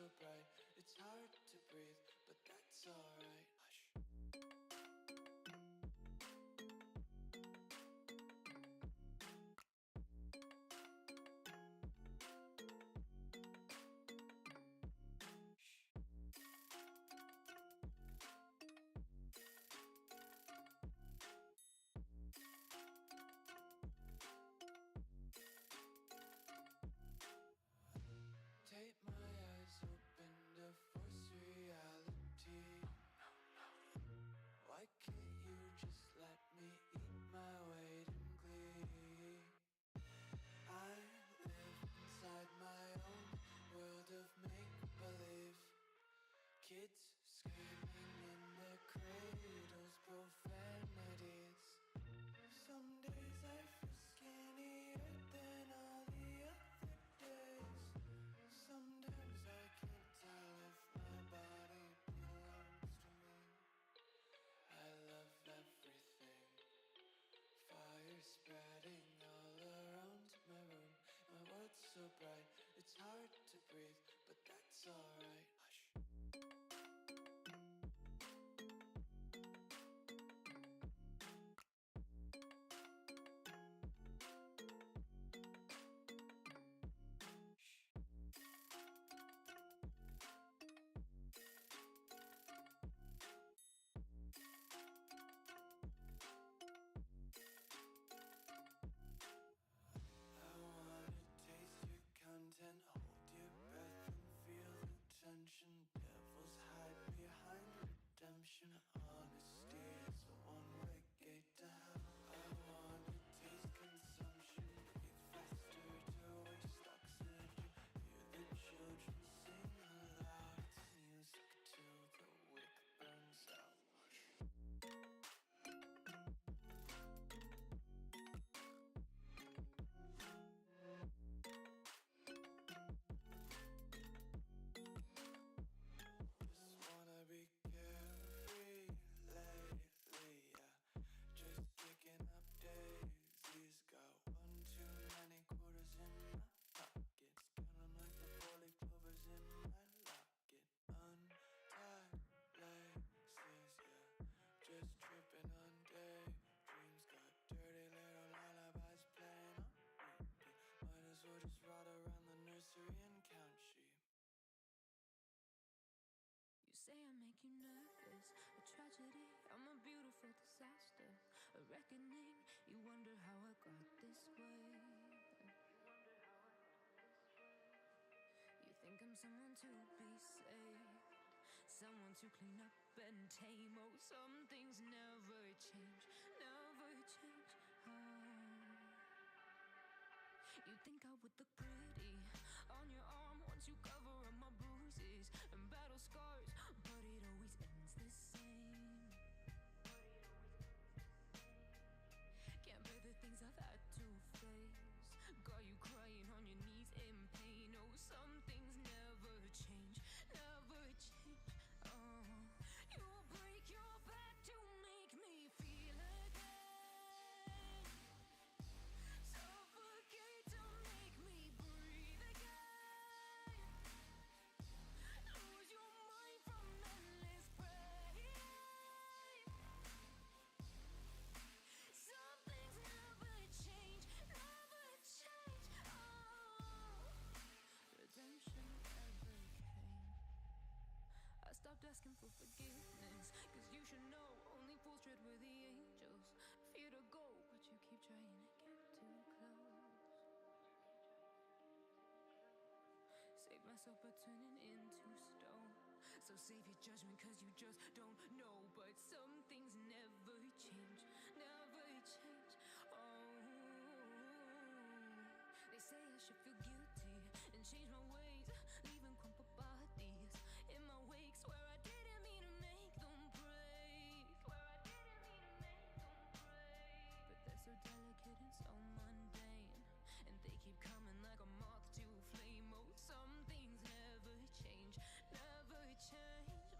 so bright, it's hard to breathe, but that's alright. Hush. Take my eyes open to force reality. Why can't you just let me eat my weight in glee? I live inside my own world of make-believe. Kids screaming in their cradles, profanities. Some days I feel skinnier than all the other days. Sometimes I can't tell if my body belongs to me. I love everything. Fire spreading all around my room. My world's so bright, it's hard to breathe, but that's alright. Hush. And hold your breath and feel the tension. Devils hide behind redemption. Honesty is a one-way gate to hell. I wanna taste consumption. Breathe faster to waste oxygen. Hear the children sing aloud. It's music till the wick burns out. Be carefree lately, yeah. Just kicking up daisies. Got one too many quarters in my pockets. Counting like the four-leaf clovers in my locket. Untied laces, yeah. Just tripping on daydreams. Got dirty little lullabies playing on repeat. Might as well just ride around the nursery and count sheep. You say I make you nervous, a tragedy, I'm a beautiful disaster, a reckoning, you wonder how I got this way. You think I'm someone to be saved, someone to clean up and tame. Oh, some things never change, never change. You think I would look pretty on your arm once you cover up my bruises and battle scars, but it always ends the same. Can't bear the things I've had to face. Got you crying on your knees in pain. Oh, some things never change, never change. You break your back to make me feel again. Suffocate to make me breathe again. Lose your mind from endless pain. Some things never change, never change. Redemption never came. I stopped asking for forgiveness, cause you should know only fools tread with the angels. Fear to go, but you keep trying to get too close. Save myself by turning into stone. So save your judgment cause you just don't know. But some things never change, never change. They say I should feel guilty and change my ways, leaving crumpled bodies in my wake. Swear I didn't mean to make them break. Swear I didn't mean to make them break. But they're so delicate and so mundane, and they keep coming like a moth to a flame. Oh, some things never change, never change.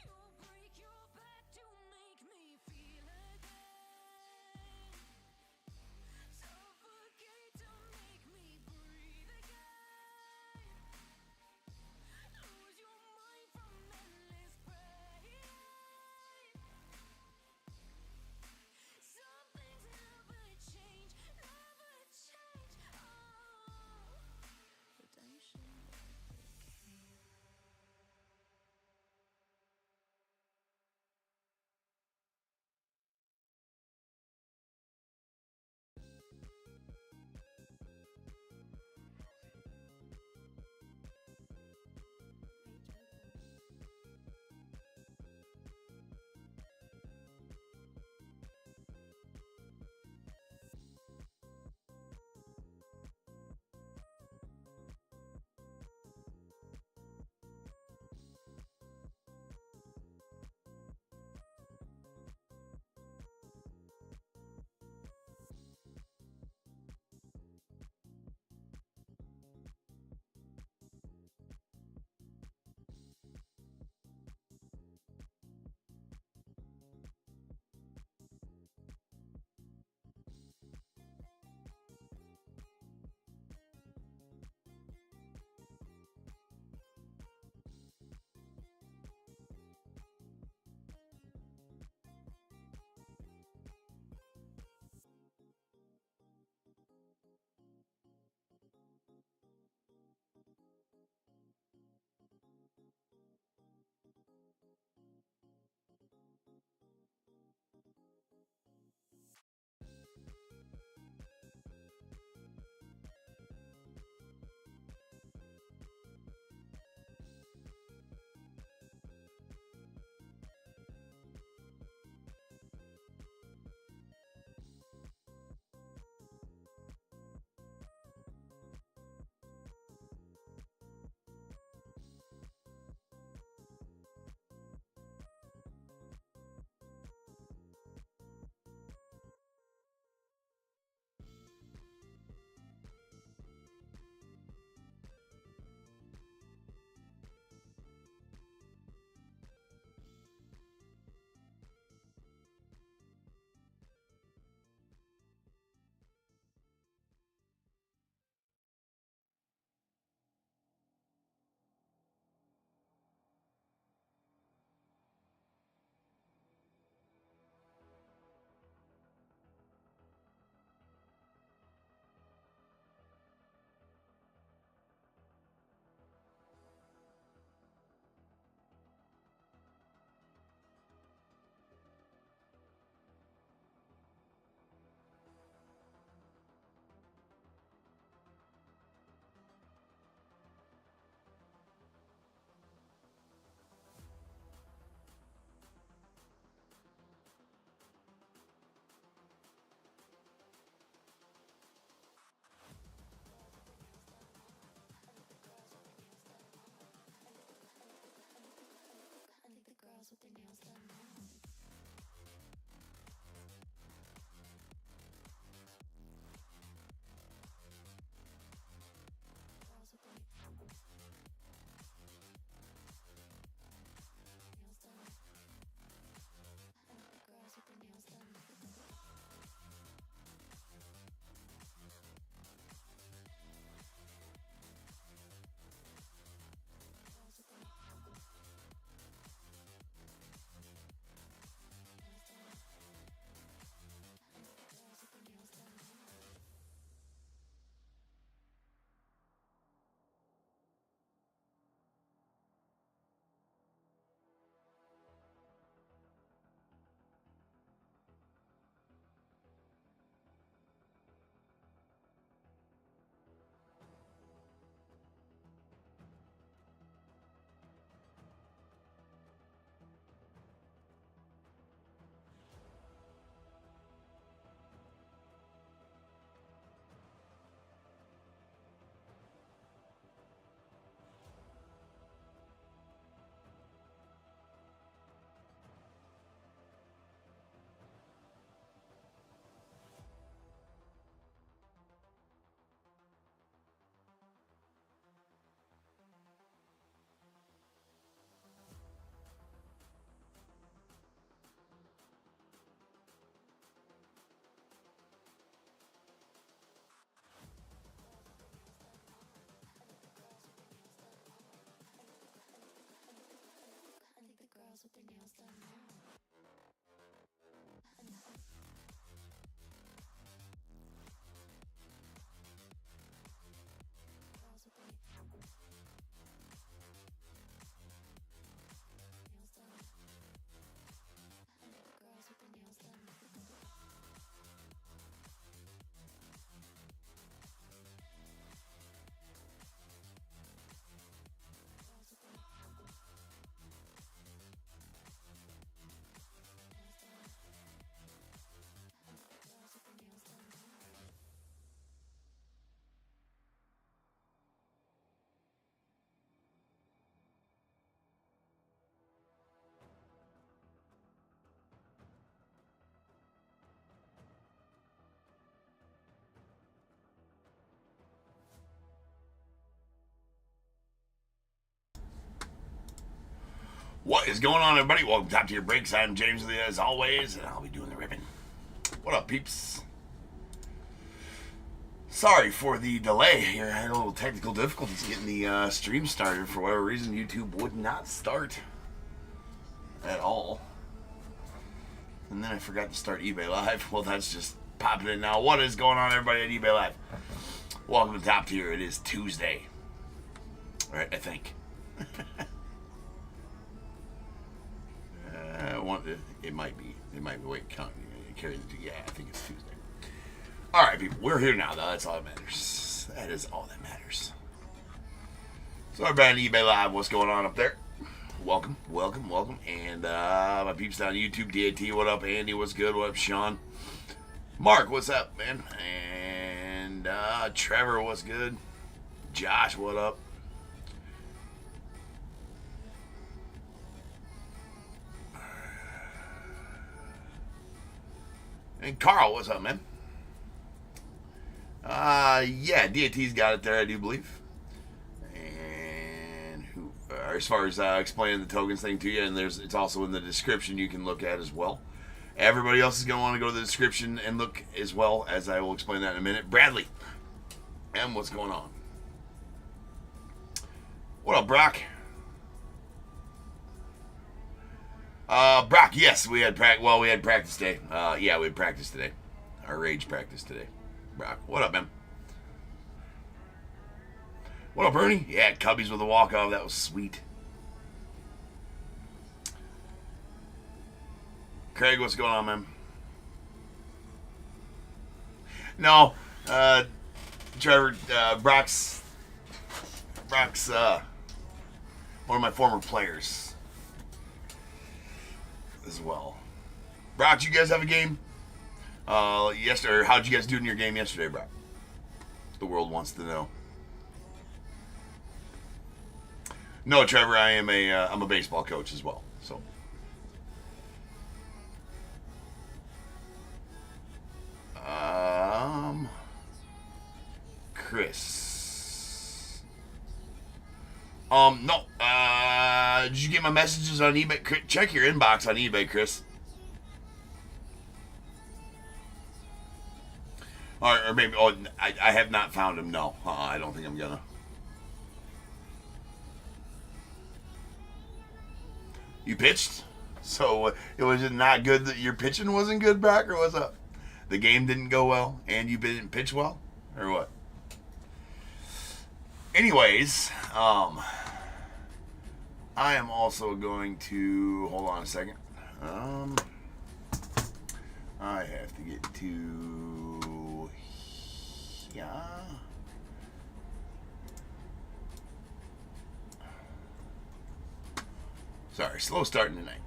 You break your back to make me feel again. Suffocate to make me breathe again. What is going on, everybody? Welcome to Top Tier Breaks. I'm James Lee, as always, and I'll be doing the ribbon. What up, peeps? Sorry for the delay here. I had a little technical difficulties getting the stream started. For whatever reason, YouTube would not start at all. And then I forgot to start eBay Live. Well, that's just popping in now. What is going on, everybody, at eBay Live? Welcome to Top Tier. It is Tuesday, All right, I think. It might be. It might be. Wait, count. Yeah, I think it's Tuesday. All right, people. We're here now, though. That's all that matters. That is all that matters. So, everybody on eBay Live, what's going on up there? Welcome, welcome, welcome. And my peeps down YouTube, DAT, what up? Andy, what's good? What up, Sean? Mark, what's up, man? And Trevor, what's good? Josh, what up? And Carl, what's up, man? Yeah, DAT's got it there, I do believe. And who, as far as explaining the tokens thing to you, and it's also in the description you can look at as well. Everybody else is going to want to go to the description and look as well, as I will explain that in a minute. Bradley, and what's going on? What up, Brock? Brock, yes, we had practice today. Yeah, we had practice today. Our rage practice today. Brock, what up, man? What up, Bernie? Yeah, Cubbies with a walk-off. That was sweet. Craig, what's going on, man? No, Trevor, Brock's one of my former players as well. Brock, did you guys have a game? Yesterday, or how'd you guys do in your game yesterday, Brock? The world wants to know. No, Trevor, I'm a baseball coach as well. So, Chris. No. Did you get my messages on eBay? Check your inbox on eBay, Chris. Or maybe, I have not found him. No, I don't think I'm gonna. You pitched? So it was not good that your pitching wasn't good, Brock, or what's up? The game didn't go well, and you didn't pitch well, or what? Anyways, I am also going to hold on a second. I have to get to yeah. Sorry, slow starting tonight.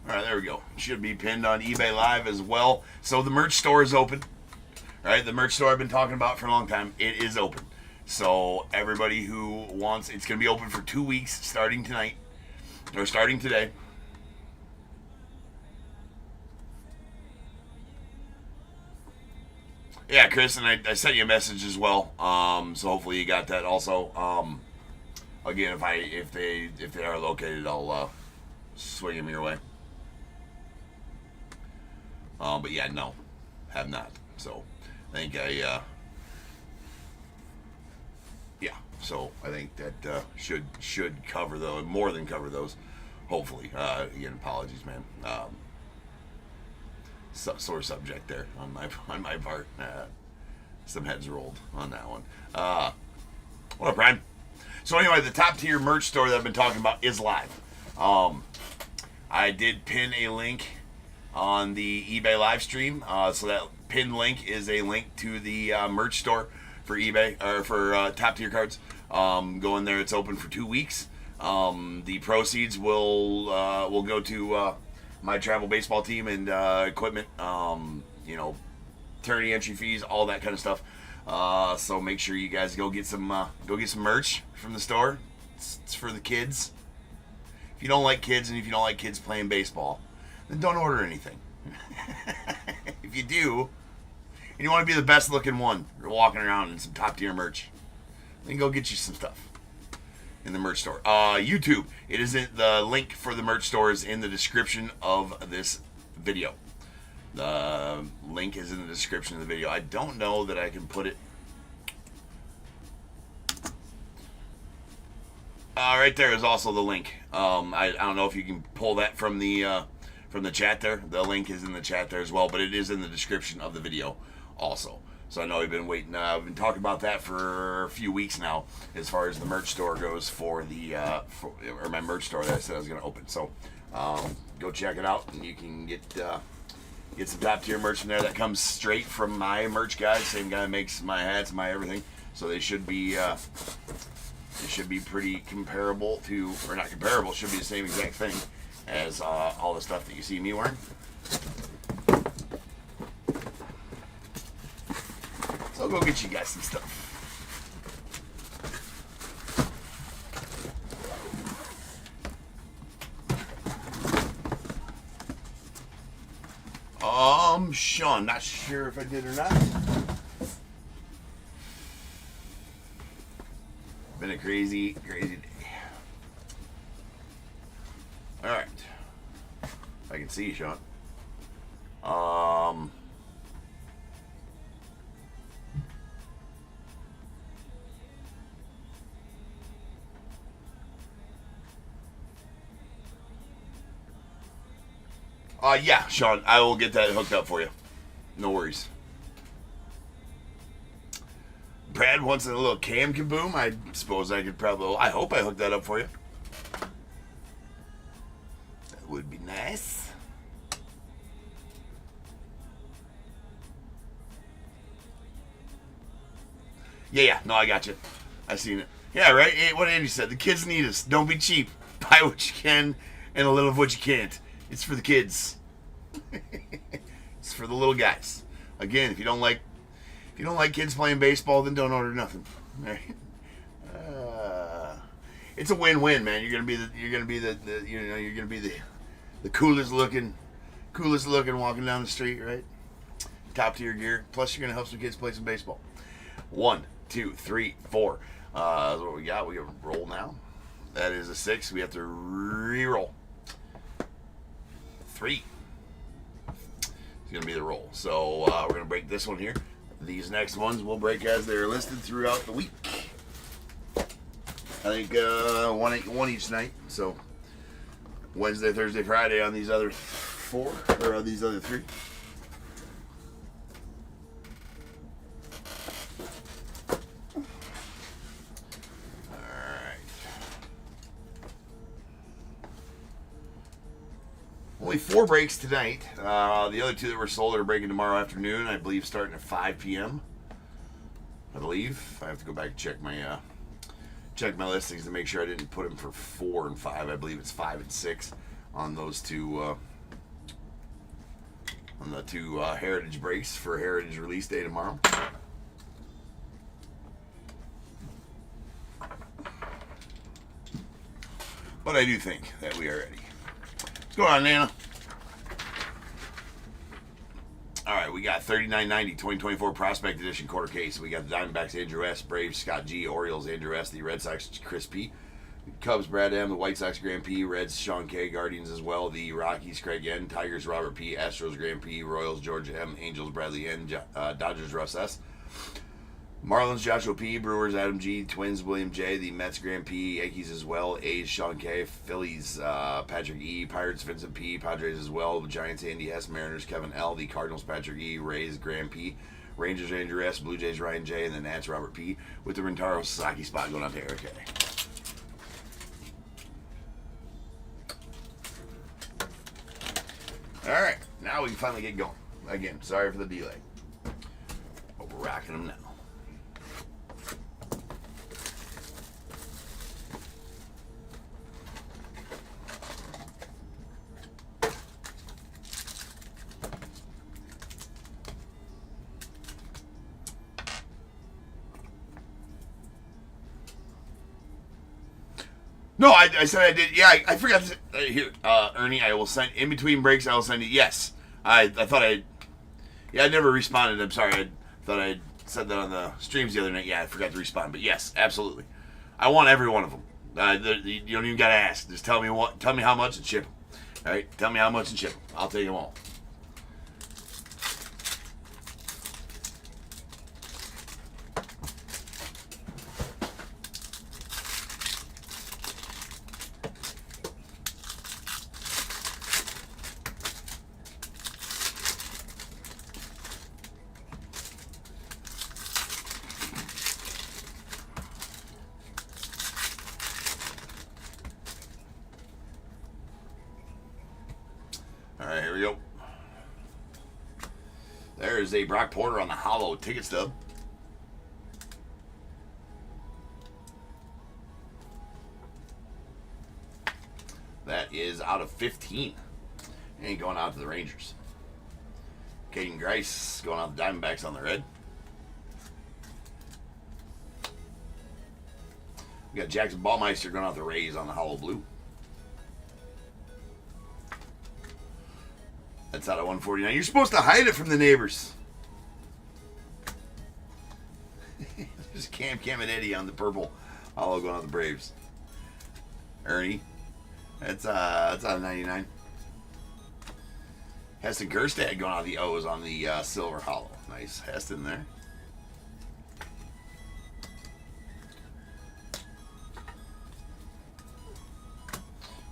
All right, there we go. Should be pinned on eBay Live as well. So the merch store is open. All right, the merch store I've been talking about for a long time, it is open. So everybody who wants, it's going to be open for 2 weeks starting tonight, or starting today. Yeah, Chris, and I sent you a message as well. So hopefully you got that also. Again, if they are located, I'll swing them your way. But yeah, no, have not. So I think yeah. So I think that should cover those, more than cover those. Hopefully. Again, apologies, man. Sore subject there on my part. Some heads rolled on that one. What up, Brian? So anyway, the top tier merch store that I've been talking about is live. I did pin a link on the eBay live stream. So that pinned link is a link to the merch store for eBay, or for top tier cards. Go in there. It's open for 2 weeks. The proceeds will go to my travel baseball team and equipment. Tourney entry fees, all that kind of stuff. So make sure you guys go get some merch from the store. It's for the kids. If you don't like kids, and if you don't like kids playing baseball, then don't order anything. If you do, and you want to be the best looking one, you're walking around in some top tier merch, then go get you some stuff in the merch store. YouTube, it isn't, the link for the merch store is in the description of this video. The link is in the description of the video. I don't know that I can put it Right there is also the link. I don't know if you can pull that from the chat there. The link is in the chat there as well, but it is in the description of the video also. So I know we've been waiting. I've been talking about that for a few weeks now, as far as the merch store goes for the or my merch store that I said I was going to open. So go check it out, and you can get some top tier merch from there that comes straight from my merch guy. Same guy makes my hats, my everything. So they should be pretty comparable to, or not comparable. Should be the same exact thing as all the stuff that you see me wearing. So I'll go get you guys some stuff. Sean, not sure if I did or not. Been a crazy day. All right. I can see you, Sean. Yeah, Sean, I will get that hooked up for you. No worries. Brad wants a little cam kaboom. I suppose I could probably, I hope I hook that up for you. That would be nice. Yeah, no, I got you. I seen it. Yeah, right? Hey, what Andy said, the kids need us. Don't be cheap. Buy what you can and a little of what you can't. It's for the kids. It's for the little guys. Again, if you don't like kids playing baseball, then don't order nothing. Right? It's a win-win, man. You're gonna be the coolest looking walking down the street, right? Top tier gear. Plus, you're gonna help some kids play some baseball. 1, 2, 3, 4. That's what we got. We got to roll now. That is a 6. We have to re-roll. 3. It's going to be the roll. So we're going to break this one here. These next ones we'll break as they're listed throughout the week. I think one each night. So Wednesday, Thursday, Friday on these other 4, or on these other 3. Only 4 breaks tonight. The other 2 that were sold are breaking tomorrow afternoon, I believe, starting at 5 p.m. I believe. I have to go back and check my listings to make sure I didn't put them for 4 and 5. I believe it's 5 and 6 on those 2 on the 2 Heritage breaks for Heritage release day tomorrow. But I do think that we are ready. What's going on, Nana? All right, we got 3990 2024 Prospect Edition quarter case. We got the Diamondbacks, Andrew S., Braves, Scott G., Orioles, Andrew S., the Red Sox, Chris P., Cubs, Brad M., the White Sox, Graham P., Reds, Sean K., Guardians as well, the Rockies, Craig N., Tigers, Robert P., Astros, Graham P., Royals, George M., Angels, Bradley N., Dodgers, Russ S., Marlins, Joshua P., Brewers, Adam G., Twins, William J., the Mets, Graham P., Yankees as well, A's, Sean K., Phillies, Patrick E., Pirates, Vincent P., Padres as well, Giants, Andy S., Mariners, Kevin L., the Cardinals, Patrick E., Rays, Graham P., Rangers, Andrew S., Blue Jays, Ryan J., and the Nats, Robert P., with the Rentaro Sasaki spot going out to Eric A. All right, now we can finally get going. Again, sorry for the delay. But we're rocking them now. No, I said I did. Yeah, I forgot to say, here, Ernie, I will send, in between breaks, I will send you, yes. I thought I never responded. I'm sorry. I thought I said that on the streams the other night. Yeah, I forgot to respond. But yes, absolutely. I want every one of them. You don't even got to ask. Just tell me how much and ship them. All right? Tell me how much and ship them. I'll take them all. There's a Brock Porter on the hollow ticket stub. That is out of 15. And going out to the Rangers. Caden Grice going out the Diamondbacks on the red. We got Jackson Ballmeister going out the Rays on the hollow blue. That's out of 149. You're supposed to hide it from the neighbors. There's Cam and Eddie on the purple hollow going out the Braves. Ernie. That's out of 99. Heston Gerstad going out the O's on the silver hollow. Nice Heston there.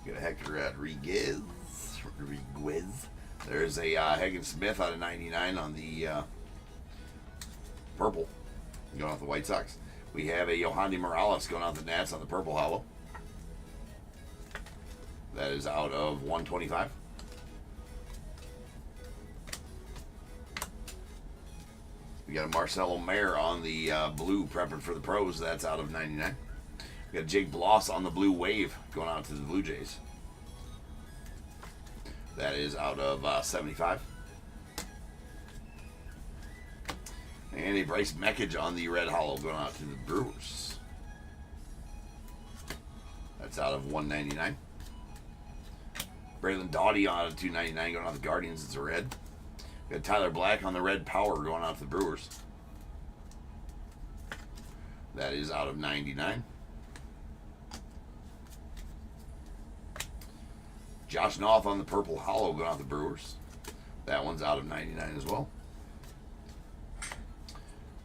Got a Hector Rodriguez. There's a Hagen Smith out of 99 on the purple. Going off the White Sox. We have a Yohandy Morales going out the Nats on the purple hollow. That is out of 125. We got a Marcelo Mayer on the blue prepping for the pros. That's out of 99. We got Jake Bloss on the blue wave going out to the Blue Jays. That is out of 75. And a Bryce Meckage on the red hollow going out to the Brewers. That's out of 199. Braylon Doughty on a 299 going out to the Guardians. It's a red. We got Tyler Black on the red power going out to the Brewers. That is out of 99. Josh Noth on the purple hollow going out to the Brewers. That one's out of 99 as well.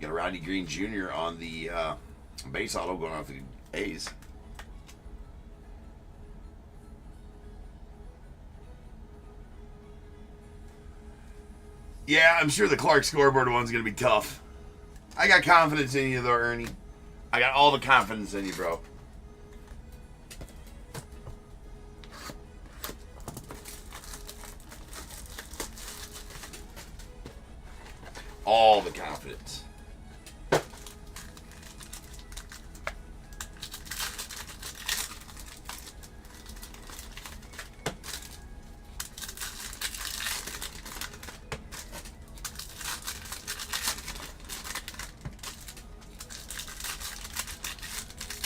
Got a Rodney Green Jr. on the base auto going out to the A's. Yeah, I'm sure the Clark scoreboard one's going to be tough. I got confidence in you, though, Ernie. I got all the confidence in you, bro. All the confidence.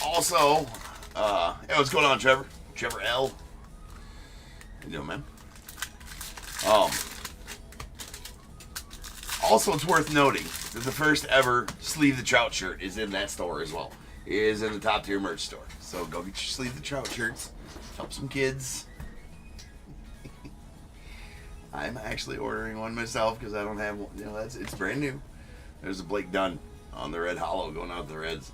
Also, hey, what's going on, Trevor? Trevor L. How you doing, man? Also, it's worth noting that the first ever Sleeve the Trout shirt is in that store as well. It is in the Top Tier merch store. So go get your Sleeve the Trout shirts. Help some kids. I'm actually ordering one myself because I don't have one. You know, it's brand new. There's a Blake Dunn on the red hollow going out to the Reds.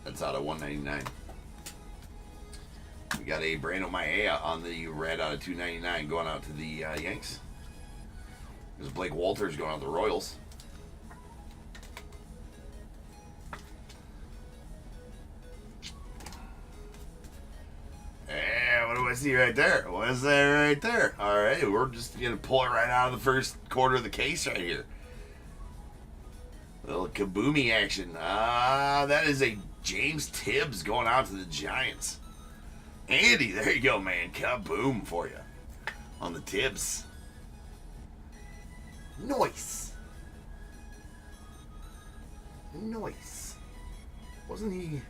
That's out of 199. We got a Brando Maia on the red out of 299 going out to the Yanks. There's Blake Walters going out to the Royals. And what do I see right there? What is that right there? All right, we're just going to pull it right out of the first quarter of the case right here. Little kaboomy action. That is a James Tibbs going out to the Giants. Andy, there you go, man. Kaboom for you on the Tibbs. Nice. Nice. Wasn't he?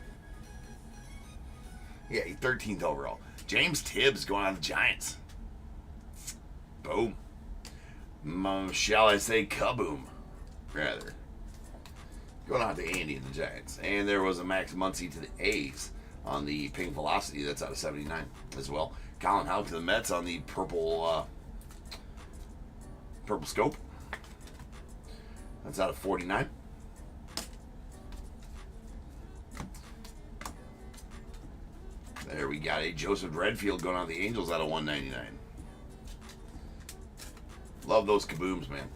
Yeah, 13th overall. James Tibbs going out to the Giants. Boom. Shall I say kaboom? Rather. Going out to Andy and the Giants. And there was a Max Muncy to the A's on the pink velocity. That's out of 79 as well. Colin Houck to the Mets on the purple scope. That's out of 49. There we got a Joseph Redfield going on the Angels out of 199. Love those kabooms, man.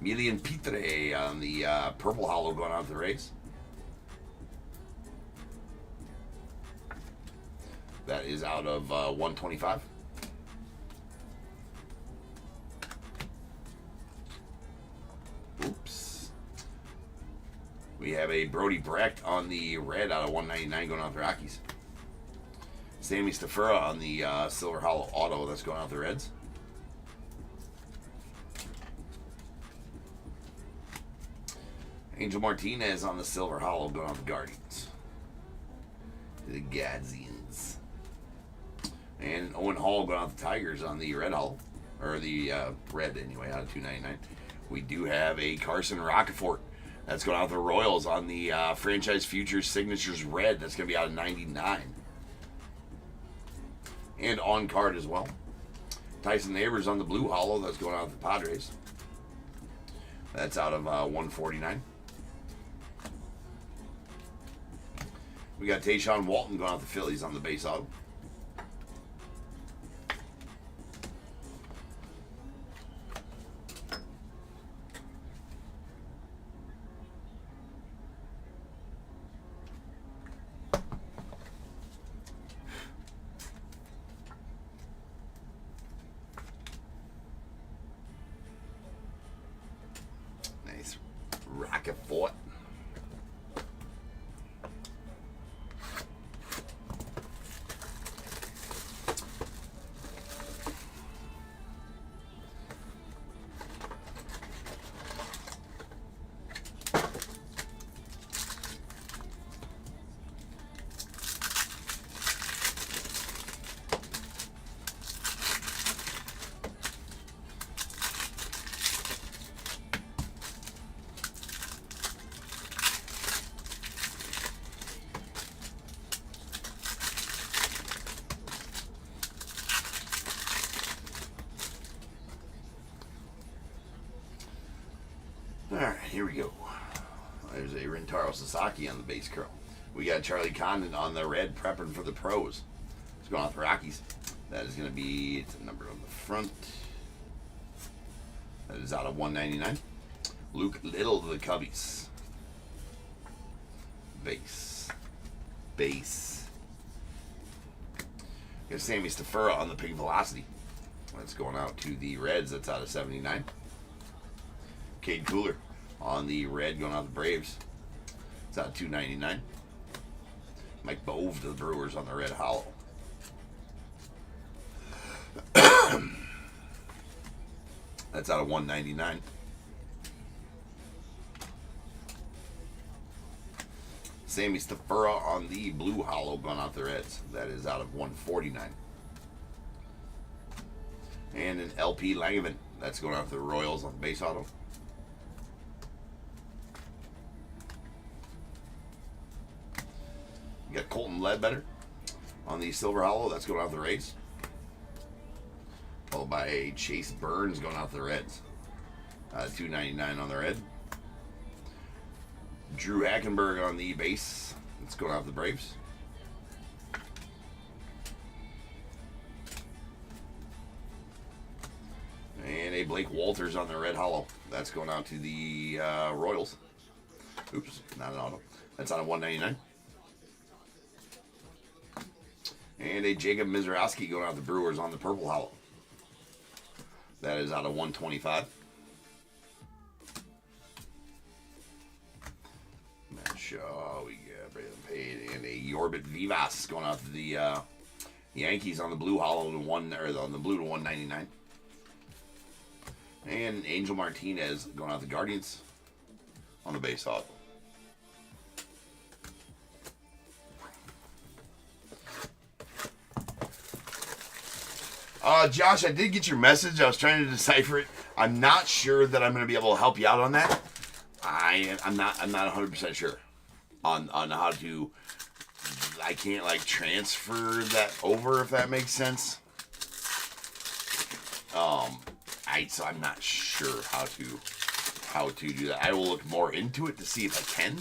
Emilian Pitre on the purple hollow going out to the Rays. That is out of 125. We have a Brody Brecht on the red out of 199 going out the Rockies. Sammy Stafura on the Silver Hollow auto that's going out the Reds. Angel Martinez on the Silver Hollow going out the Guardians. The Gadzians. And Owen Hall going out the Tigers on the red hollow. Or the red anyway, out of 299. We do have a Carson Roccaforte. That's going out the Royals on the Franchise Futures Signatures red. That's going to be out of 99. And on card as well. Tyson Neighbors on the blue hollow. That's going out the Padres. That's out of 149. We got Tayshaun Walton going out the Phillies on the base auto. Nice Roccaforte. Alright, here we go. There's a Rintaro Sasaki on the base curl. We got Charlie Condon on the red prepping for the pros. It's going off the Rockies. That is going to be, it's a number on the front. That is out of 199. Luke Little to the Cubbies. Base. Base. We got Sammy Stafura on the Pink Velocity. That's going out to the Reds. That's out of 79. Cade Cooler on the red going out the Braves. It's out of 299. Mike Bove to the Brewers on the red hollow. That's out of 199. Sammy Stafura on the blue hollow going out the Reds. That is out of 149. And an LP Langevin. That's going out the Royals on the base auto. We got Colton Ledbetter on the silver hollow. That's going out the Rays. Followed by Chase Burns going out the Reds. $2.99 on the red. Drew Hackenberg on the base. It's going out the Braves. And a Blake Walters on the red hollow. That's going out to the Royals. Oops, not an auto. That's out of 199. And a Jacob Mizrowski going out the Brewers on the purple hollow. That is out of 125. Shaw, we got Braden Payne and a Yorbit Vivas going out to the Yankees on the blue hollow to on the blue to 199. And Angel Martinez going out the Guardians on the base auto. Josh, I did get your message. I was trying to decipher it. I'm not sure that I'm going to be able to help you out on that. I'm not 100% sure on how to. I can't like transfer that over, if that makes sense. So I'm not sure how to do that. I will look more into it to see if I can.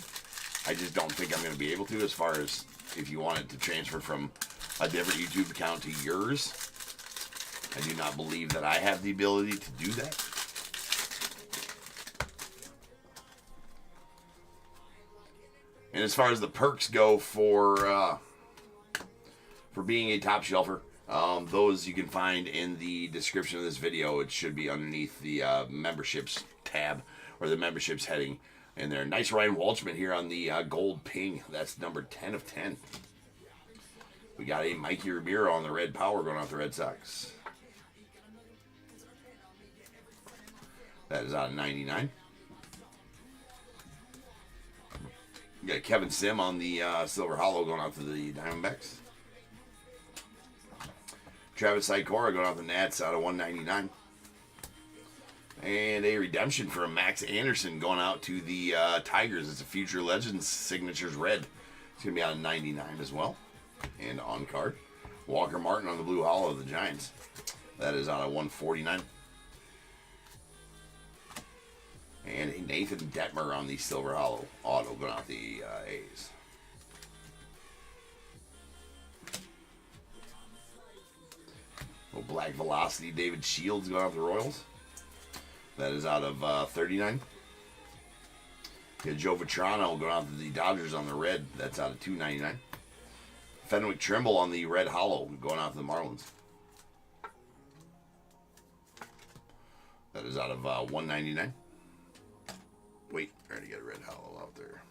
I just don't think I'm going to be able to, as far as if you wanted to transfer from a different YouTube account to yours. I do not believe that I have the ability to do that. And as far as the perks go for being a top shelfer, those you can find in the description of this video. It should be underneath the memberships tab or the memberships heading. And there, nice Ryan Walchman here on the gold ping. That's number 10 of 10. We got a Mikey Ramiro on the red power going off the Red Sox. That is out of 99. We got Kevin Sim on the silver hollow going out to the Diamondbacks. Travis Sikora going off the Nats out of 199. And a redemption from Max Anderson going out to the Tigers. It's a Future Legends Signatures red. It's going to be out of 99 as well. And on card, Walker Martin on the blue hollow of the Giants. That is out of 149. And a Nathan Detmer on the silver hollow auto going out the A's. Black Velocity David Shields going out the Royals. That is out of 39. Joe Vitrano going out to the Dodgers on the red. That's out of 299. Fenwick Trimble on the red hollow going out to the Marlins. That is out of 199. Wait, I already got a red hollow out there.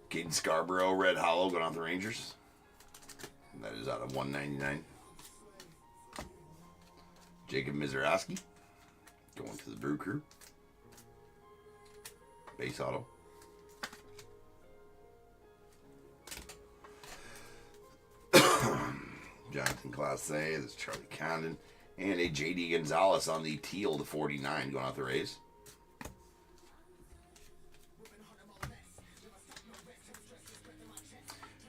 Caden Scarborough, red hollow going out the Rangers. That is out of 199. Jacob Mizorowski going to the Brew Crew. Base auto. Jonathan Clase, that's Charlie Condon. And a J.D. Gonzalez on the teal to 49 going out the Rays.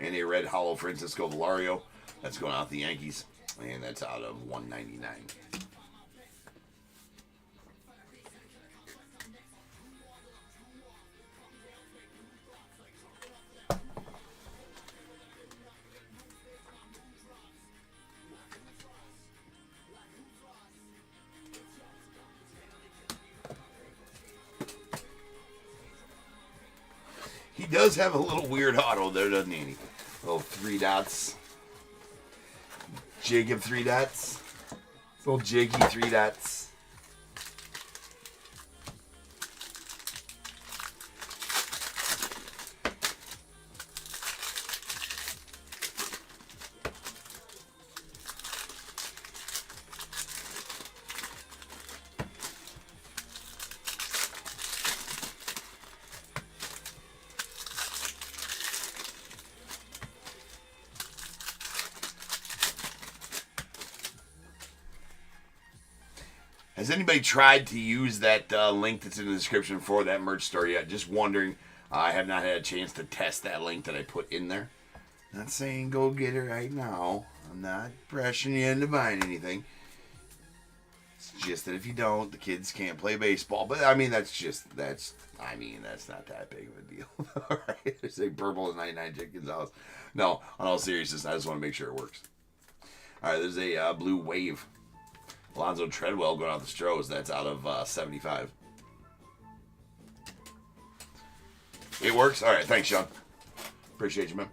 And a red hollow Francisco Valario. That's going out the Yankees. And that's out of 199. He does have a little weird auto there, doesn't he? Little 3 dots. Jacob 3 dots. Little Jakey 3 dots. Has anybody tried to use that link that's in the description for that merch store yet? Just wondering. I have not had a chance to test that link that I put in there. Not saying go get it right now. I'm not pressuring you into buying anything. It's just that if you don't, the kids can't play baseball. But I mean, that's not that big of a deal. All right. There's a purple is 99 Jake Gonzalez. No, on all seriousness, I just want to make sure it works. All right, there's a blue wave. Alonzo Treadwell going out the Stros. That's out of 75. It works? All right. Thanks, Sean. Appreciate you, man.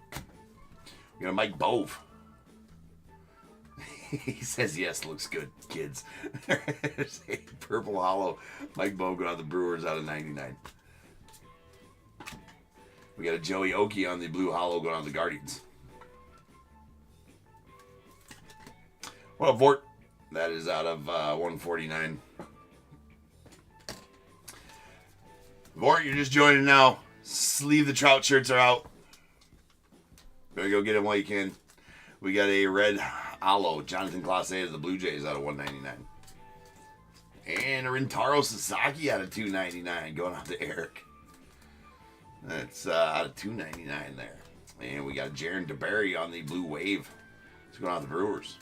We got Mike Bove. He says, yes, looks good, kids. There's a purple hollow. Mike Bove going out the Brewers out of 99. We got a Joey Oki on the blue hollow going out the Guardians. What up, Vort? That is out of 149. Vort, you're just joining now. Sleeve the Trout shirts are out. Better go get them while you can. We got a red hollow Jonathan Clase of the Blue Jays out of 199. And a Rintaro Sasaki out of 299 going out to Eric. That's out of 299 there. And we got Jaron DeBerry on the Blue Wave. It's going out to the Brewers.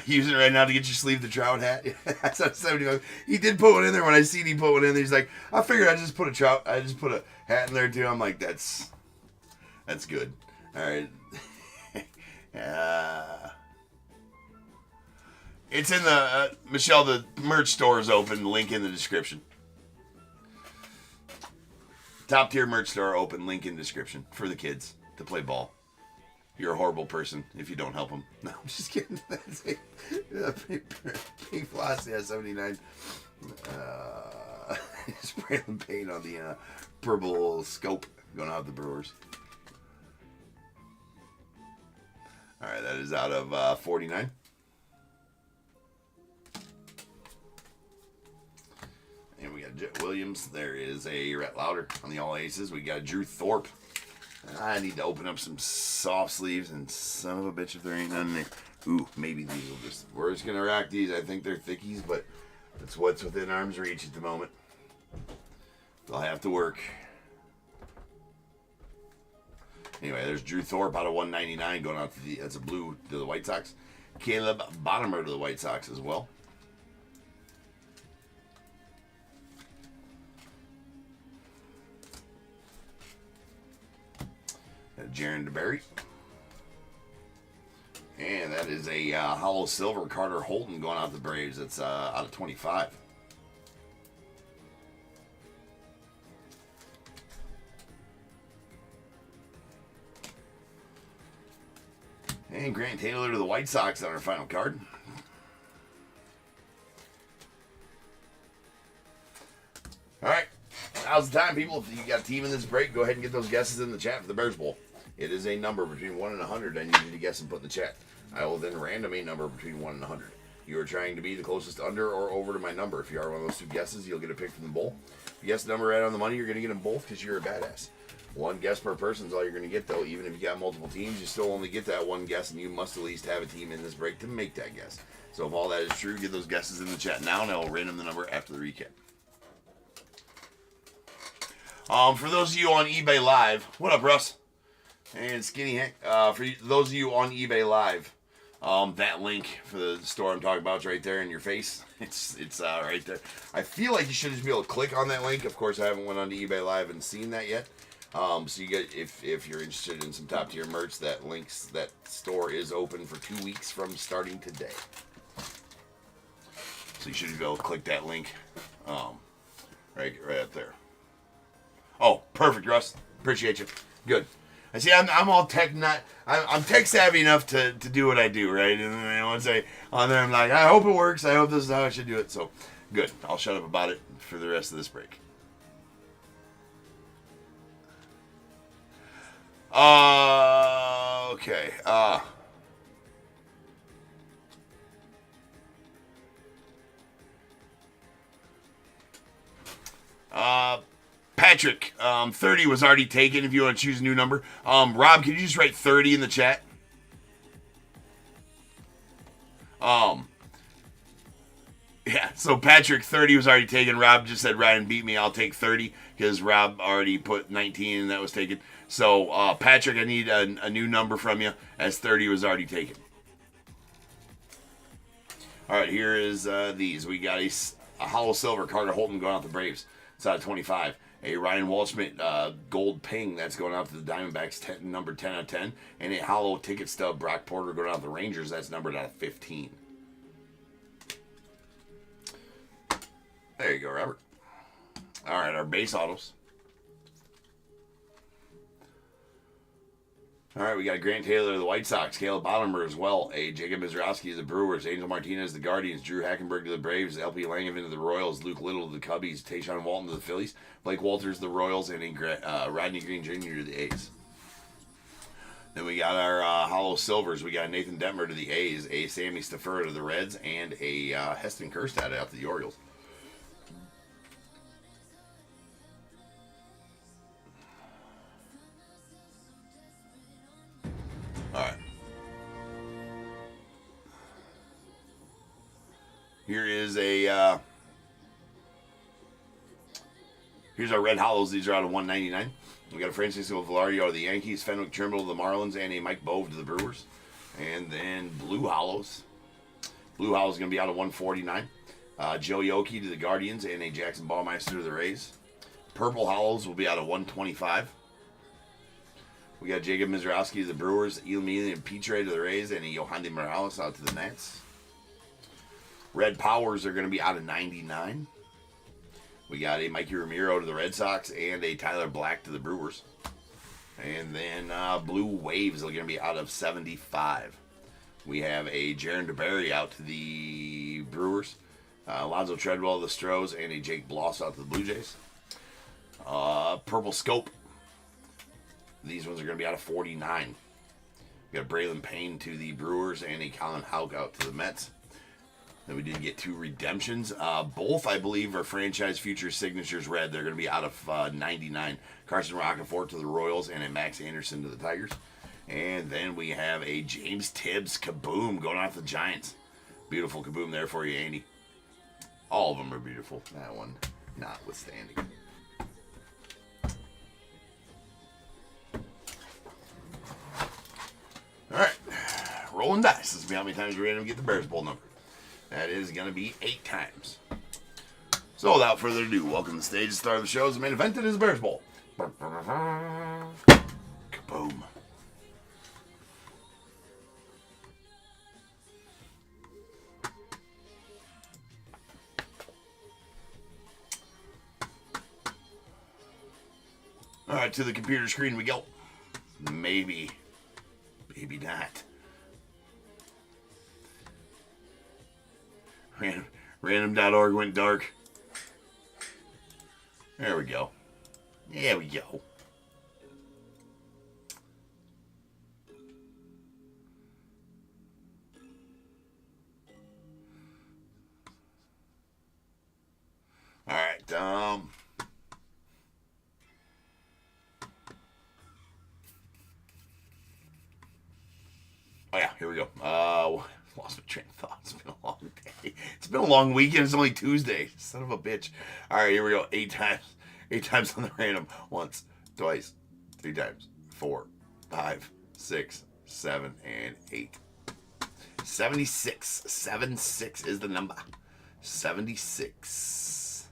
Using it right now to get your sleeve the Trout hat. That's not 75. He did put one in there when I seen he put one in there. He's like, I figured I just put a hat in there too. I'm like, that's good. All right. It's in the Michelle. The merch store is open. Link in the description. Top tier merch store open. Link in the description for the kids to play ball. You're a horrible person if you don't help them. No, I'm just kidding. That's it. Pink Flossie at 79. Spraying paint on the purple scope going out the Brewers. All right, that is out of 49. And we got Jet Williams. There is a Rhett Lauder on the All Aces. We got Drew Thorpe. I need to open up some soft sleeves, and son of a bitch if there ain't none there. Ooh, maybe these will just... We're just going to rack these. I think they're thickies, but that's what's within arm's reach at the moment. They'll have to work. Anyway, there's Drew Thorpe out of 199 going out to the... That's a blue to the White Sox. Caleb Bottomer to the White Sox as well. Jaron DeBerry. And that is a hollow silver Carter Holton going out the Braves. That's out of 25. And Grant Taylor to the White Sox on our final card. All right. Now's the time, people. If you got a team in this break, go ahead and get those guesses in the chat for the Bears Bowl. It is a number between 1 and 100. I need you to guess and put in the chat. I will then random a number between 1 and 100. You are trying to be the closest under or over to my number. If you are one of those two guesses, you'll get a pick from the bowl. If you guess the number right on the money, you're going to get them both because you're a badass. One guess per person is all you're going to get, though. Even if you got multiple teams, you still only get that one guess, and you must at least have a team in this break to make that guess. So if all that is true, get those guesses in the chat now, and I will random the number after the recap. For those of you on eBay Live, what up, Russ? And Skinny Hank. For those of you on eBay Live, that link for the store I'm talking about is right there in your face. It's right there. I feel like you should just be able to click on that link. Of course, I haven't went on to eBay Live and seen that yet. So you get if you're interested in some top tier merch, that store is open for 2 weeks from starting today. So you should be able to click that link, right up there. Oh, perfect, Russ. Appreciate you. Good. I see. I'm all tech I'm tech savvy enough to do what I do, right? And then once on there, I'm like, I hope it works. I hope this is how I should do it. So, good. I'll shut up about it for the rest of this break. Okay. Patrick, 30 was already taken if you want to choose a new number. Rob, can you just write 30 in the chat? Yeah, so Patrick, 30 was already taken. Rob just said Ryan beat me. I'll take 30 because Rob already put 19 and that was taken. So, Patrick, I need a new number from you as 30 was already taken. All right, here is these. We got a hollow silver Carter Holton going out the Braves. It's out of 25. A Ryan Waldschmidt gold ping that's going out to the Diamondbacks, numbered 10 out of 10. And a hollow ticket stub Brock Porter going out to the Rangers. That's numbered out of 15. There you go, Robert. All right, our base autos. All right, we got Grant Taylor of the White Sox, Caleb Bottomer as well, a Jacob Mizrowski of the Brewers, Angel Martinez of the Guardians, Drew Hackenberg to the Braves, LP Langevin of the Royals, Luke Little to the Cubbies, Tayshaun Walton to the Phillies, Blake Walters to the Royals, and Rodney Green Jr. to the A's. Then we got our hollow silvers. We got Nathan Detmer to the A's, a Sammy Stafura to the Reds, and a Heston Kjerstad out to the Orioles. All right. Here is here's our red hollows. These are out of 199. We got a Francisco Velarde out of the Yankees, Fenwick Trimble to the Marlins, and a Mike Bove to the Brewers. And then blue hollows. Blue hollows going to be out of 149. Joe Yoki to the Guardians, and a Jackson Ballmeister to the Rays. Purple hollows will be out of 125. We got Jacob Mizrowski to the Brewers, Emilian Petre to the Rays, and a Yohandy Morales out to the Nats. Red Powers are going to be out of 99. We got a Mikey Ramiro to the Red Sox and a Tyler Black to the Brewers. And then Blue Waves are going to be out of 75. We have a Jaron DeBerry out to the Brewers. Alonzo Treadwell to the Stros, and a Jake Bloss out to the Blue Jays. Purple Scope. These ones are going to be out of 49. We got Braylon Payne to the Brewers and a Colin Houck out to the Mets. Then we did get 2 redemptions. Both, I believe, are franchise future signatures red. They're going to be out of 99. Carson Roccaforte to the Royals and a Max Anderson to the Tigers. And then we have a James Tibbs Kaboom going off the Giants. Beautiful Kaboom there for you, Andy. All of them are beautiful. That one notwithstanding. All right. Rolling dice. Let's see how many times we're going to get the Bears Bowl number. That is going to be 8 times. So without further ado, welcome to the stage. The star of the show is the main event. It is the Bears Bowl. Kaboom. All right, to the computer screen we go. Maybe not. Random.org went dark. There we go. There we go. All right. Oh yeah, here we go. Lost my train of thought. It's been a long day. It's been a long weekend. It's only Tuesday. Son of a bitch. All right, here we go. 8 times. 8 times on the random. Once, twice, 3 times, 4, 5, 6, 7, and 8. 76. 76 is the number. 76.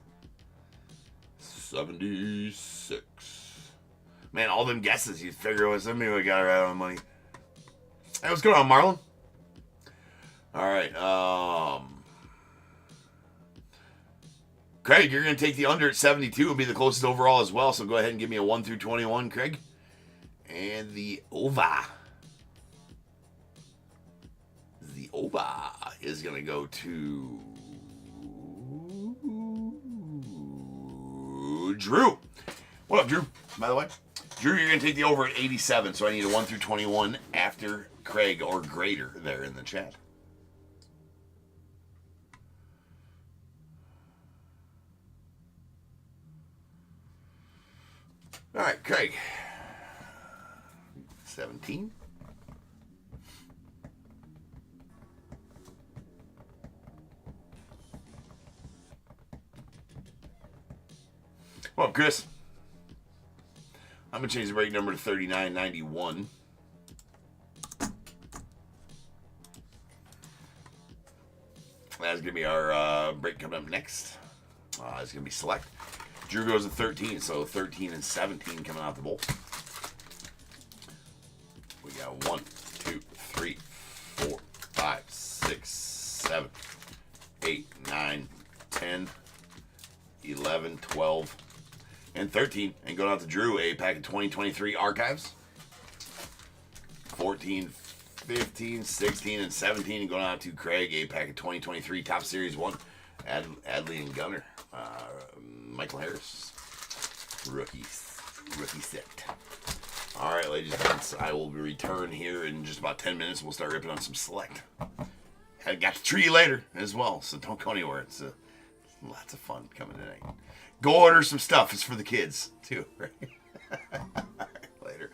76. Man, all them guesses, you figure out somebody would got right on the money. Hey, what's going on, Marlon? All right. Craig, you're going to take the under at 72. It'll be the closest overall as well. So go ahead and give me a 1 through 21, Craig. And the over. The over is going to go to Drew. What up, Drew? By the way, Drew, you're going to take the over at 87. So I need a 1 through 21 after Craig or greater there in the chat. All right, Craig. 17. Well, Chris, I'm going to change the break number to 3991. That's going to be our break coming up next. It's going to be select. Drew goes to 13, so 13 and 17 coming out the bowl. We got 1, 2, 3, 4, 5, 6, 7, 8, 9, 10, 11, 12, and 13. And going out to Drew, a pack of 2023 archives. 14, 15, 16, and 17. And going out to Craig, a pack of 2023 Top Series 1. Adley and Gunner. Michael Harris. Rookie set. All right, ladies and gents, I will return here in just about 10 minutes. We'll start ripping on some select. I got to treat you later as well, so don't go anywhere. It's lots of fun coming tonight. Go order some stuff. It's for the kids, too, right? Later.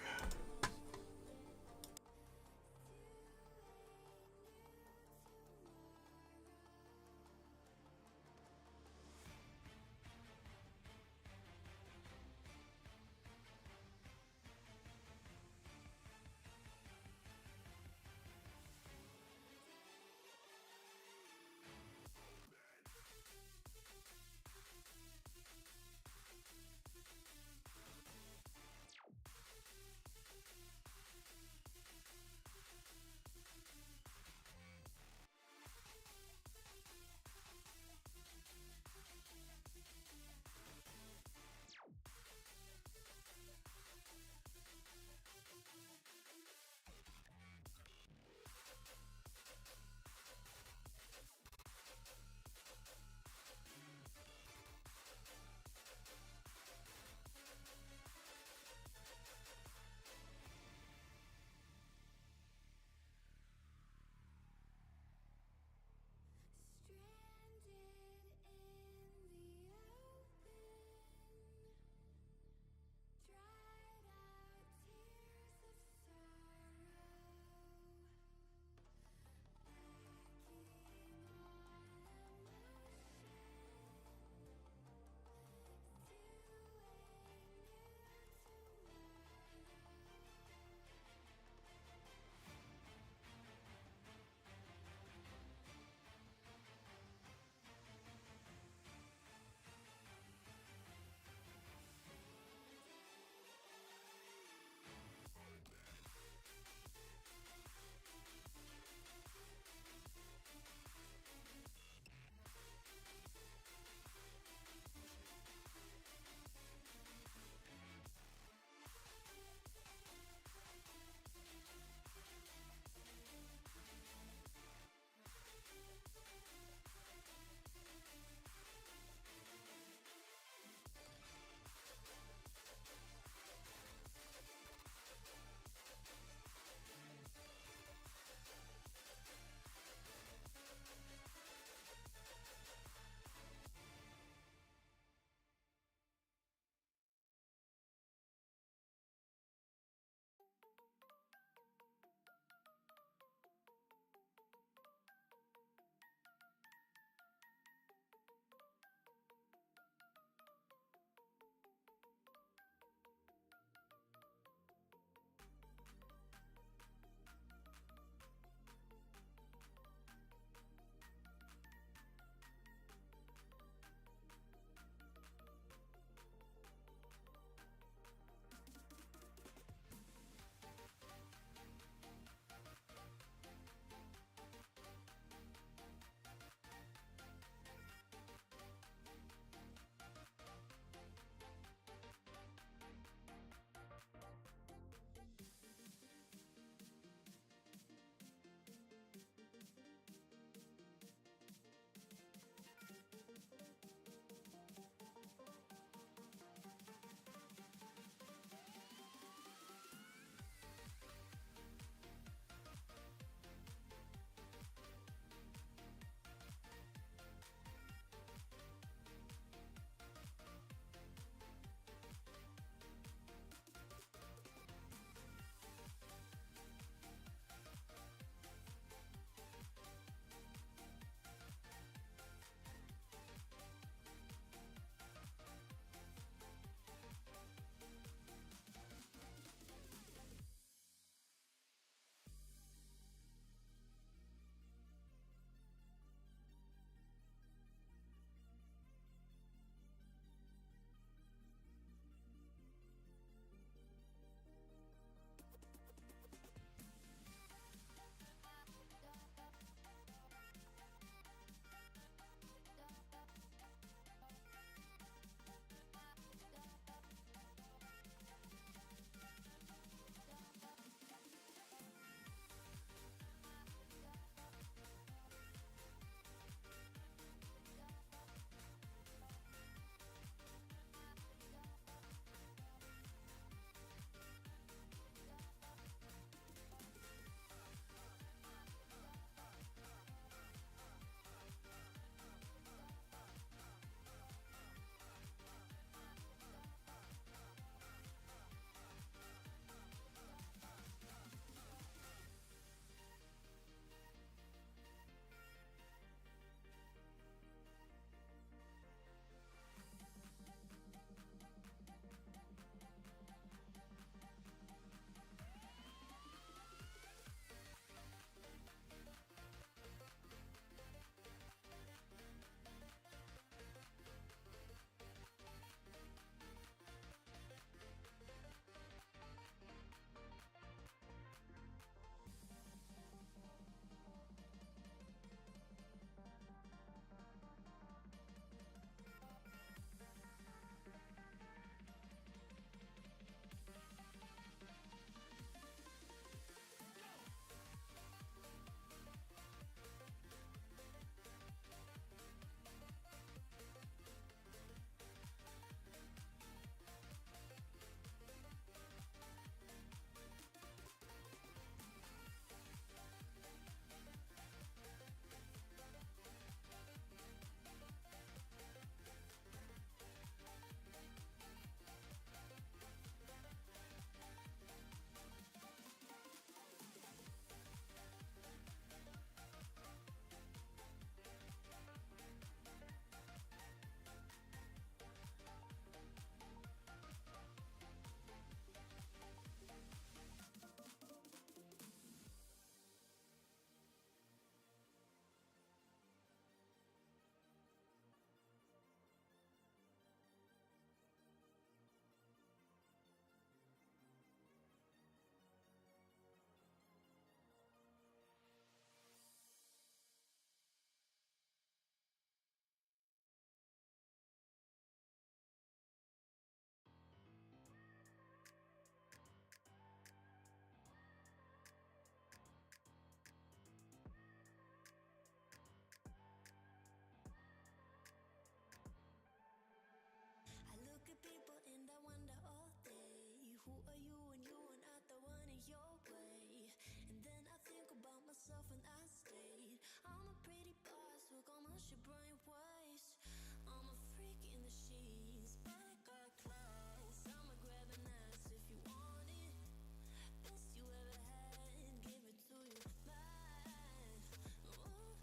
wash your brain waves. I'm a freak in the sheets, but I got class. I'ma grab an ass if you want it. Best you ever had, give it to you bad. Ooh.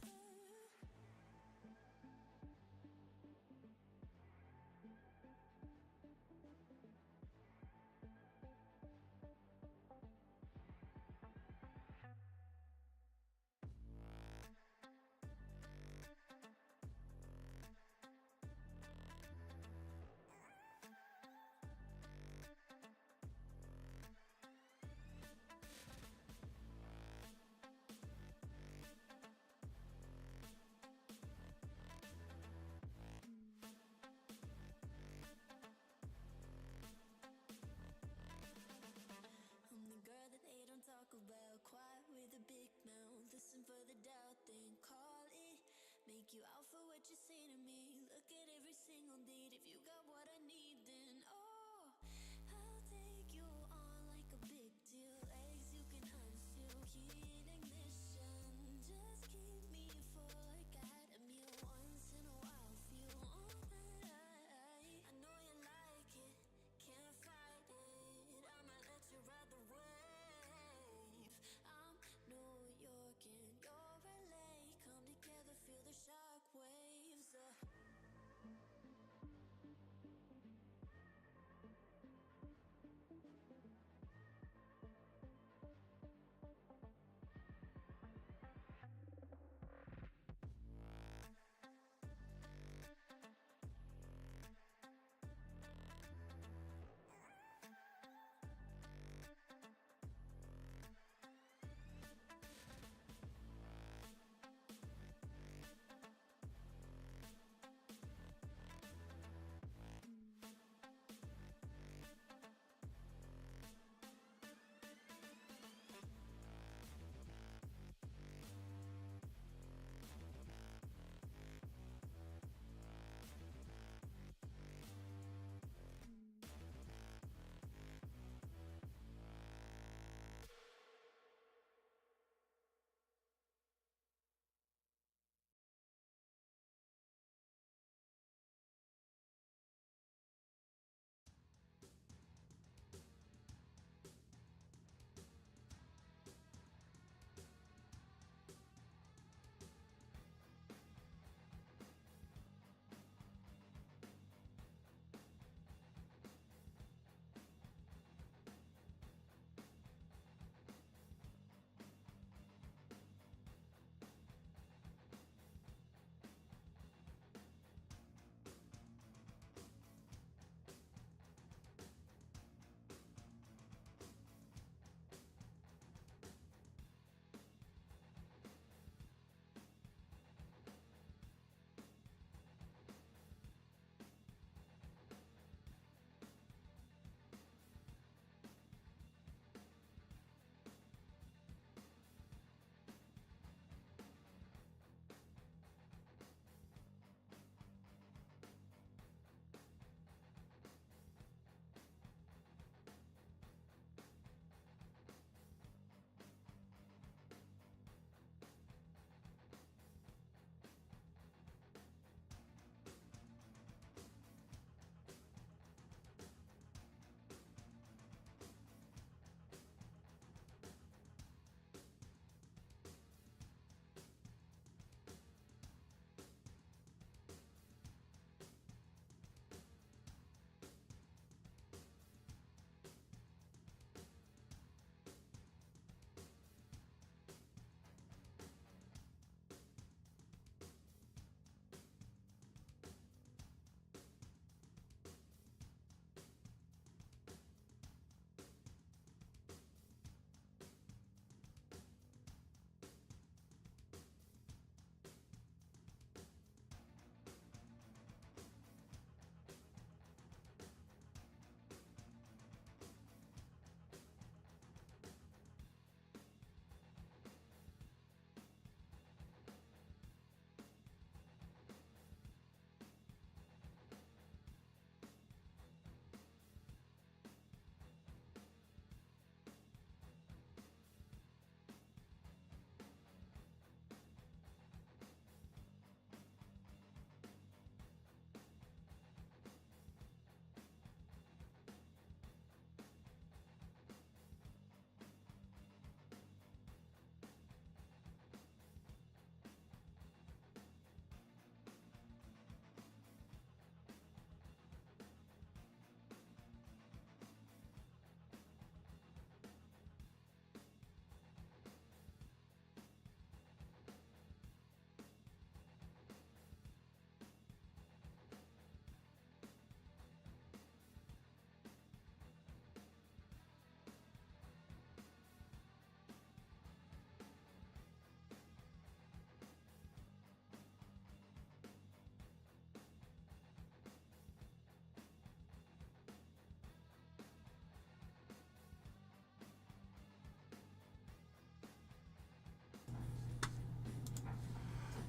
I'm the girl that they don't talk about. Quiet with a big mouth. Listen for the doubt, then call it. Make you out for what you say to me. Look at every single need. If you got what I need, then oh, I'll take you on like a big deal. Legs you can unseal. Heat ignition. Just keep me fork at a meal. Once in a while, feel all that I know you like it. Can't fight it. I'ma let you ride the wave. I'm New York and you're LA. Come together, feel the shock waves.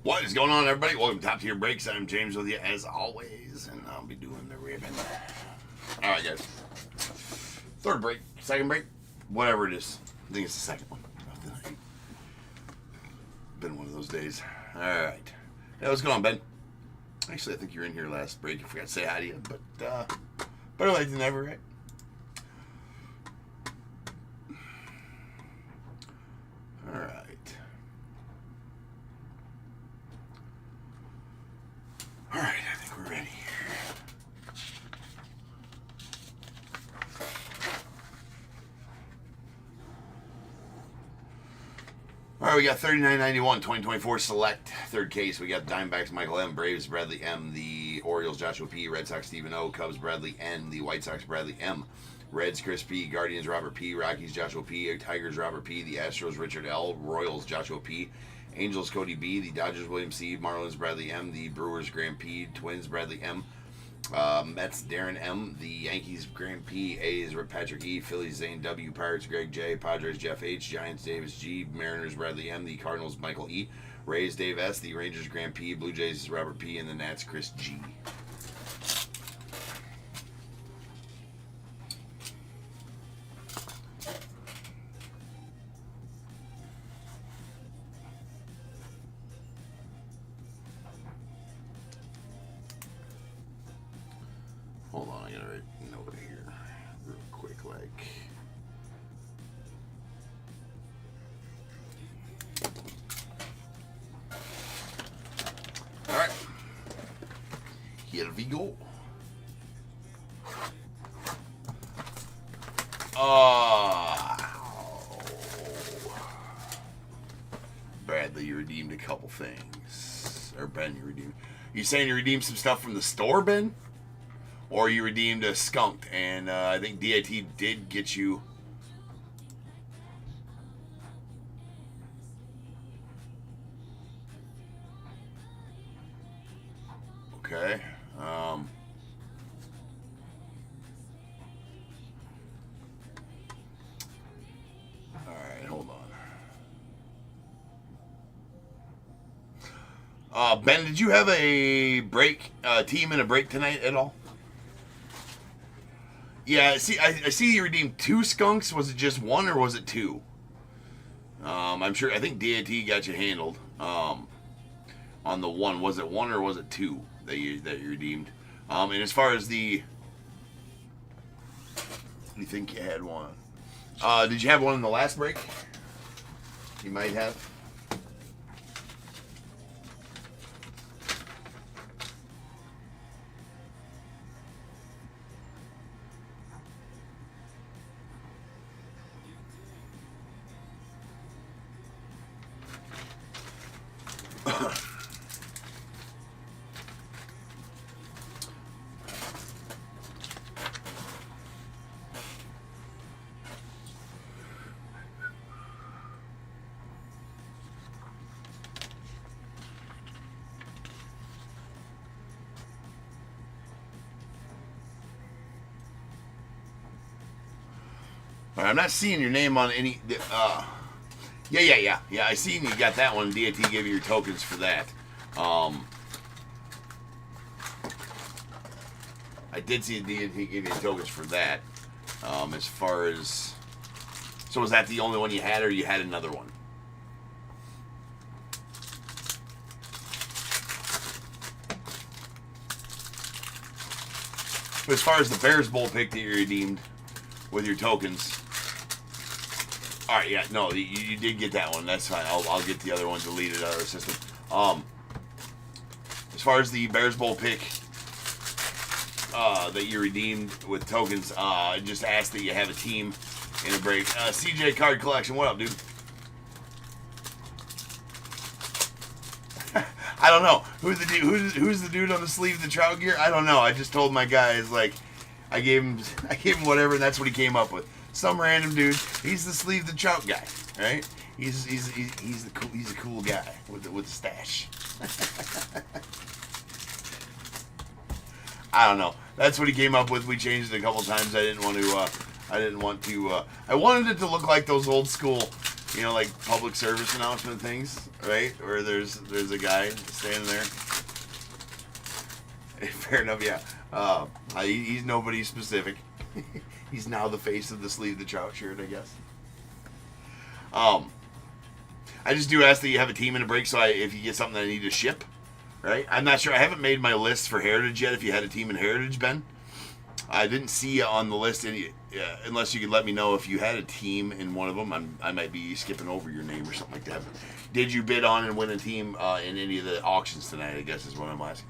What is going on, everybody? Welcome to Top Tier Breaks. I'm James with you as always, and I'll be doing the ribbon. All right, guys. Third break, second break, whatever it is. I think it's the second one of the night. Been one of those days. All right. Hey, what's going on, Ben? Actually, I think you were in here last break. I forgot to say hi to you, but better late than never, right? All right. All right, I think we're ready. All right, we got 39.91, 2024 Select. Third case, we got Diamondbacks Michael M, Braves Bradley M, the Orioles Joshua P, Red Sox Stephen O, Cubs Bradley N, the White Sox Bradley M, Reds Chris P, Guardians Robert P, Rockies Joshua P, Tigers Robert P, the Astros Richard L, Royals Joshua P, Angels Cody B, the Dodgers William C, Marlins Bradley M, the Brewers Graham P, Twins Bradley M, Mets Darren M, the Yankees Graham P, A's Patrick E, Phillies Zane W, Pirates Greg J, Padres Jeff H, Giants Davis G, Mariners Bradley M, the Cardinals Michael E, Rays Dave S, the Rangers Graham P, Blue Jays Robert P, and the Nats Chris G. Hold on, I gotta write a note here real quick, like. All right. Here we go. Bradley, you redeemed a couple things. Or Ben, you redeemed. You saying you redeemed some stuff from the store, Ben? Or you redeemed a skunked, and I think DIT did get you. Okay. All right, hold on. Ben, did you have a break, team in a break tonight at all? Yeah, see, I see you redeemed 2 skunks. Was it just 1 or was it 2? I'm sure. I think DIT got you handled. On the 1, was it 1 or was it 2 that you redeemed? And as far as the, you think you had 1? Did you have 1 in the last break? You might have. I'm not seeing your name on any. Yeah. I seen you got that one. DIT gave you your tokens for that. I did see DIT gave you tokens for that. As far as, so was that the only one you had, or you had another one? But as far as the Bears Bowl pick that you redeemed with your tokens. All right, yeah, no, you did get that one. That's fine. I'll get the other one deleted out of the system. As far as the Bears Bowl pick that you redeemed with tokens, I just asked that you have a team in a break. CJ Card Collection, what up, dude? I don't know. Who's the dude on the sleeve of the Trout gear? I don't know. I just told my guys, like, I gave him whatever, and that's what he came up with. Some random dude. He's the sleeve the Trout guy, right? He's a cool guy with the stash. I don't know. That's what he came up with. We changed it a couple times. I wanted it to look like those old school You know, like public service announcement things, right? Where there's a guy standing there. Fair enough, yeah. He's nobody specific. He's now the face of the sleeve of the trout shirt, I guess. I just do ask that you have a team in a break, so if you get something that I need to ship, right? I'm not sure. I haven't made my list for Heritage yet. If you had a team in Heritage, Ben, I didn't see you on the list unless you could let me know if you had a team in one of them. I might be skipping over your name or something like that. But did you bid on and win a team in any of the auctions tonight? I guess is what I'm asking.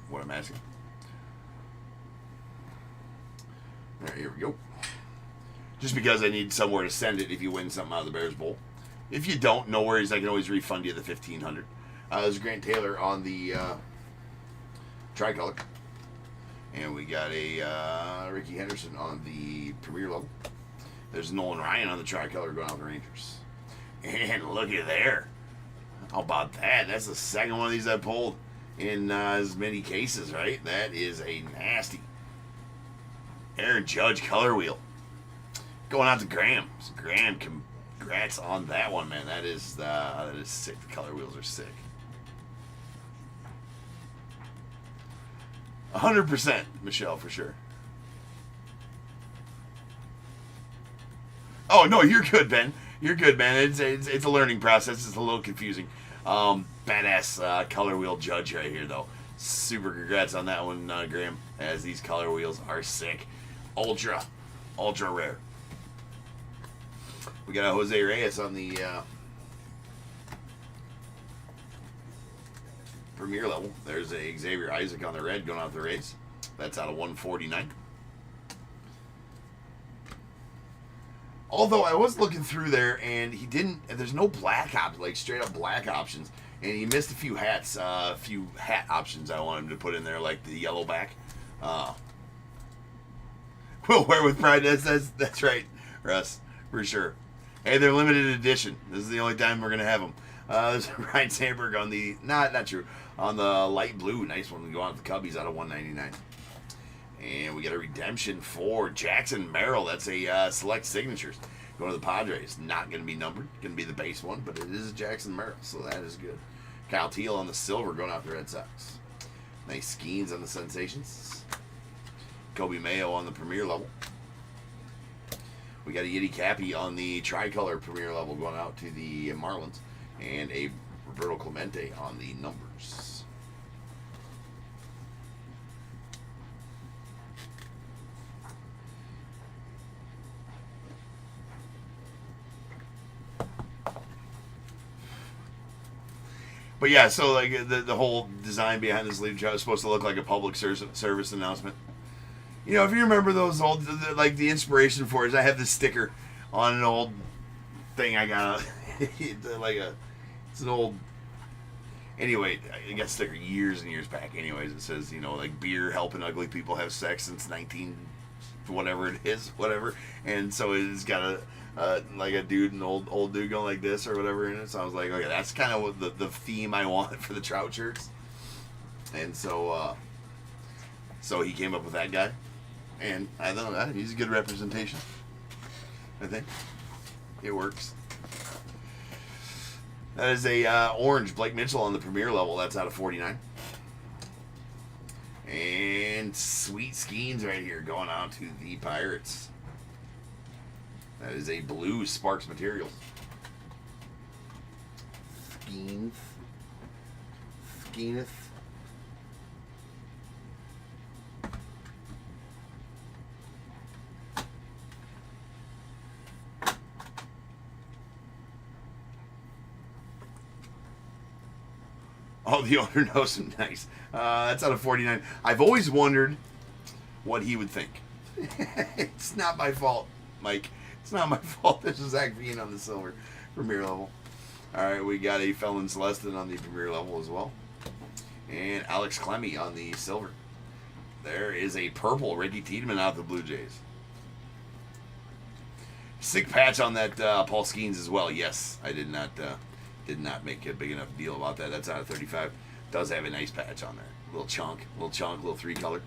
All right, here we go. Just because I need somewhere to send it if you win something out of the Bears Bowl. If you don't, no worries. I can always refund you the $1,500. There's Grant Taylor on the tricolor. And we got a Ricky Henderson on the premier level. There's Nolan Ryan on the tricolor going out the Rangers. And look at there. How about that? That's the second one of these I pulled in as many cases, right? That is a nasty Aaron Judge color wheel. Going out to Graham. So Graham, congrats on that one, man. That is sick. The color wheels are sick. 100%, Michelle, for sure. Oh, no, you're good, Ben. You're good, man. It's a learning process. It's a little confusing. Badass color wheel Judge right here, though. Super congrats on that one, Graham, as these color wheels are sick. Ultra rare. We got a Jose Reyes on the premier level. There's a Xavier Isaac on the red going out the Rays. That's out of 149. Although I was looking through there and he didn't. There's no black options, like straight up black options, and he missed a few hats, a few hat options I wanted him to put in there, like the yellow back. We'll wear with pride. That's right, Russ, for sure. Hey, they're limited edition. This is the only time we're gonna have them. There's Ryan Sandberg on the not true on the light blue. Nice one. We go on with the Cubbies out of 199. And we got a redemption for Jackson Merrill. That's a select signatures. Going to the Padres. Not going to be numbered. Going to be the base one, but it is a Jackson Merrill, so that is good. Kyle Teal on the silver going out the Red Sox. Nice Skeens on the Sensations. Kobe Mayo on the premier level. We got a Yiddy Cappy on the tricolor premier level going out to the Marlins. And a Roberto Clemente on the numbers. But yeah, so like the whole design behind this sleeve is supposed to look like a public service announcement. You know, if you remember those old, like the inspiration for it is I have this sticker on an old thing I got, it's an old, anyway, I got a sticker years and years back. Anyways, it says, you know, like beer helping ugly people have sex since 19, whatever it is, whatever. And so it's got a like a dude, an old dude going like this or whatever in it. So I was like, okay, that's kind of what the theme I wanted for the trout shirts. And so he came up with that guy. And I don't know, he's a good representation. I think it works. That is a orange Blake Mitchell on the premier level. That's out of 49. And sweet Skeens right here going out to the Pirates. That is a blue Sparks Materials. Skeeneth. Oh, the owner knows him. Nice. That's out of 49. I've always wondered what he would think. It's not my fault, Mike. It's not my fault. This is Zach Bean on the silver premier level. All right, we got a Felon Celestin on the premier level as well. And Alex Clemmy on the silver. There is a purple Ricky Tiedemann out of the Blue Jays. Sick patch on that Paul Skeens as well. Yes, I did not make a big enough deal about that. That's out of 35. Does have a nice patch on there. Little chunk, little 3-color.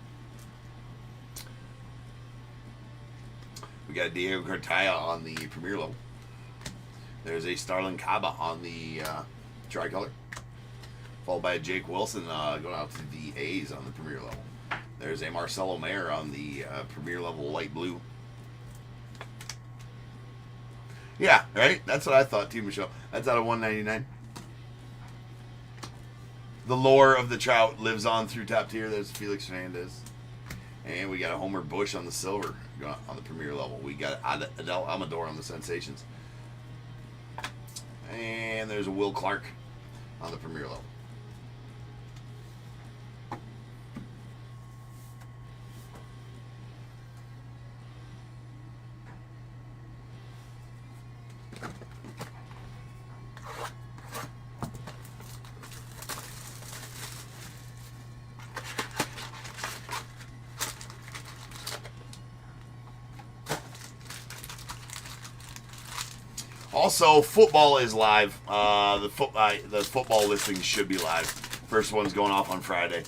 We got Diego Cartaya on the premier level. There's a Starlin Caba on the tricolor. Followed by a Jake Wilson going out to the A's on the Premier level. There's a Marcelo Mayer on the Premier level light blue. Yeah, right? That's what I thought too, Michelle. That's out of 199. The lore of the Trout lives on through top tier. There's Felix Hernandez. And we got a Homer Bush on the silver on the Premier level. We got Adel Amador on the Sensations. And there's a Will Clark on the Premier level. Also, football is live. The football listings should be live. First one's going off on Friday.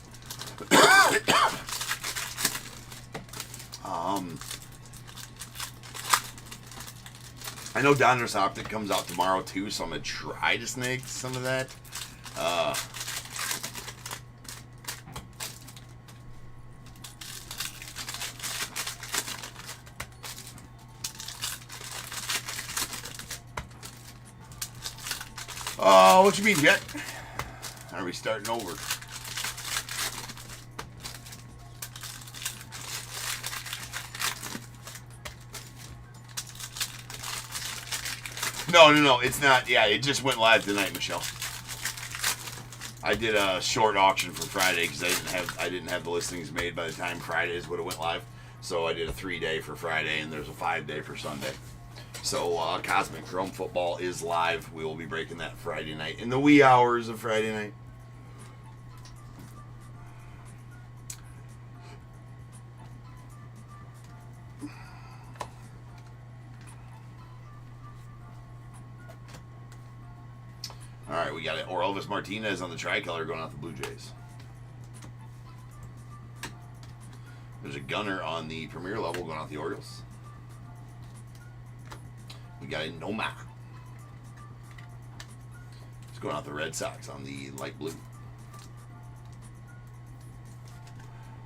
I know Donruss Optic comes out tomorrow too, so I'm gonna try to snag some of that. What you mean, Jet? Are we starting over? No, it's not. Yeah, it just went live tonight, Michelle. I did a short auction for Friday because I didn't have the listings made by the time Fridays would have went live. So I did a 3-day for Friday, and there's a 5-day for Sunday. So Cosmic Chrome Football is live. We will be breaking that Friday night in the wee hours of Friday night. All right, we got it. Orelvis Martinez on the tricolor going out the Blue Jays. There's a Gunner on the Premier level going out the Orioles. We got a Noma. It's going out the Red Sox on the light blue.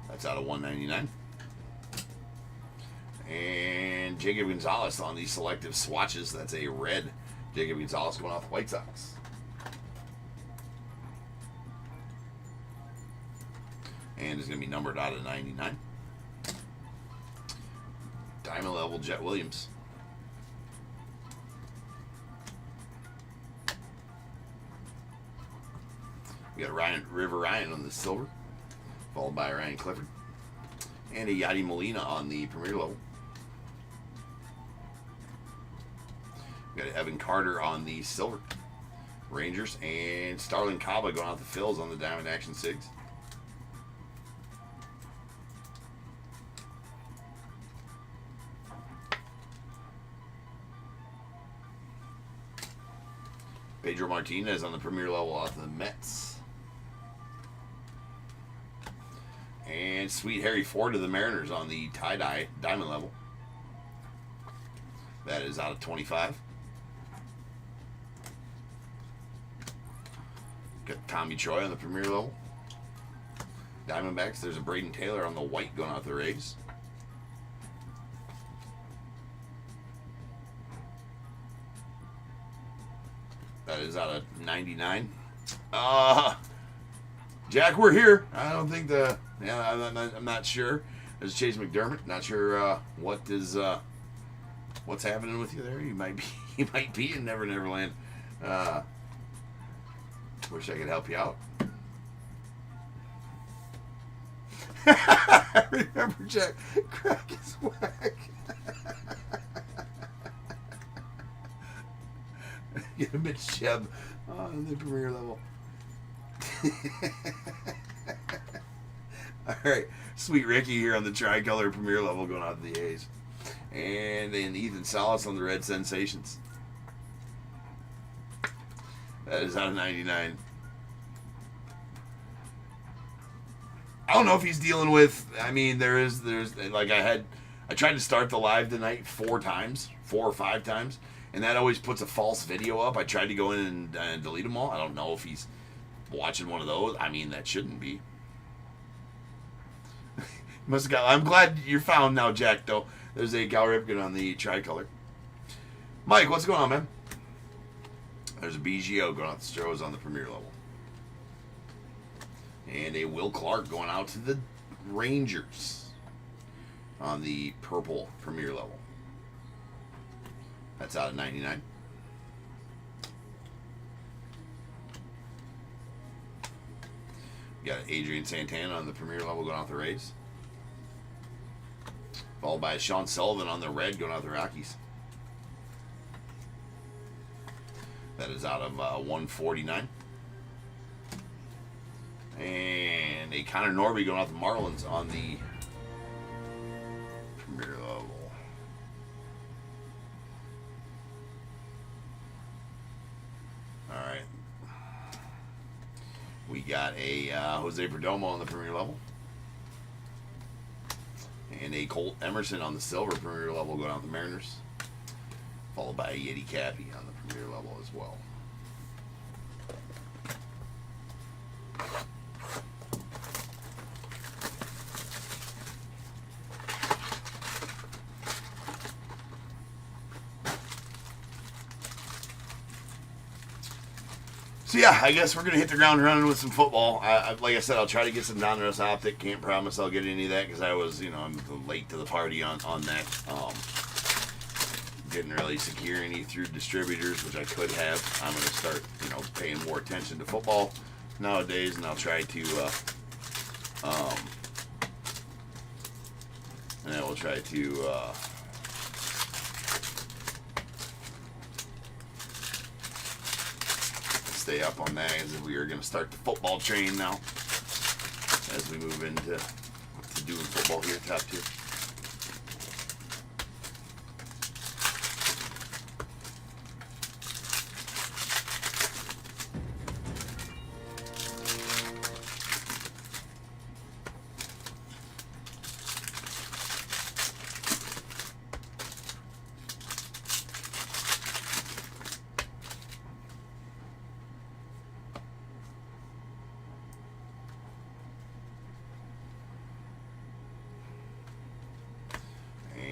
That's out of 199. And Jacob Gonzalez on the selective swatches. That's a red Jacob Gonzalez going out the White Sox. And it's going to be numbered out of 99. Diamond level Jet Williams. We got River Ryan on the silver, followed by Ryan Clifford. And a Yadi Molina on the Premier level. We got Evan Carter on the silver, Rangers. And Starlin Caba going out the Phils on the Diamond Action Sigs. Pedro Martinez on the Premier level off the Mets. And Sweet Harry Ford of the Mariners on the tie-dye diamond level. That is out of 25. Got Tommy Troy on the Premier level. Diamondbacks, there's a Braden Taylor on the white going out the Rays. That is out of 99. Jack, we're here. I don't think I'm not sure. There's Chase McDermott. Not sure what's happening with you there. You might be in Never Neverland. Wish I could help you out. I remember Jack. Crack is whack. Get a bit Sheb on the Premier level. All right, Sweet Ricky here on the tricolor Premier level going out to the A's. And then Ethan Salas on the Red Sensations. That is out of 99. I don't know if he's dealing with, there's like I tried to start the live tonight 4 or 5 times, and that always puts a false video up. I tried to go in and delete them all. I don't know if he's watching one of those. I mean, that shouldn't be. Must have got. I'm glad you're found now, Jack. Though there's a Gal Ripken on the tricolor. Mike, what's going on, man? There's a BGO going out to Stros on the Premier level, and a Will Clark going out to the Rangers on the purple Premier level. That's out of 99. We got Adrian Santana on the Premier level going out the Rays. Followed by Sean Sullivan on the red going out the Rockies. That is out of 149. And a Connor Norby going out the Marlins on the Premier level. Alright. We got a Jose Perdomo on the Premier level. And a Colt Emerson on the silver Premier level going out the Mariners. Followed by a Yeti Cappy on the Premier level as well. So yeah, I guess we're going to hit the ground running with some football. Like I said, I'll try to get some Donruss Optic. Can't promise I'll get any of that because I was, I'm late to the party on that. Didn't really secure any through distributors, which I could have. I'm going to start, paying more attention to football nowadays, and I'll try to, and I will try to, stay up on that as we are going to start the football train now as we move into doing football here at Top 2.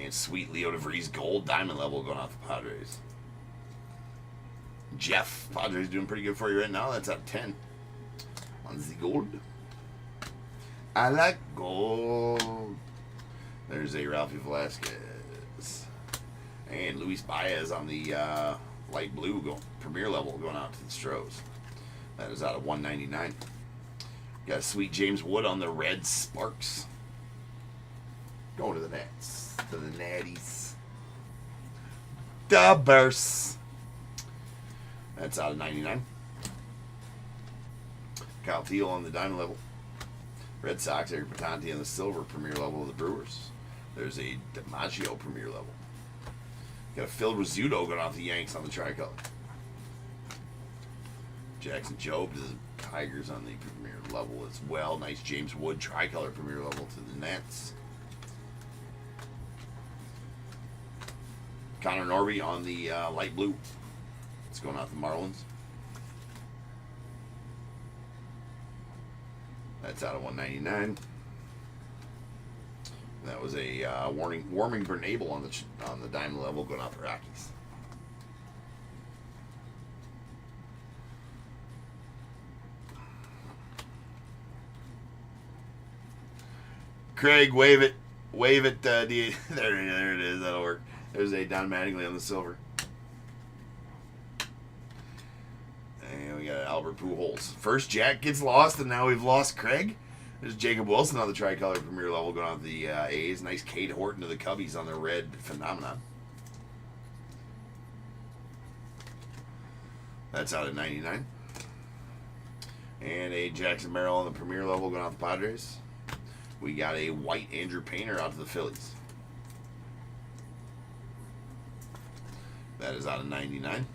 Sweet Leo DeVries gold diamond level going off the Padres. Jeff, Padres doing pretty good for you right now. That's at 10 on the gold. I like gold. There's a Ralphie Velasquez and Luis Baez on the light blue Premier level going out to the Stros. That is out of 199. Got a sweet James Wood on the red Sparks. Going to the Nats. To the Natties. The Burst. That's out of 99. Kyle Teal on the diamond level. Red Sox, Eric Patanti on the silver Premier level of the Brewers. There's a DiMaggio Premier level. Got a Phil Rizzuto going off the Yanks on the tricolor. Jackson Jobe to the Tigers on the Premier level as well. Nice James Wood tricolor Premier level to the Nats. Connor Norby on the light blue. It's going out the Marlins. That's out of 199. That was a warming Bernabel on the diamond level going out the Rockies. Craig, wave it. There it is. That'll work. There's a Don Mattingly on the silver. And we got Albert Pujols. First Jack gets lost, and now we've lost Craig. There's Jacob Wilson on the tricolor Premier level going on the A's. Nice Cade Horton to the Cubbies on the red Phenomenon. That's out of 99. And a Jackson Merrill on the Premier level going off the Padres. We got a white Andrew Painter out to the Phillies. That is out of 99.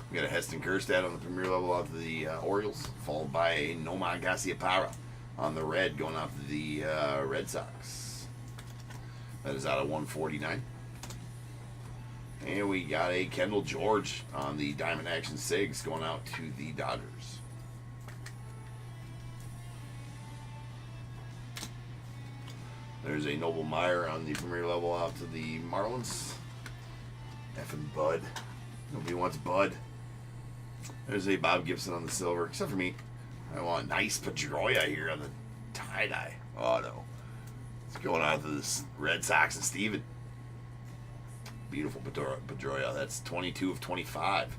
We got a Heston Kjerstad on the Premier level out to the Orioles, followed by a Nomar Garciaparra on the red going out to the Red Sox. That is out of 149. And we got a Kendall George on the Diamond Action Sigs going out to the Dodgers. There's a Noble Meyer on the Premier level out to the Marlins. Effing Bud. Nobody wants Bud. There's a Bob Gibson on the silver, except for me. I want a nice Pedroia here on the tie-dye auto. It's going out to the Red Sox and Steven. Beautiful Pedroia. That's 22 of 25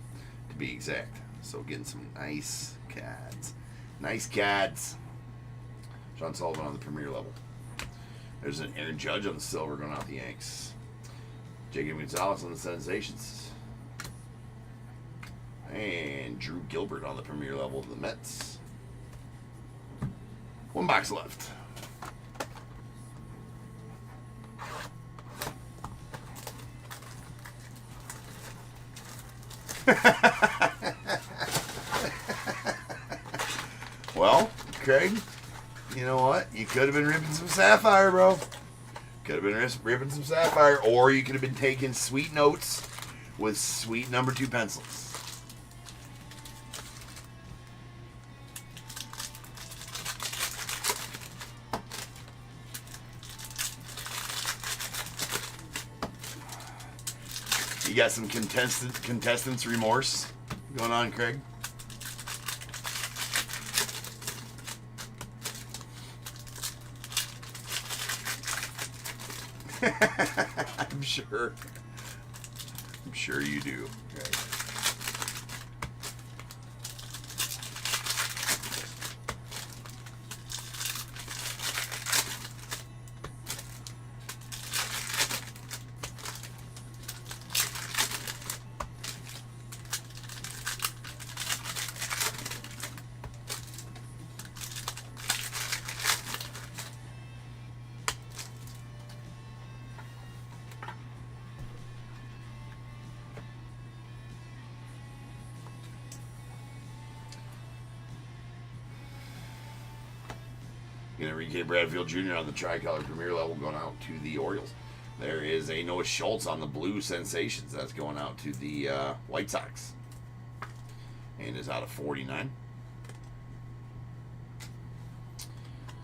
to be exact. So getting some nice cads. Nice cads. John Sullivan on the Premier level. There's an Aaron Judge on the silver going out the Yanks. Jacob Gonzalez on the Sensations. And Drew Gilbert on the Premier level of the Mets. One box left. Well, Craig, you know what? You could have been ripping some Sapphire, bro. Could have been ripping some Sapphire, or you could have been taking sweet notes with sweet number 2 pencils. You got some contestants remorse going on, Craig? I'm sure you do. Okay. Enrique Bradfield Jr. on the Tricolor Premier level going out to the Orioles. There is a Noah Schultz on the Blue Sensations. That's going out to the White Sox. And is out of 49.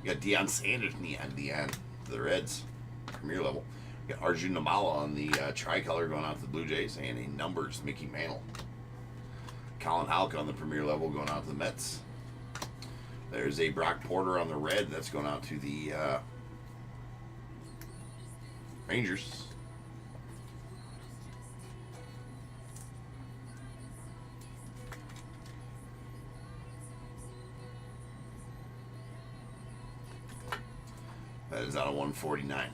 You got Deion Sanders in the end, the Reds Premier level. You got Arjun Namala on the Tricolor going out to the Blue Jays. And a numbers Mickey Mantle. Colin Houck on the Premier level going out to the Mets. There's a Brock Porter on the red. That's going out to the Rangers. That is out of 149.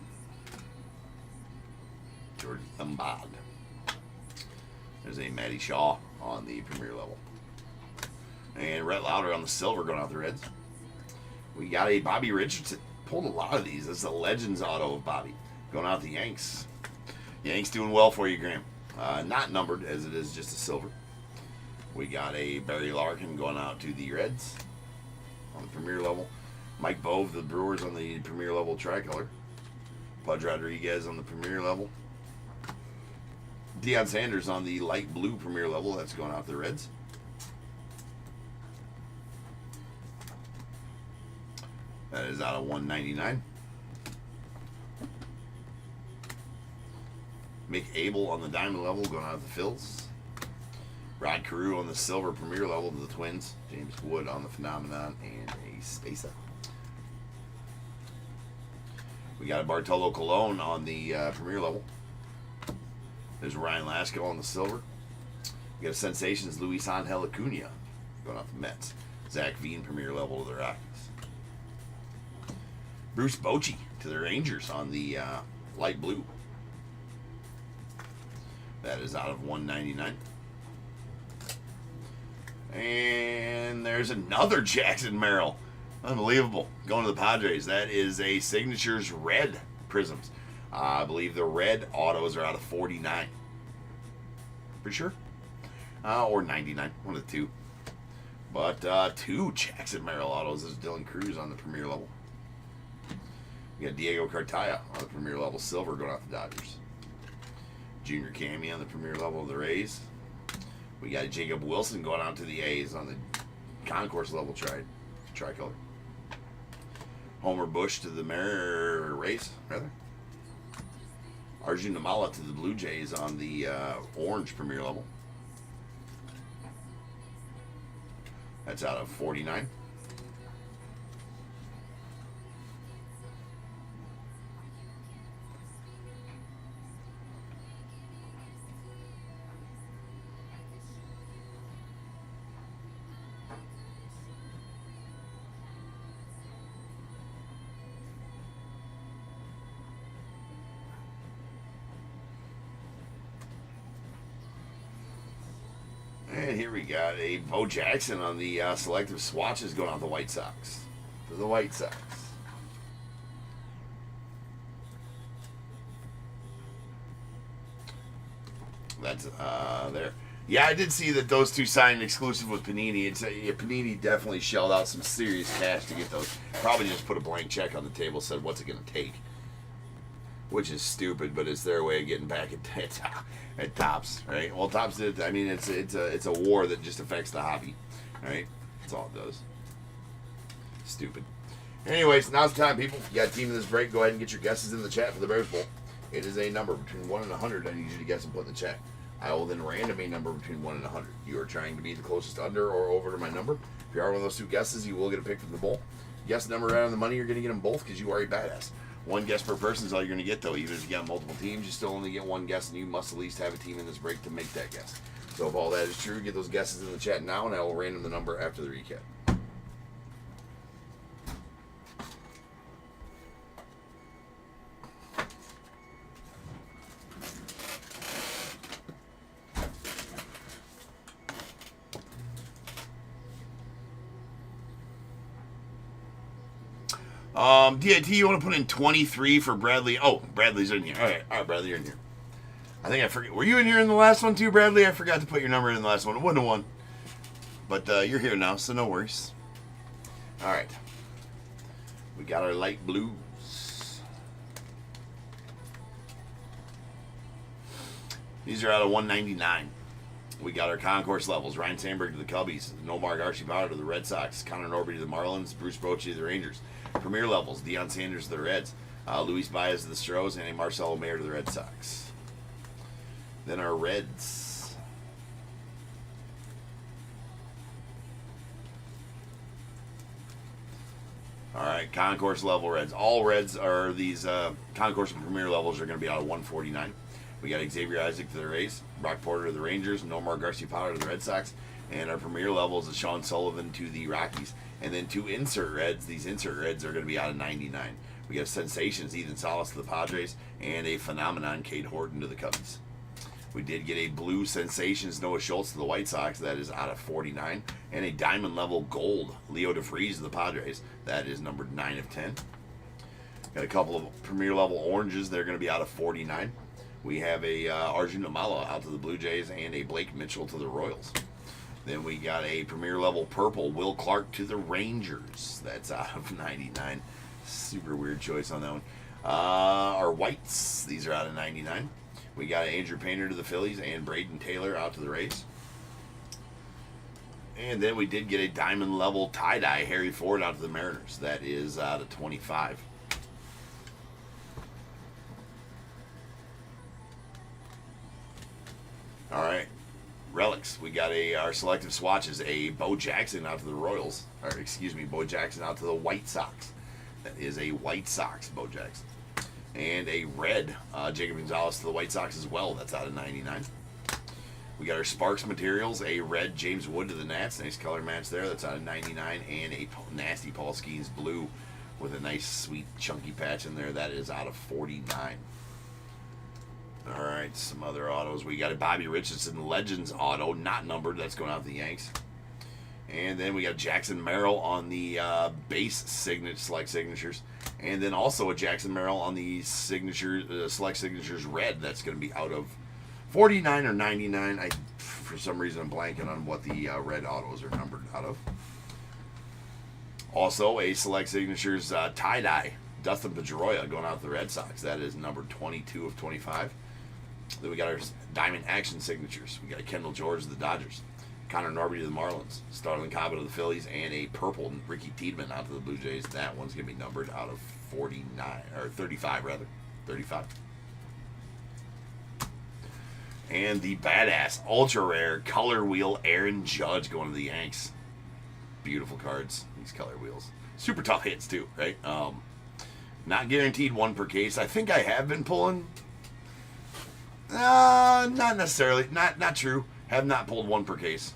George Thumbad. There's a Matty Shaw on the Premier level. And Rhett Lauder on the silver going out the Reds. We got a Bobby Richardson. Pulled a lot of these. This is a Legends auto of Bobby. Going out the Yanks. Yanks doing well for you, Graham. Not numbered, as it is just a silver. We got a Barry Larkin going out to the Reds on the Premier level. Mike Bove, the Brewers on the Premier level Tricolor. Pudge Rodriguez on the Premier level. Deion Sanders on the light blue Premier level. That's going out the Reds. That is out of 199. Mick Abel on the diamond level going out of the Phils. Rod Carew on the silver Premier level to the Twins. James Wood on the Phenomenon and a Spacer. We got a Bartolo Colon on the Premier level. There's Ryan Lasco on the silver. We got a Sensations Luis Angel Acuna going out the Mets. Zach Veen Premier level to the Rockies. Bruce Bochy to the Rangers on the light blue. That is out of 199. And there's another Jackson Merrill. Unbelievable. Going to the Padres. That is a Signatures red Prisms. I believe the red autos are out of 49. Pretty sure? Or 99. One of the two. But 2 Jackson Merrill autos is Dylan Cruz on the Premier level. We got Diego Cartaya on the premier level silver going out the Dodgers. Junior Cammy on the premier level of the Rays. We got Jacob Wilson going out to the A's on the concourse level tricolor. Homer Bush to the Rays, rather. Arjun Namala to the Blue Jays on the orange premier level. That's out of 49. And here we got a Bo Jackson on the selective swatches going on the White Sox. To the White Sox. That's there. Yeah, I did see that those two signed exclusive with Panini. Panini definitely shelled out some serious cash to get those. Probably just put a blank check on the table, said, what's it going to take? Which is stupid, but it's their way of getting back at Topps, right? Well, Topps did. I mean, it's a war that just affects the hobby, right? That's all it does. Stupid. Anyways, now's the time, people. You got a team in this break. Go ahead and get your guesses in the chat for the Bears Bowl. It is a number between 1 and 100. I need you to guess and put in the chat. I will then random a number between 1 and 100. You are trying to be the closest under or over to my number. If you are one of those two guesses, you will get a pick from the bowl. Guess the number right on the money, you're going to get them both because you are a badass. One guess per person is all you're going to get, though. Even if you got multiple teams, you still only get one guess, and you must at least have a team in this break to make that guess. So if all that is true, get those guesses in the chat now, and I will random the number after the recap. DIT, you want to put in 23 for Bradley? Oh, Bradley's in here. All right, Bradley, you're in here. I think I forget. Were you in here in the last one too, Bradley? I forgot to put your number in the last one. It wasn't a 1. But you're here now, so no worries. All right. We got our light blues. These are out of 199. We got our concourse levels. Ryan Sandberg to the Cubbies. Nomar Garciaparra to the Red Sox. Connor Norby to the Marlins. Bruce Bochy to the Rangers. Premier levels. Deion Sanders to the Reds. Luis Baez to the Stros. And a Marcelo Mayer to the Red Sox. Then our Reds. All right, concourse level Reds. All Reds are these concourse and premier levels are going to be out of 149. We got Xavier Isaac to the Rays, Brock Porter to the Rangers, Nomar Garciaparra to the Red Sox, and our premier levels is Sean Sullivan to the Rockies. And then 2 insert Reds. These insert Reds are going to be out of 99. We got Sensations, Ethan Salas to the Padres, and a Phenomenon, Cade Horton to the Cubs. We did get a blue Sensations, Noah Schultz to the White Sox. That is out of 49. And a diamond level gold, Leo DeFries to the Padres. That is numbered 9 of 10. Got a couple of premier level oranges. They're going to be out of 49. We have a Arjun Namala out to the Blue Jays and a Blake Mitchell to the Royals. Then we got a premier level purple, Will Clark to the Rangers. That's out of 99. Super weird choice on that one. Our whites, these are out of 99. We got Andrew Painter to the Phillies and Braden Taylor out to the Rays. And then we did get a diamond level tie-dye Harry Ford out to the Mariners. That is out of 25. All right, relics. We got our selective swatches, a Bo Jackson out to the Royals. Or excuse me, Bo Jackson out to the White Sox. That is a White Sox Bo Jackson. And a red Jacob Gonzalez to the White Sox as well. That's out of 99. We got our Sparks materials, a red James Wood to the Nats. Nice color match there. That's out of 99. And a nasty Paul Skeens blue with a nice, sweet, chunky patch in there. That is out of 49. All right, some other autos. We got a Bobby Richardson Legends auto, not numbered. That's going out to the Yanks. And then we got Jackson Merrill on the base select signatures. And then also a Jackson Merrill on the select signatures red. That's going to be out of 49 or 99. For some reason, I'm blanking on what the red autos are numbered out of. Also, a select signatures tie-dye Dustin Pedroia going out to the Red Sox. That is number 22 of 25. Then we got our Diamond Action signatures. We got Kendall George of the Dodgers, Connor Norby to the Marlins, Starlin Cobbett of the Phillies, and a purple Ricky Tiedemann out to the Blue Jays. That one's going to be numbered out of 49, or 35 rather. 35. And the badass, ultra rare color wheel Aaron Judge going to the Yanks. Beautiful cards, these color wheels. Super tough hits too, right? Not guaranteed one per case. I think I have been pulling. Not necessarily. Not true. Have not pulled one per case.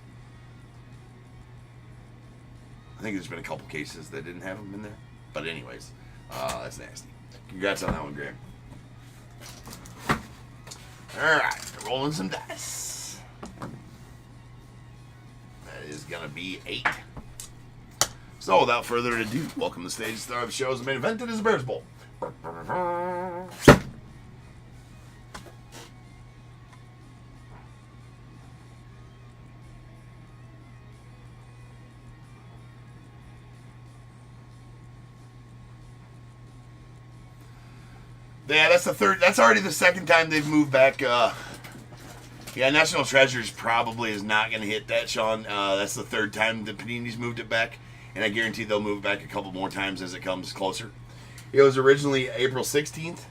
I think there's been a couple cases that didn't have them in there. But anyways, that's nasty. Congrats on that one, Graham. Alright, rolling some dice. That is going to be 8. So, without further ado, welcome to the stage star of the show's main event. It is the Bears Bowl. Yeah, that's the third. That's already the second time they've moved back. Yeah, National Treasures probably is not going to hit that, Sean. That's the third time the Panini's moved it back, and I guarantee they'll move it back a couple more times as it comes closer. It was originally April 16th,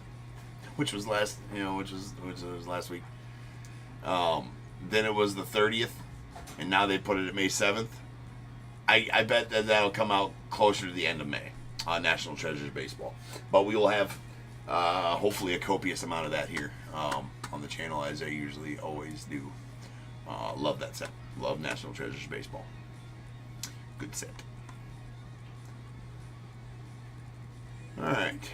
which was last, which was last week. Then it was the 30th, and now they put it at May 7th. I bet that'll come out closer to the end of May on National Treasures baseball, but we will have. Hopefully a copious amount of that here on the channel, as I usually always do. Love that set. Love National Treasures baseball. Good set. Alright.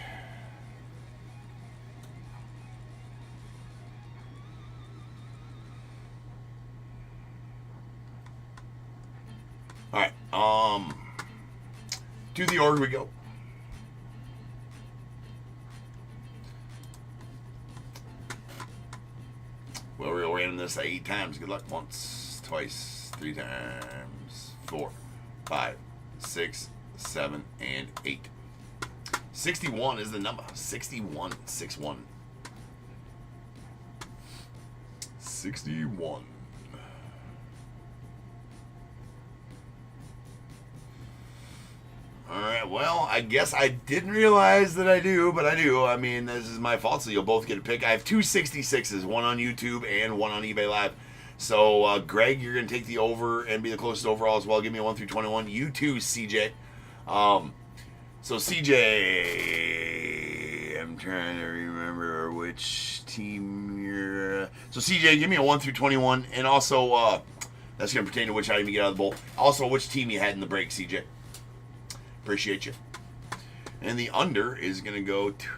Alright. To the org we go. Well, we'll random this 8 times. Good luck. Once, twice, 3 times, 4, 5, 6, 7, and 8. 61 is the number. 61. 6-1. 61. Alright, well, I guess I didn't realize that I do, but I do. I mean, this is my fault, so you'll both get a pick. I have 2 66s, one on YouTube and one on eBay Live. So, Greg, you're going to take the over and be the closest overall as well. Give me a 1 through 21. You too, CJ. So, CJ, I'm trying to remember which team you're... So, CJ, give me a 1 through 21. And also, that's going to pertain to which item you get out of the bowl. Also, which team you had in the break, CJ. Appreciate you. And the under is going to go to...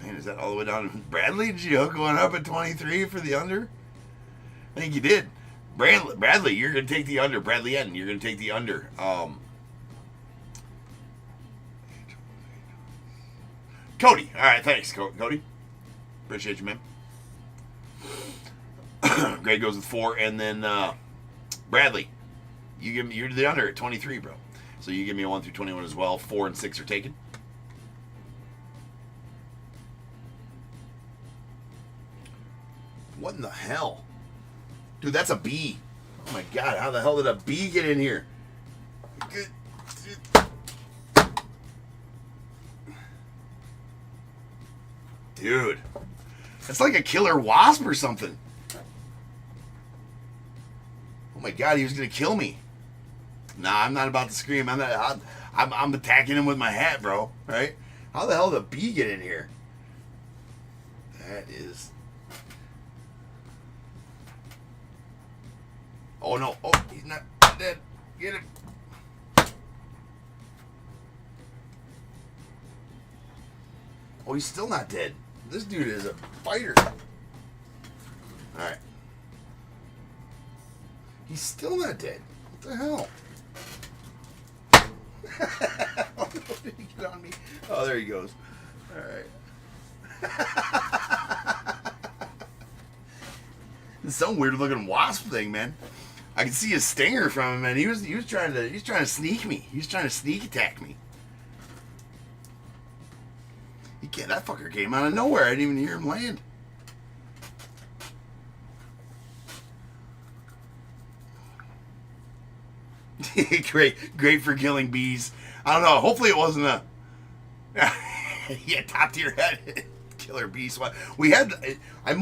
Man, is that all the way down? Bradley, did you hook one up at 23 for the under? I think you did. Bradley, you're going to take the under. Bradley N, you're going to take the under. Cody. All right, thanks, Cody. Appreciate you, man. Greg goes with 4. And then Bradley. You're the under at 23, bro. So you give me a 1 through 21 as well. 4 and 6 are taken. What in the hell? Dude, that's a B. Oh my God, how the hell did a B get in here? Dude. That's like a killer wasp or something. Oh my God, he was going to kill me. Nah, I'm not about to scream. I'm attacking him with my hat, bro. Right? How the hell did a bee get in here? That is... Oh, no. Oh, he's not dead. Get him. Oh, he's still not dead. This dude is a fighter. Alright. He's still not dead. What the hell? Oh, no, did he get on me? Oh, there he goes. Alright. It's some weird looking wasp thing, man. I could see a stinger from him, and he was trying to sneak me. He was trying to sneak attack me. That fucker came out of nowhere. I didn't even hear him land. Great for killing bees. I don't know. Hopefully it wasn't a top tier head killer bee swat. We had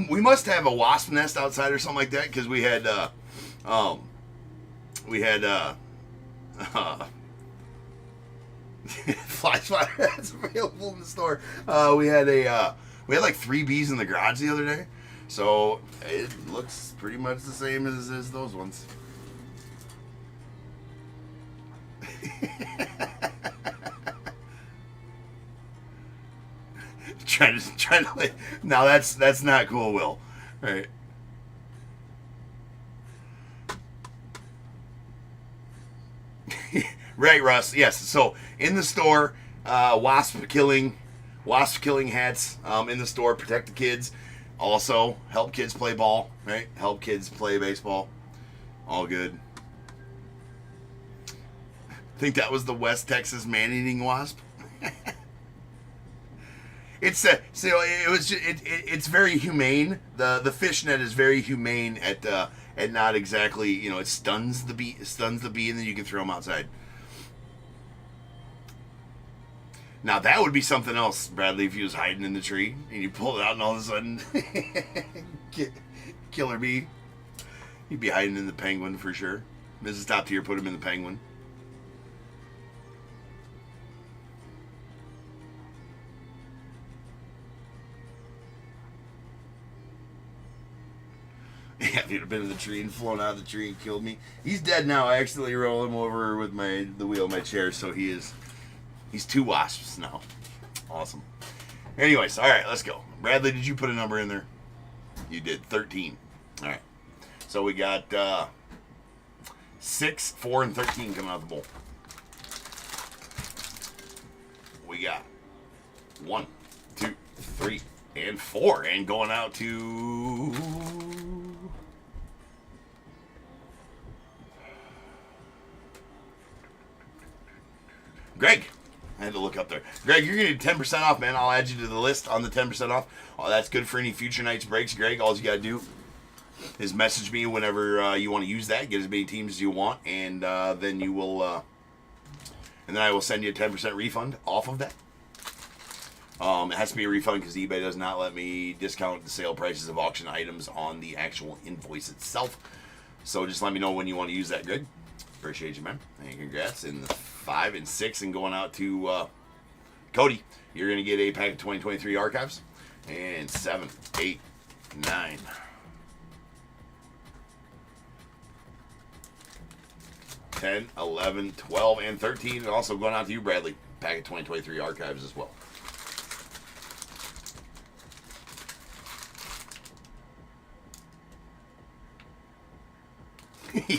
we must have a wasp nest outside or something like that because we had fly swatter that's available in the store. We had like 3 bees in the garage the other day, so it looks pretty much the same as those ones. trying to now that's not cool, Will. Right. Right, Russ. Yes. So in the store, wasp killing hats in the store. Protect the kids. Also help kids play ball. Right. Help kids play baseball. All good. Think that was the West Texas man-eating wasp. It's it's very humane. The fishnet is very humane at not exactly, it stuns the bee, and then you can throw them outside. Now that would be something else, Bradley, if he was hiding in the tree and you pull it out and all of a sudden killer bee. He'd be hiding in the penguin for sure. Mrs. Top Tier put him in the penguin. Yeah, if he'd have been in the tree and flown out of the tree and killed me. He's dead now. I accidentally rolled him over with the wheel of my chair, so he's 2 wasps now. Awesome. Anyways, all right, let's go. Bradley, did you put a number in there? You did. 13. All right. So we got 6, 4, and 13 coming out of the bowl. We got 1, 2, 3, and 4, and going out to Greg. I had to look up there. Greg, you're going to get 10% off, man. I'll add you to the list on the 10% off. Oh, that's good for any future nights breaks, Greg. All you got to do is message me whenever you want to use that. Get as many teams as you want, and then you will, and then I will send you a 10% refund off of that. It has to be a refund because eBay does not let me discount the sale prices of auction items on the actual invoice itself. So just let me know when you want to use that, Greg. Appreciate you, man. And congrats. In the 5 and 6 and going out to Cody, you're going to get a pack of 2023 archives. And 7, 8, 9. 10, 11, 12, and 13. And also going out to you, Bradley. Pack of 2023 archives as well.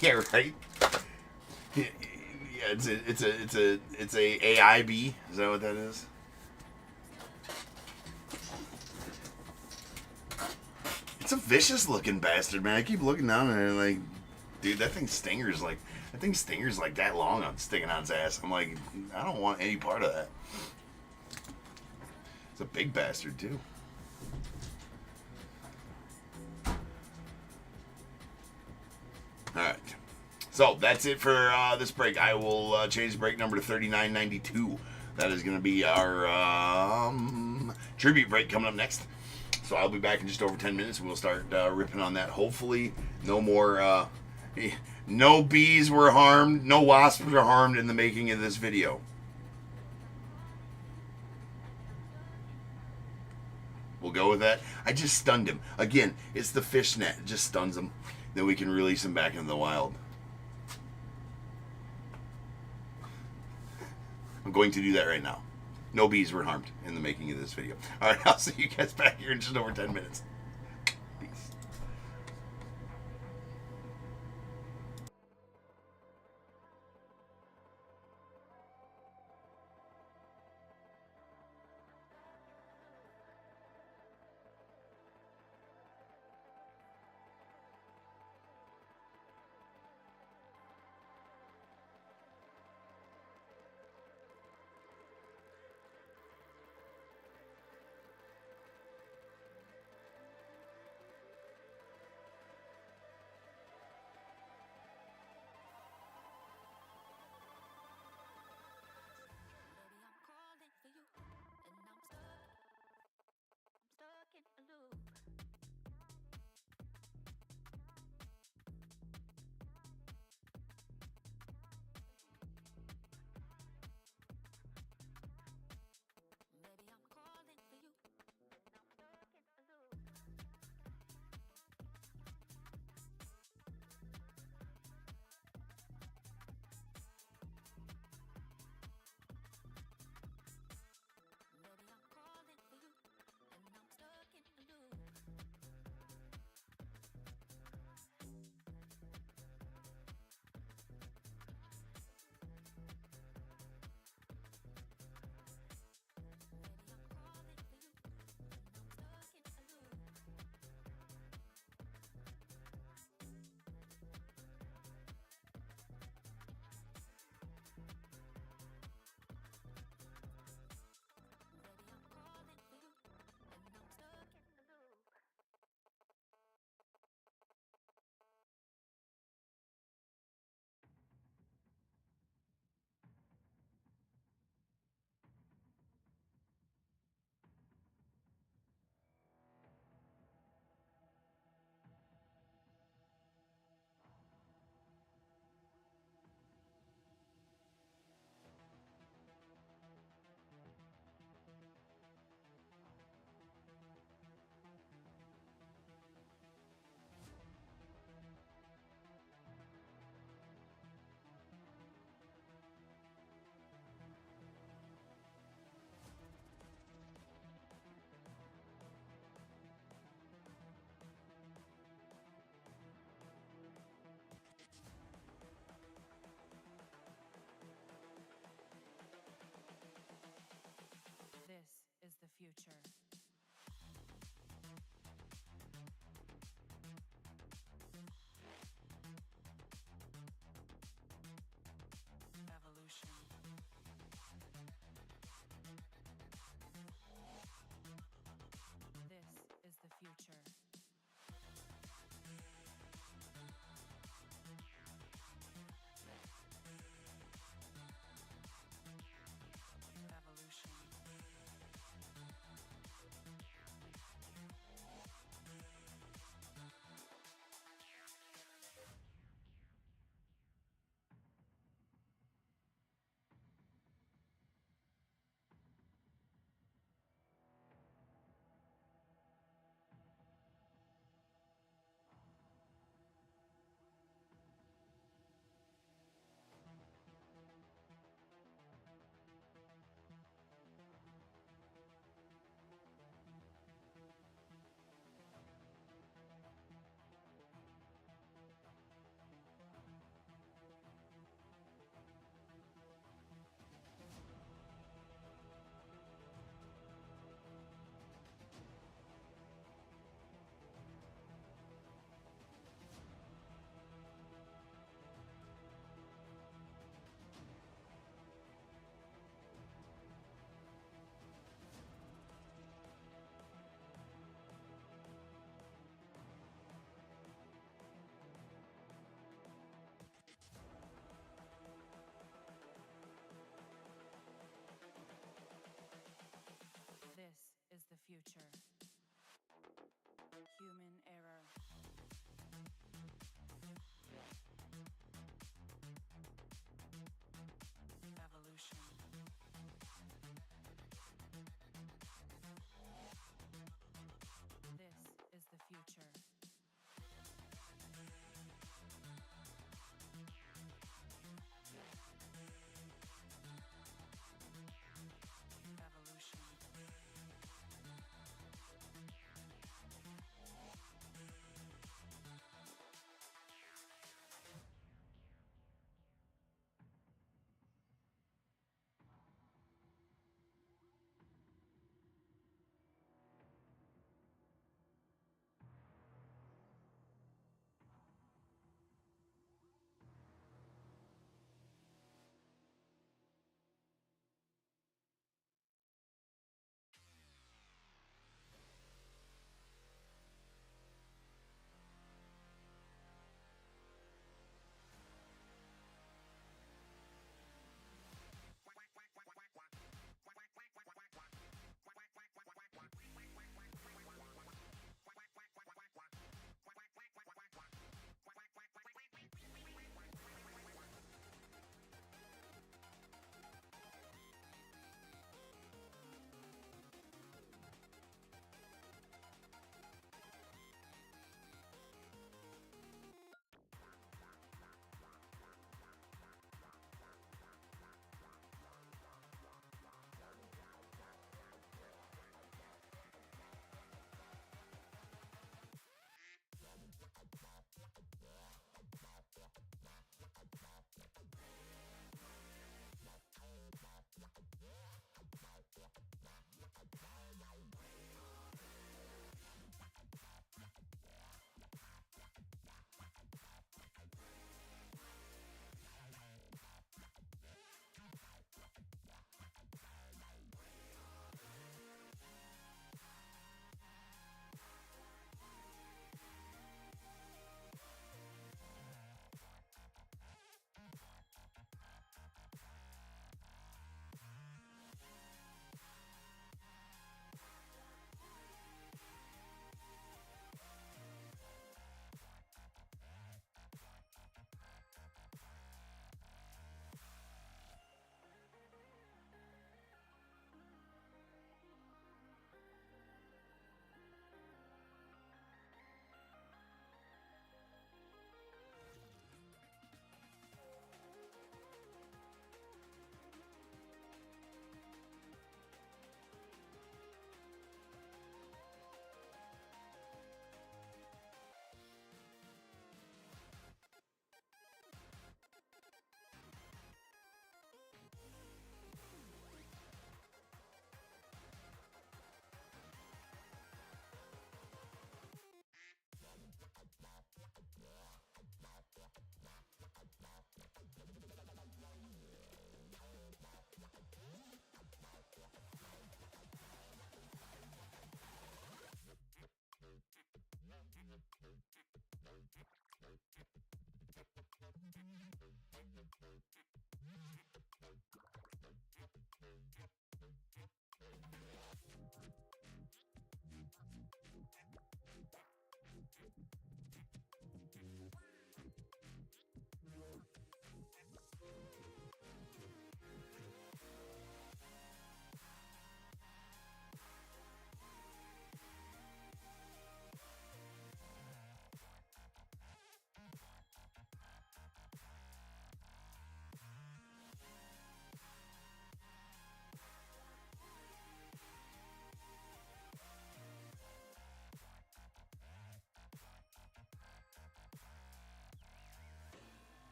Yeah, right. Yeah, it's a AIB. Is that what that is? It's a vicious looking bastard, man. I keep looking down and I'm like, dude, that thing stingers like that long on sticking on its ass. I'm like, I don't want any part of that. It's a big bastard too. Alright. So, that's it for this break. I will change break number to 39.92. That is going to be our tribute break coming up next. So, I'll be back in just over 10 minutes, and we'll start ripping on that. Hopefully, no more... no bees were harmed. No wasps were harmed in the making of this video. We'll go with that. I just stunned him. Again, it's the fish net. It just stuns him. Then we can release him back into the wild. I'm going to do that right now. No bees were harmed in the making of this video. All right, I'll see you guys back here in just over 10 minutes. Peace. future. Human error. Evolution. This is the future. Evolution.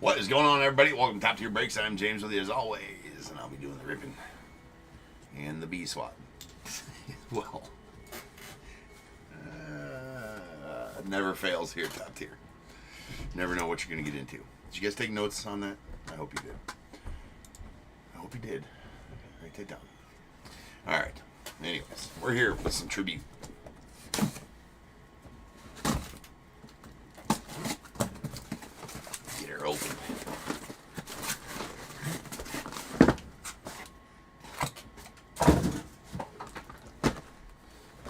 What is going on, everybody? Welcome to Top Tier Breaks. I'm James with you as always, and I'll be doing the ripping and the bee swat. Well, it never fails here at Top Tier. Never know what you're going to get into. Did you guys take notes on that? I hope you did. I hope you did. Write that down. All right. Anyways, we're here with some tribute. Get her open.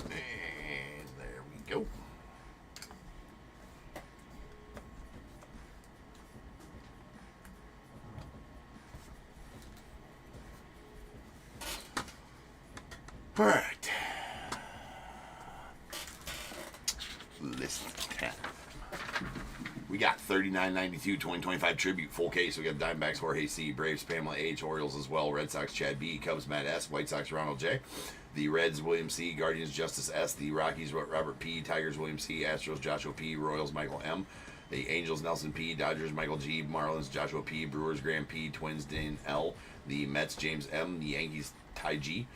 And there we go. All right. List time. We got 39.92 2025 tribute full case. We got Diamondbacks Jorge C, Braves Pamela H, Orioles as well, Red Sox Chad B, Cubs Matt S, White Sox Ronald J, the Reds William C, Guardians Justice S, the Rockies Robert P, Tigers William C, Astros Joshua P, Royals Michael M, the Angels Nelson P, Dodgers Michael G, Marlins Joshua P, Brewers Graham P, Twins Dane L, the Mets James M, the Yankees Ty G,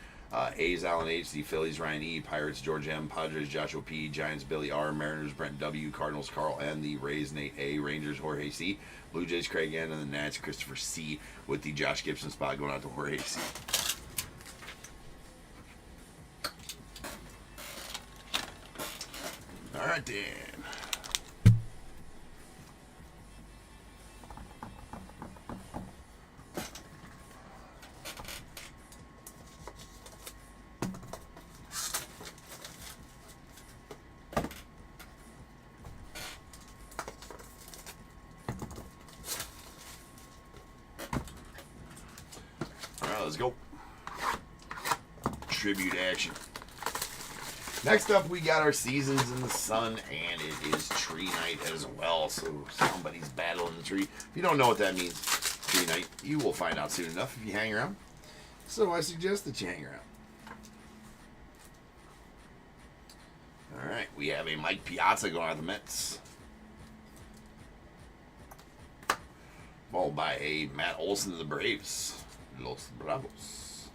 A's Alan H, the Phillies Ryan E, Pirates George M, Padres Joshua P, Giants Billy R, Mariners Brent W, Cardinals Carl N, the Rays Nate A, Rangers Jorge C, Blue Jays Craig N, and the Nats Christopher C, with the Josh Gibson spot going out to Jorge C. All right then. Let's go. Tribute action. Next up, we got our Seasons in the Sun, and it is tree night as well. So somebody's battling the tree. If you don't know what that means, tree night, you will find out soon enough if you hang around. So I suggest that you hang around. All right, we have a Mike Piazza going out the Mets, followed by a Matt Olson of the Braves. Los Bravos.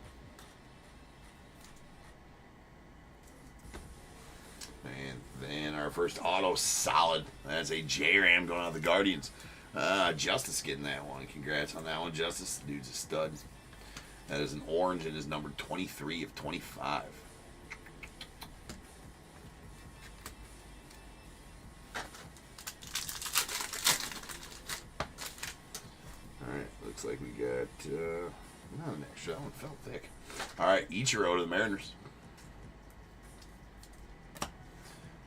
And then our first auto solid. That's a J-Ram going out the Guardians. Justice getting that one. Congrats on that one, Justice. Dude's a stud. That is an orange and is number 23 of 25. Alright, looks like we got not an extra. That one felt thick. Alright, Ichiro to the Mariners.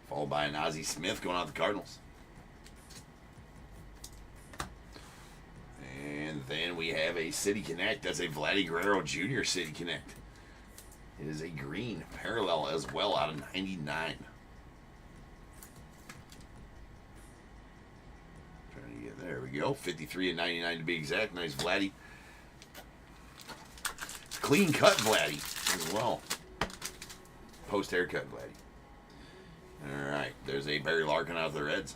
Followed by an Ozzie Smith going out the Cardinals. And then we have a City Connect. That's a Vladdy Guerrero Jr. City Connect. It is a green parallel as well out of 99. Trying to get there. We go. 53 and 99 to be exact. Nice Vladdy. Clean cut Vladdy as well. Post haircut Vladdy. Alright, there's a Barry Larkin out of the Reds.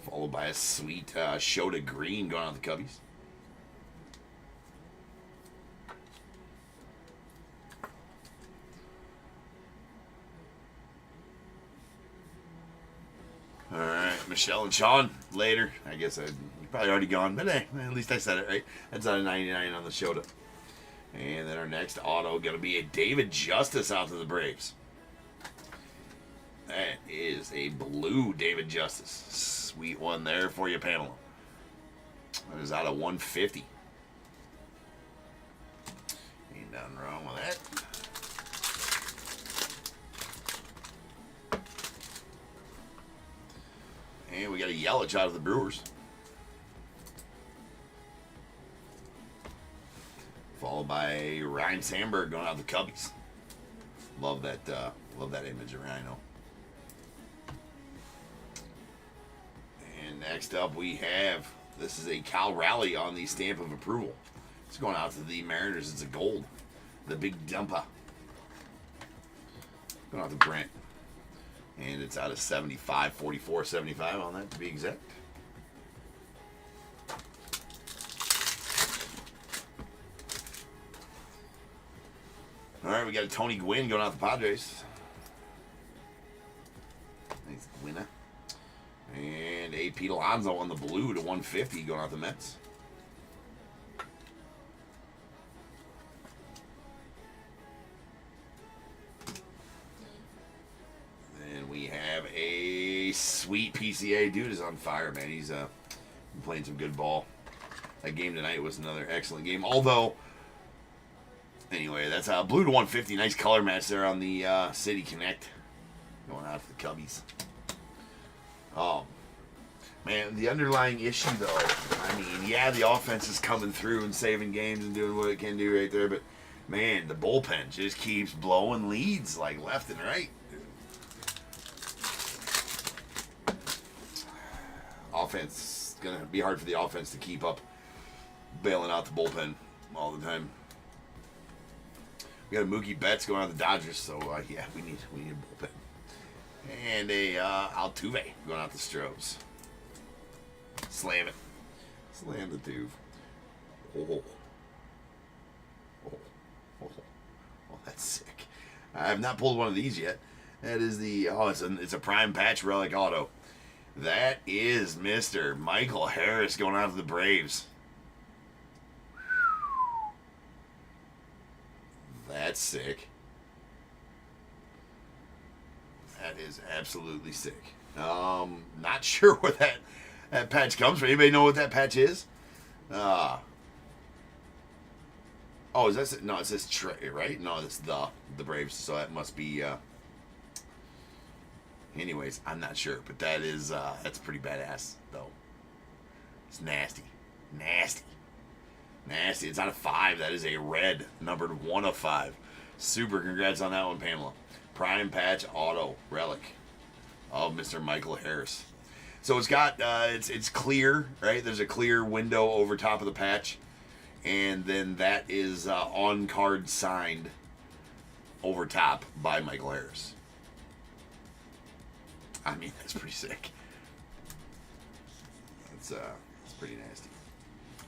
Followed by a sweet Shota Green going out the Cubbies. Alright, Michelle and Sean later. I guess you're probably already gone, but hey, at least I said it right. That's out of 99 on the Shota. And then our next auto going to be a David Justice out to the Braves. That is a blue David Justice. Sweet one there for you, Pamela. That is out of 150. Ain't nothing wrong with that. And we got a Yelich out of the Brewers. Followed by Ryan Sandberg going out of the Cubbies. Love that image of Rhino. And next up we have, this is a Cal Raleigh on the stamp of approval. It's going out to the Mariners. It's a gold. The big dumper. Going out to Brent. And it's out of 75, 44, 75 on that to be exact. All right, we got a Tony Gwynn going out the Padres. Nice winner. And a Pete Alonso on the blue to 150 going out the Mets. And we have a sweet PCA. Dude is on fire, man. He's playing some good ball. That game tonight was another excellent game. Although, anyway, that's blue to 150. Nice color match there on the City Connect. Going out to the Cubbies. Man, the underlying issue, though, I mean, yeah, the offense is coming through and saving games and doing what it can do right there, but, man, the bullpen just keeps blowing leads, like, left and right. Offense, it's going to be hard for the offense to keep up bailing out the bullpen all the time. We got a Mookie Betts going on the Dodgers, so, yeah, we need a bullpen. And a Altuve going out the Stros. Slam it. Slam the tube. Oh, that's sick. I have not pulled one of these yet. That is the it's a prime patch relic auto. That is Mr. Michael Harris going out to the Braves. That's sick. That is absolutely sick. Not sure where that patch comes from. Anybody know what that patch is? Oh, is that? No, it says Trey, right? No, it's the Braves. So that must be. Anyways, I'm not sure, but that is that's pretty badass though. It's nasty. It's out of 5. That is a red, numbered 1 of 5. Super. Congrats on that one, Pamela. Prime patch auto relic of Mr. Michael Harris. So it's got it's clear, right? There's a clear window over top of the patch, and then that is on card signed over top by Michael Harris. I mean, that's pretty sick. It's pretty nasty.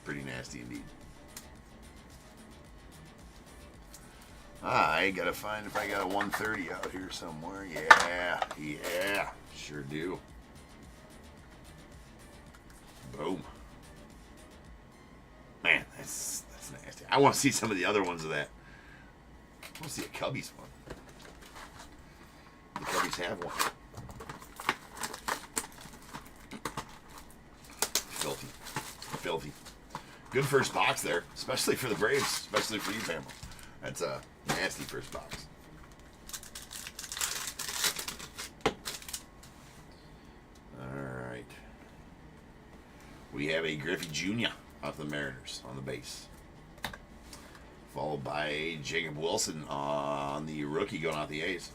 Pretty nasty indeed. I gotta find if I got a 130 out here somewhere. Yeah, sure do. Boom. Man, that's nasty. I want to see some of the other ones of that. I want to see a Cubbies one. The Cubbies have one. Filthy. Good first box there, especially for the Braves, especially for you, Pamela. That's a nasty first box. All right. We have a Griffey Jr. off the Mariners on the base. Followed by Jacob Wilson on the rookie going out the A's.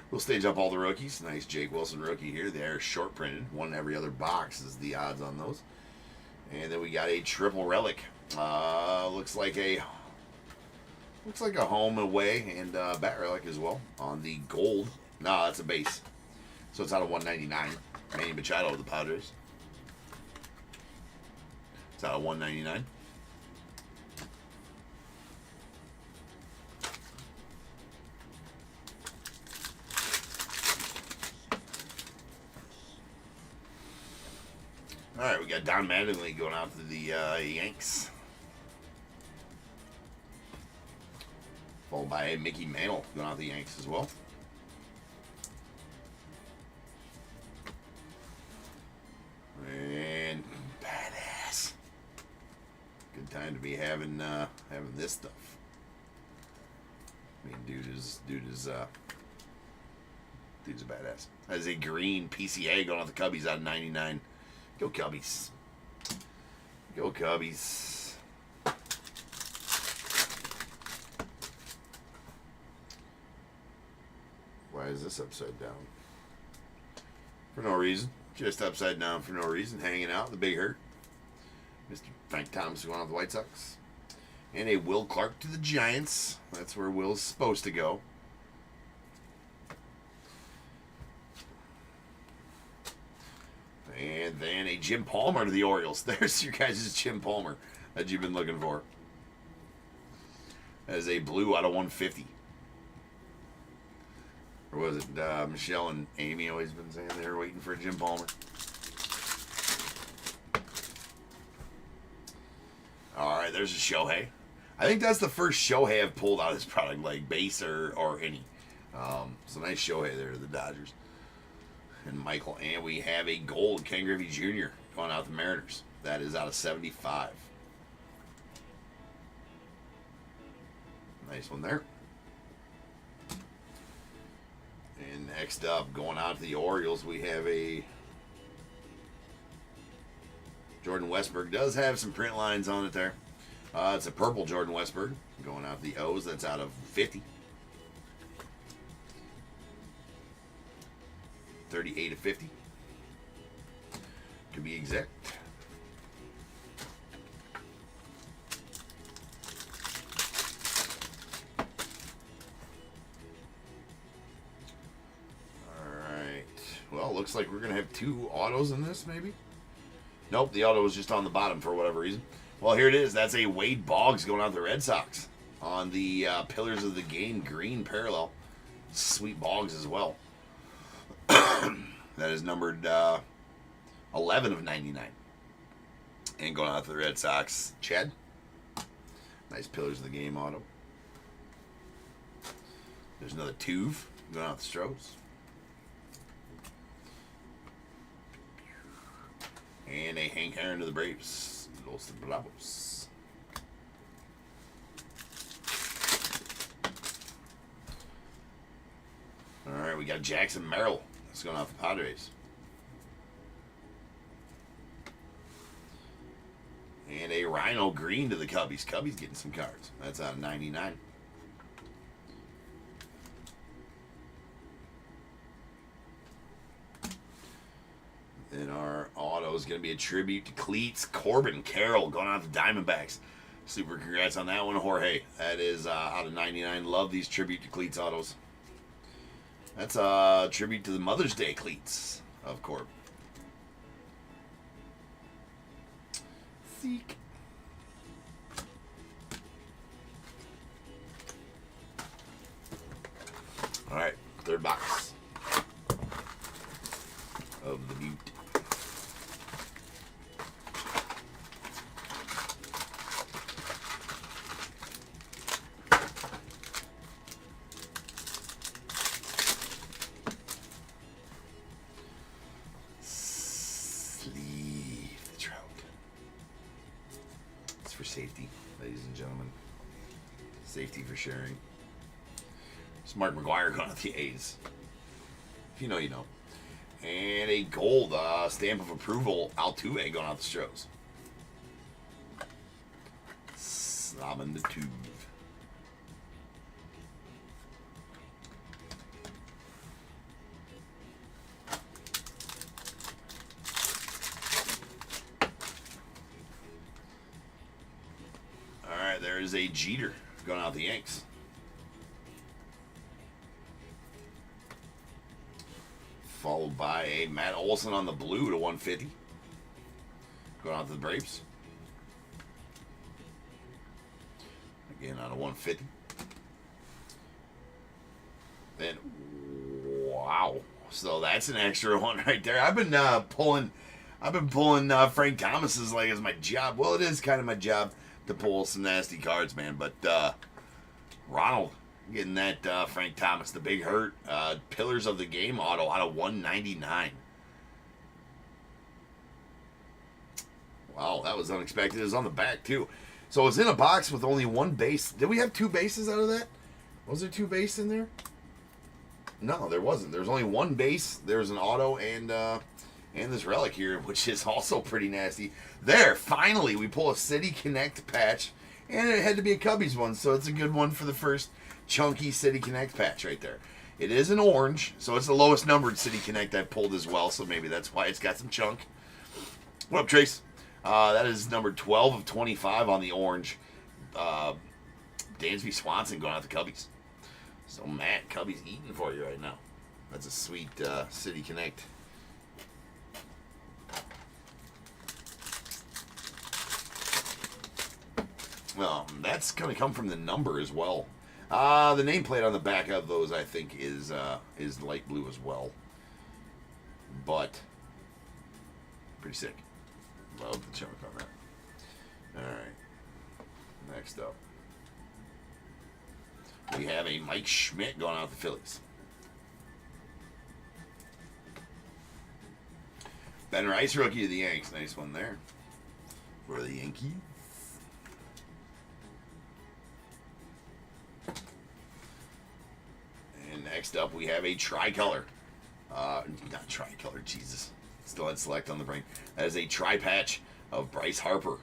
We'll stage up all the rookies. Nice Jake Wilson rookie here. They are short printed. One in every other box is the odds on those. And then we got a triple relic. Looks like a home away and bat relic as well on the gold. No, that's a base. So it's out of 199. Manny Machado of the Padres. It's out of 199. All right, we got Don Mattingly going out to the Yanks. Followed by Mickey Mantle going out to the Yanks as well. And badass. Good time to be having this stuff. I mean, dude is a badass. That is a green PCA going out the Cubbies out of 99. Go Cubbies. Go Cubbies. Why is this upside down? For no reason. Just upside down for no reason. Hanging out. The Big Hurt. Mr. Frank Thomas going on the White Sox. And a Will Clark to the Giants. That's where Will's supposed to go. And then a Jim Palmer to the Orioles. There's your guys' Jim Palmer that you've been looking for. As a blue out of 150. Or was it Michelle and Amy always been saying they were waiting for a Jim Palmer? Alright, there's a Shohei. I think that's the first Shohei I've pulled out of this product, like base or any. So nice Shohei there to the Dodgers. And Michael, and we have a gold Ken Griffey Jr. going out to the Mariners. That is out of 75. Nice one there. And next up, going out to the Orioles, we have a Jordan Westburg. Does have some print lines on it there. It's a purple Jordan Westburg going out to the O's. That's out of 50. 38 of 50. To be exact. Well, looks like we're going to have 2 autos in this, maybe? Nope, the auto was just on the bottom for whatever reason. Well, here it is. That's a Wade Boggs going out to the Red Sox on the Pillars of the Game green parallel. Sweet Boggs as well. That is numbered 11 of 99. And going out to the Red Sox, Chad. Nice Pillars of the Game auto. There's another Tuve going out to the Stros. And a Hank Aaron to the Braves. Los Bravos. Alright, we got Jackson Merrill. That's going off the Padres. And a Rhino Green to the Cubbies. Cubbies getting some cards. That's out of 99. And our auto is going to be a tribute to Cleats. Corbin Carroll going out to Diamondbacks. Super congrats on that one, Jorge. That is out of 99. Love these tribute to Cleats autos. That's a tribute to the Mother's Day Cleats of Corb. Zeke. All right, third box of the Butte. For safety, ladies and gentlemen. Safety for sharing. It's Mark McGuire going with the A's. If you know, you know. And a gold stamp of approval, Altuve going out the Stros. Slamming the tube. There is a Jeter going out the Yanks. Followed by a Matt Olson on the blue to 150. Going out to the Braves. Again, out of 150. Then, wow. So that's an extra one right there. I've been pulling Frank Thomas's like as my job. Well, it is kind of my job to pull some nasty cards, man. But Ronald getting that Frank Thomas, the big hurt. Pillars of the Game auto out of 199. Wow, that was unexpected. It was on the back, too. So it was in a box with only one base. Did we have 2 bases out of that? Was there 2 bases in there? No, there wasn't. There was only 1 base. There was an auto and this relic here, which is also pretty nasty. There, finally, we pull a City Connect patch, and it had to be a Cubbies one, so it's a good one for the first chunky City Connect patch right there. It is an orange, so it's the lowest numbered City Connect I've pulled as well, so maybe that's why it's got some chunk. What up, Trace? That is number 12 of 25 on the orange. Dansby Swanson going out to Cubbies. So, Matt, Cubbies eating for you right now. That's a sweet City Connect. That's going to come from the number as well. The nameplate on the back of those, I think, is light blue as well. But pretty sick. Love the chunk on that. All right. Next up, we have a Mike Schmidt going out the Phillies. Ben Rice, rookie of the Yanks. Nice one there for the Yankees. And next up, we have a tricolor. Not tricolor, Jesus. Still had select on the brain. That is a tri-patch of Bryce Harper.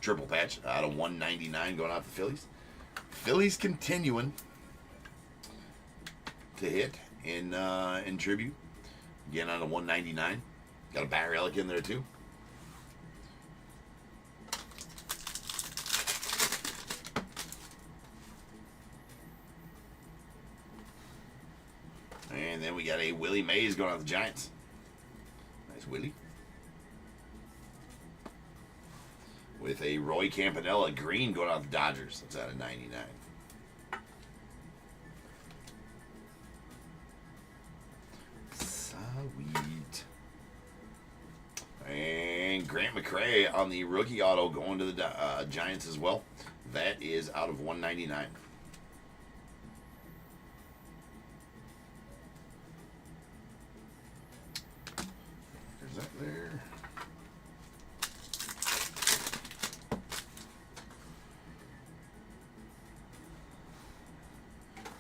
Triple patch out of 199 going out to Phillies. Phillies continuing to hit in tribute. Again on a 199. Got a bat relic in there too. And then we got a Willie Mays going out the Giants. Nice Willie. With a Roy Campanella green going out the Dodgers. That's out of 99. Sweet. And Grant McCray on the rookie auto going to the Giants as well. That is out of 199. There's that there.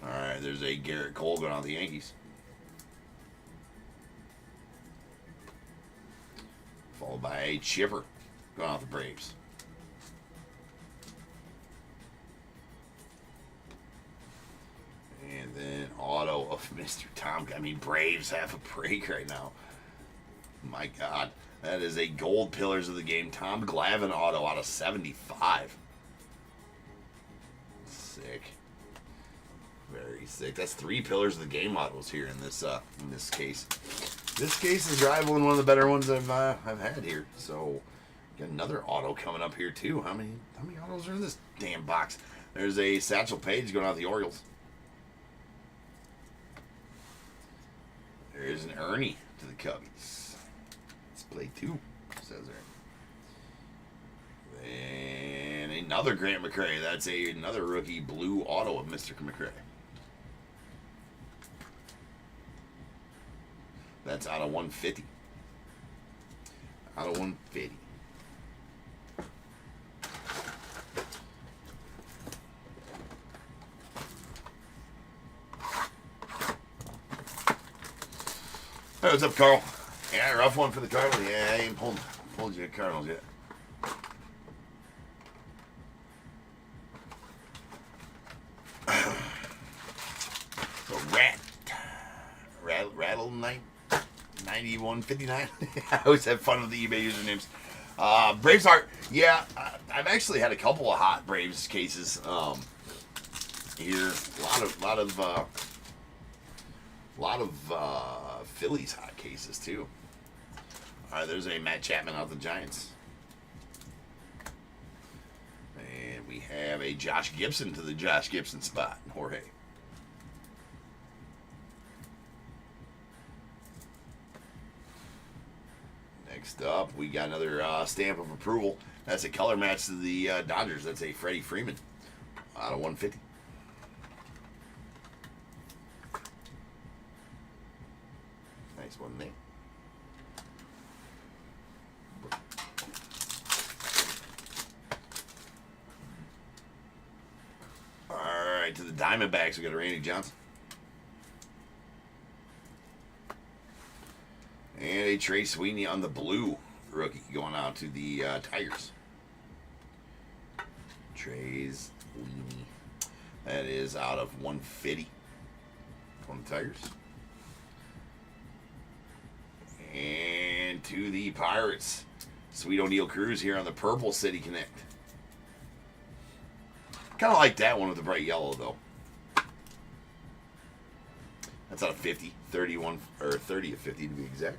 Alright, there's a Garrett Cole going on the Yankees. Followed by a Chipper going off the Braves. And then auto of Mr. Tom. I mean, Braves have a break right now. My God. That is a gold pillars of the game. Tom Glavine auto out of 75. Sick. Very sick. That's 3 pillars of the game autos here in this case. This case is rivaling one of the better ones I've had here. So got another auto coming up here too. How many autos are in this damn box? There's a Satchel Paige going out the Orioles. There's an Ernie to the Cubbies. Let's play 2, says there. And another Grant McCray. That's another rookie blue auto of Mr. McCray. That's out of 150. Out of 150. Hey, what's up, Carl? Yeah, rough one for the Cardinals. Yeah, I ain't pulled you at Cardinals yet. So Rattle 9159. I always have fun with the eBay usernames. Braves art. Yeah, I've actually had a couple of hot Braves cases here. A lot of Phillies hot cases too. All right, there's a Matt Chapman out the Giants. And we have a Josh Gibson to the Josh Gibson spot. Jorge. Next up, we got another stamp of approval. That's a color match to the Dodgers. That's a Freddie Freeman out of 150. Nice one there. All right, to the Diamondbacks, we got a Randy Johnson. And a Trey Sweeney on the blue rookie going out to the Tigers. Trey Sweeney. That is out of 150 on the Tigers. And to the Pirates. Sweet O'Neal Cruz here on the Purple City Connect. Kind of like that one with the bright yellow, though. That's out of 50. 31 or 30 of 50 to be exact.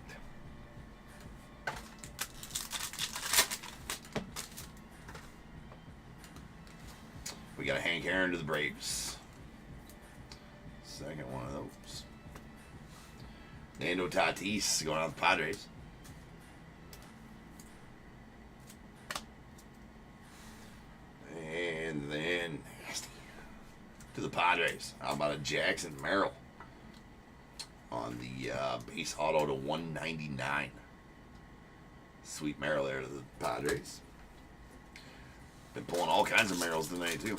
got a Hank Aaron to the Braves. Second one of those. Nando Tatis going out the Padres. And then to the Padres. How about a Jackson Merrill on the base auto to 199. Sweet Merrill there to the Padres. Been pulling all kinds of Merrills tonight too.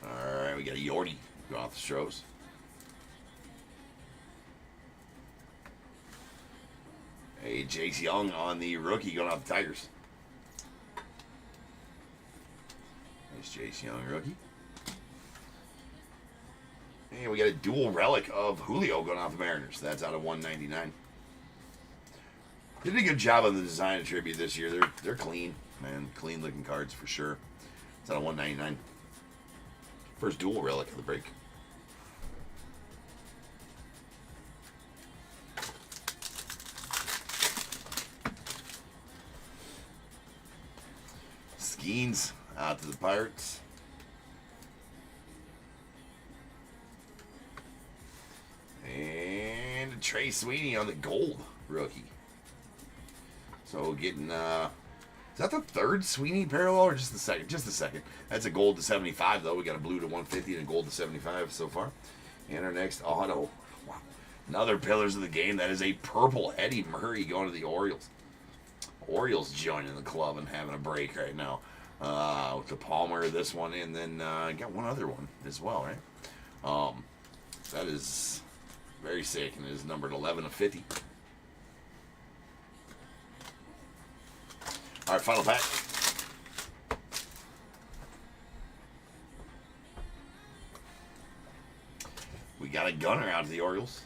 Alright, we got a Yordi going off the Stros. A Jace Young on the rookie going off the Tigers. Nice Jace Young rookie. And we got a dual relic of Julio going off the Mariners. That's out of 199. Did a good job on the design attribute this year. They're clean, man. Clean looking cards for sure. It's out of 199. First dual relic of the break. Skeens out to the Pirates. And Trey Sweeney on the gold rookie. So getting, is that the third Sweeney parallel or just the second? Just the second. That's a gold to 75 though. We got a blue to 150 and a gold to 75 so far. And our next auto. Wow. Another Pillars of the Game. That is a purple Eddie Murray going to the Orioles. Orioles joining the club and having a break right now. With the Palmer, this one, and then got one other one as well, right? That is very sick, and it is numbered 11 of 50. All right, final pack. We got a Gunner out to the Orioles.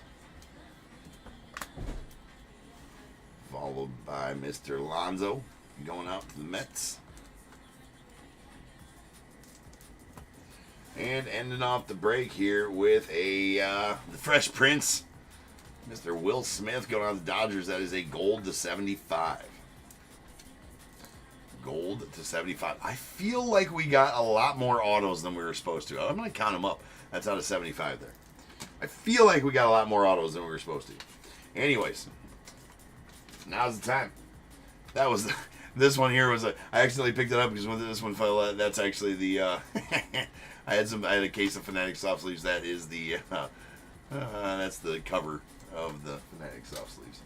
Followed by Mr. Lonzo going out to the Mets. And ending off the break here with a the Fresh Prince, Mr. Will Smith going on the Dodgers. That is a gold to 75. Gold to 75. I feel like we got a lot more autos than we were supposed to. I'm going to count them up. That's out of 75 there. I feel like we got a lot more autos than we were supposed to. Anyways, now's the time. That was this one here was I accidentally picked it up because when this one fell out, that's actually the I had a case of Fanatic soft sleeves. That is the that's the cover of the Fanatic soft sleeves.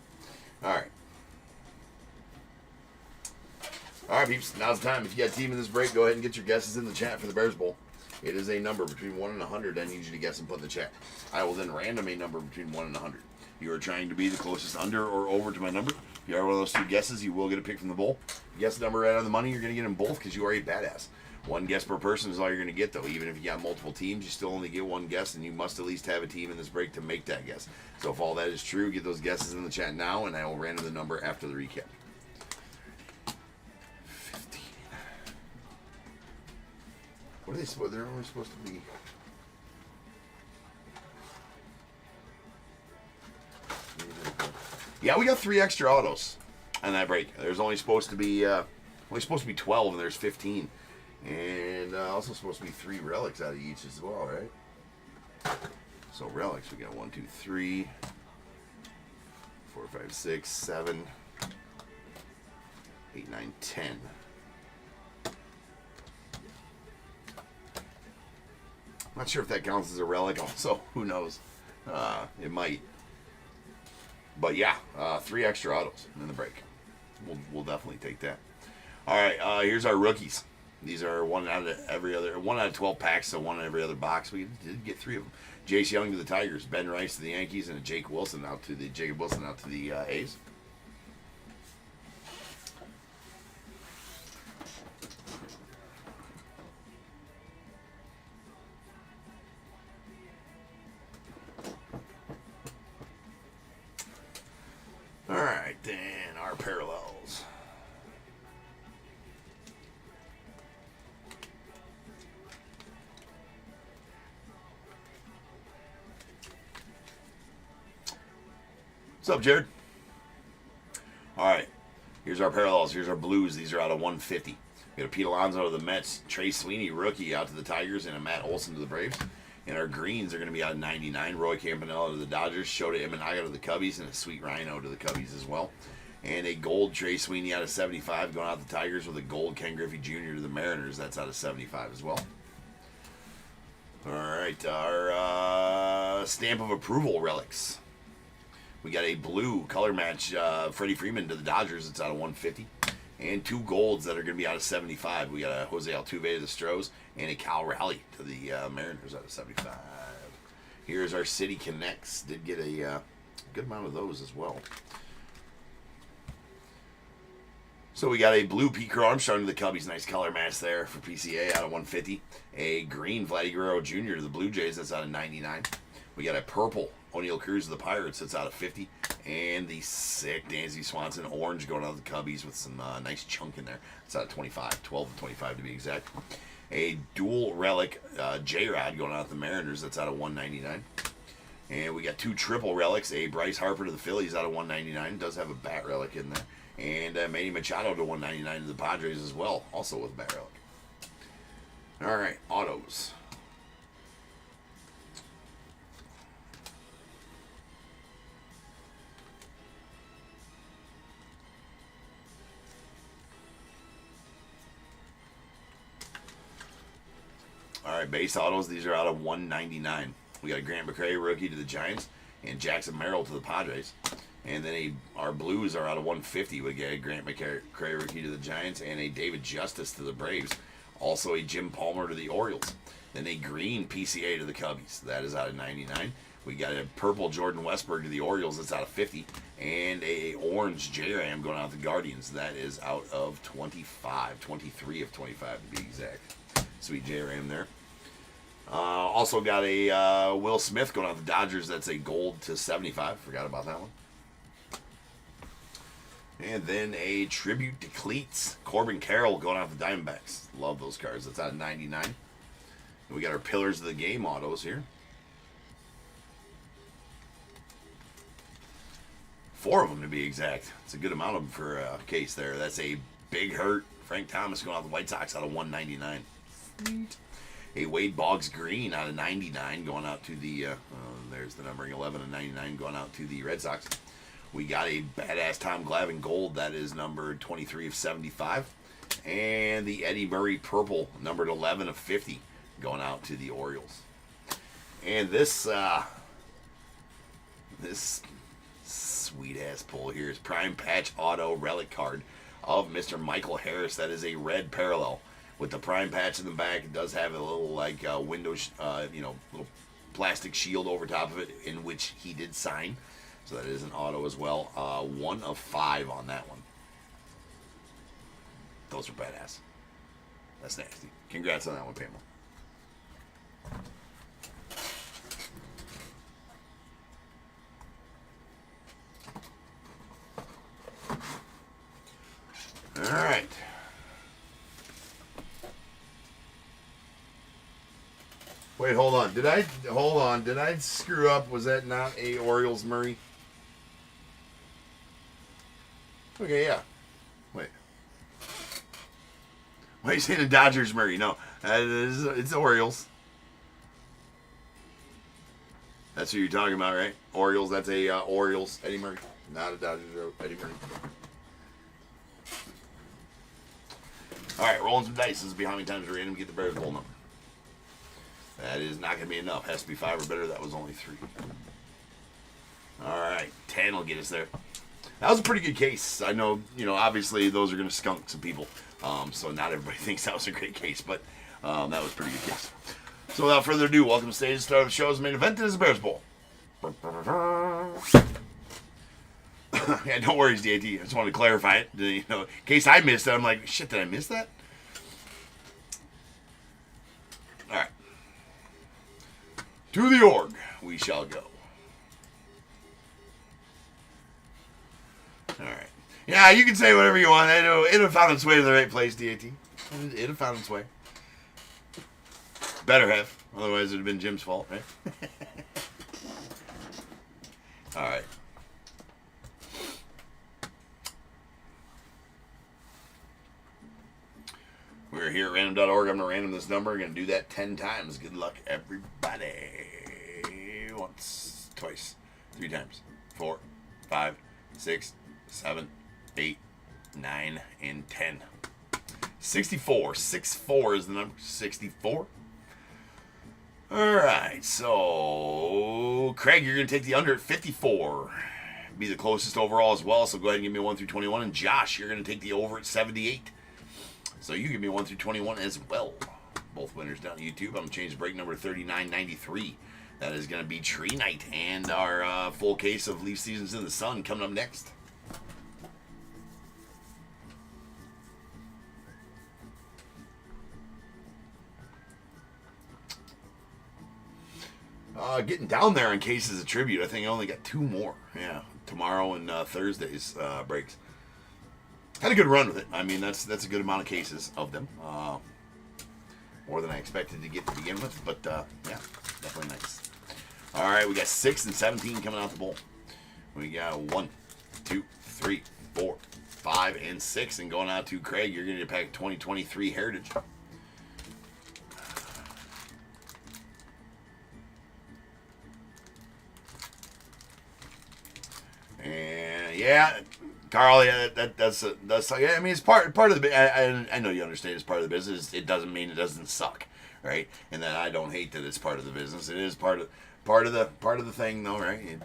All right, peeps. Now's the time. If you got a team in this break, go ahead and get your guesses in the chat for the Bears Bowl. It is a number between 1 and 100. I need you to guess and put in the chat. I will then random a number between 1 and 100. You are trying to be the closest under or over to my number. If you are one of those two guesses, you will get a pick from the bowl. If you guess the number right on the money, you're going to get them both because you are a badass. One guess per person is all you're going to get, though. Even if you got multiple teams, you still only get one guess, and you must at least have a team in this break to make that guess. So if all that is true, get those guesses in the chat now, and I will random the number after the recap. 15. What are they supposed? They're only supposed to be. Yeah, we got 3 extra autos on that break. There's only supposed to be 12, and there's 15. And also supposed to be 3 relics out of each as well, right? So relics, we got 1, 2, 3, 4, 5, 6, 7, 8, 9, 10. I'm not sure if that counts as a relic also. Who knows? It might. But yeah, 3 extra autos in the break. We'll definitely take that. All right, here's our rookies. These are 1 out of 12 packs, so 1 in every other box. We did get 3 of them. Jace Young to the Tigers, Ben Rice to the Yankees, and a Jacob Wilson out to the A's. All right, then our parallels. What's up, Jared? All right, Here's our parallels. Here's our blues. These are out of 150. We got a Pete Alonso to the Mets, Trey Sweeney, rookie, out to the Tigers, and a Matt Olson to the Braves. And our greens are going to be out of 99. Roy Campanella to the Dodgers, Shota Imanaga to the Cubbies, and a Sweet Rhino to the Cubbies as well. And a gold Trey Sweeney out of 75 going out to the Tigers with a gold Ken Griffey Jr. to the Mariners. That's out of 75 as well. All right, our stamp of approval relics. We got a blue color match Freddie Freeman to the Dodgers. It's out of 150. And 2 golds that are going to be out of 75. We got a Jose Altuve to the Stros and a Cal Raleigh to the Mariners out of 75. Here's our City Connects. Did get a good amount of those as well. So we got a blue Pete Crow Armstrong to the Cubbies. Nice color match there for PCA out of 150. A green Vladdy Guerrero Jr. to the Blue Jays. That's out of 99. We got a purple O'Neal Cruz to the Pirates. That's out of 50. And the sick Dansby Swanson orange going out to the Cubbies with some nice chunk in there. It's out of 25. 12 and 25 to be exact. A dual relic J-Rod going out to the Mariners. That's out of 199. And we got 2 triple relics. A Bryce Harper to the Phillies out of 199. Does have a bat relic in there. And Manny Machado to 199 to the Padres as well. Also with a bat relic. All right, autos. All right, base autos. These are out of 199. We got a Grant McCray rookie to the Giants and Jackson Merrill to the Padres. And then our blues are out of 150. We get a Grant McCray rookie to the Giants and a David Justice to the Braves. Also a Jim Palmer to the Orioles. Then a green PCA to the Cubbies. That is out of 99. We got a purple Jordan Westberg to the Orioles. That's out of 50. And a orange J-Ram going out to the Guardians. That is out of 25. 23 of 25 to be exact. Sweet J-Ram there. Also got a Will Smith going out to the Dodgers. That's a gold to 75. Forgot about that one. And then a tribute to Cleats. Corbin Carroll going out to the Diamondbacks. Love those cards. That's out of 99. And we got our Pillars of the Game autos here. 4 of them to be exact. It's a good amount of them for a case there. That's a Big Hurt Frank Thomas going out to the White Sox out of 199. Sweet. A Wade Boggs green out of 99 going out to the, there's the numbering 11 and 99 going out to the Red Sox. We got a badass Tom Glavine gold that is numbered 23 of 75. And the Eddie Murray purple numbered 11 of 50 going out to the Orioles. And this sweet ass pull here is Prime Patch Auto Relic card of Mr. Michael Harris. That is a red parallel with the prime patch in the back. It does have a little like window, little plastic shield over top of it in which he did sign. So that is an auto as well. 1 of 5 on that one. Those are badass. That's nasty. Congrats on that one, Pamela. All right. Wait, hold on. Did I screw up? Was that not a Orioles Murray? Okay, yeah. Wait. Why are you saying the Dodgers Murray? No, it's Orioles. That's who you're talking about, right? Orioles. That's a Orioles Eddie Murray, not a Dodgers Eddie Murray. All right, rolling some dice. This is behind me times random. Get the Bears bowl number. That is not going to be enough. Has to be 5 or better. That was only 3. All right, 10 will get us there. That was a pretty good case. I know, obviously those are going to skunk some people. So not everybody thinks that was a great case, but that was a pretty good case. So without further ado, welcome to stage. Start of the show's main event. It is the Bears Bowl. Yeah, don't worry, DAT. I just wanted to clarify it. In case I missed it, I'm like, shit, did I miss that? All right. To the org we shall go. All right. Yeah, you can say whatever you want. It'll have found its way to the right place, DAT. It'll have found its way. Better have. Otherwise, it would have been Jim's fault, right? All right. We're here at random.org. I'm going to random this number. I'm going to do that 10 times. Good luck, everybody. Once, twice, 3 times, 4, 5, 6, 7, 8, 9, and 10. 64. 64 is the number. 64. All right, so Craig, you're going to take the under at 54. Be the closest overall as well, so go ahead and give me 1 through 21. And Josh, you're going to take the over at 78. So you give me 1 through 21 as well. Both winners down on YouTube. I'm going to change break number 3993. That is going to be Tree Night and our full case of Leaf Seasons in the Sun coming up next. Getting down there in cases of tribute. I think I only got 2 more. Yeah, tomorrow and Thursday's breaks. Had a good run with it. I mean, that's a good amount of cases of them. More than I expected to get to begin with, but yeah, definitely nice. All right, we got 6 and 17 coming out the bowl. We got 1, 2, 3, 4, 5, and 6, and going out to Craig. You're going to get pack 2023 Heritage. And yeah, Carl, yeah, that's yeah. I mean, it's part of the. I know you understand it's part of the business. It doesn't mean it doesn't suck, right? And that I don't hate that it's part of the business. It is part of the thing, though, right?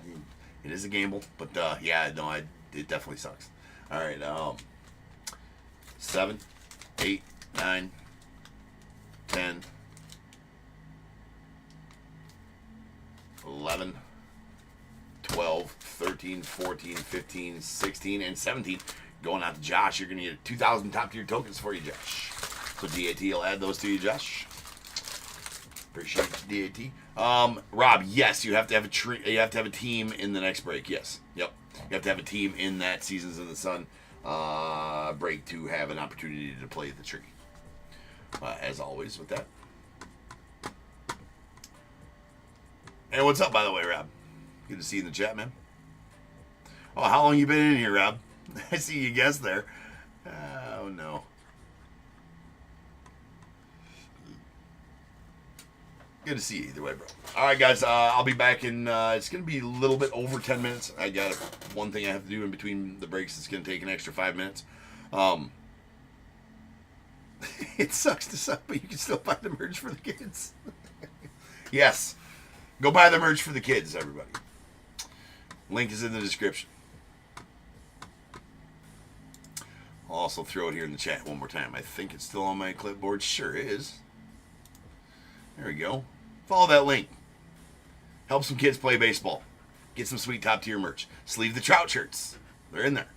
It is a gamble, but yeah, no, it definitely sucks. All right, 7, 8, 9, 10, 11. 12, 13, 14, 15, 16, and 17. Going out to Josh. You're going to get 2,000 top tier tokens for you, Josh. So DAT will add those to you, Josh. Appreciate you, DAT. Rob, yes, you have to have a team in the next break. Yes. Yep. You have to have a team in that Seasons in the Sun break to have an opportunity to play the tree. As always with that. And what's up, by the way, Rob? Good to see you in the chat, man. Oh, how long you been in here, Rob? I see you guessed there. Oh, no. Good to see you either way, bro. All right, guys. I'll be back in... it's going to be a little bit over 10 minutes. I got one thing I have to do in between the breaks. It's going to take an extra 5 minutes. It sucks to suck, but you can still buy the merch for the kids. Yes. Go buy the merch for the kids, everybody. Link is in the description. I'll also throw it here in the chat one more time. I think it's still on my clipboard. Sure is. There we go. Follow that link. Help some kids play baseball. Get some sweet top tier merch. Sleeve the Trout shirts. They're in there.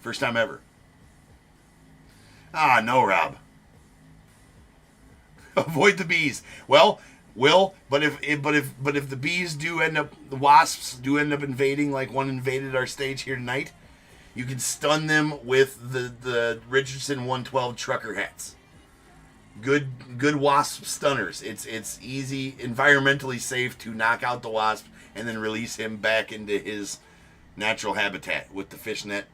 First time ever. Ah, no, Rob. Avoid the bees. Well, but if the bees do end up, the wasps do end up invading, like one invaded our stage here tonight, you can stun them with the Richardson 112 trucker hats. Good wasp stunners. It's easy, environmentally safe to knock out the wasp and then release him back into his natural habitat with the fishnet.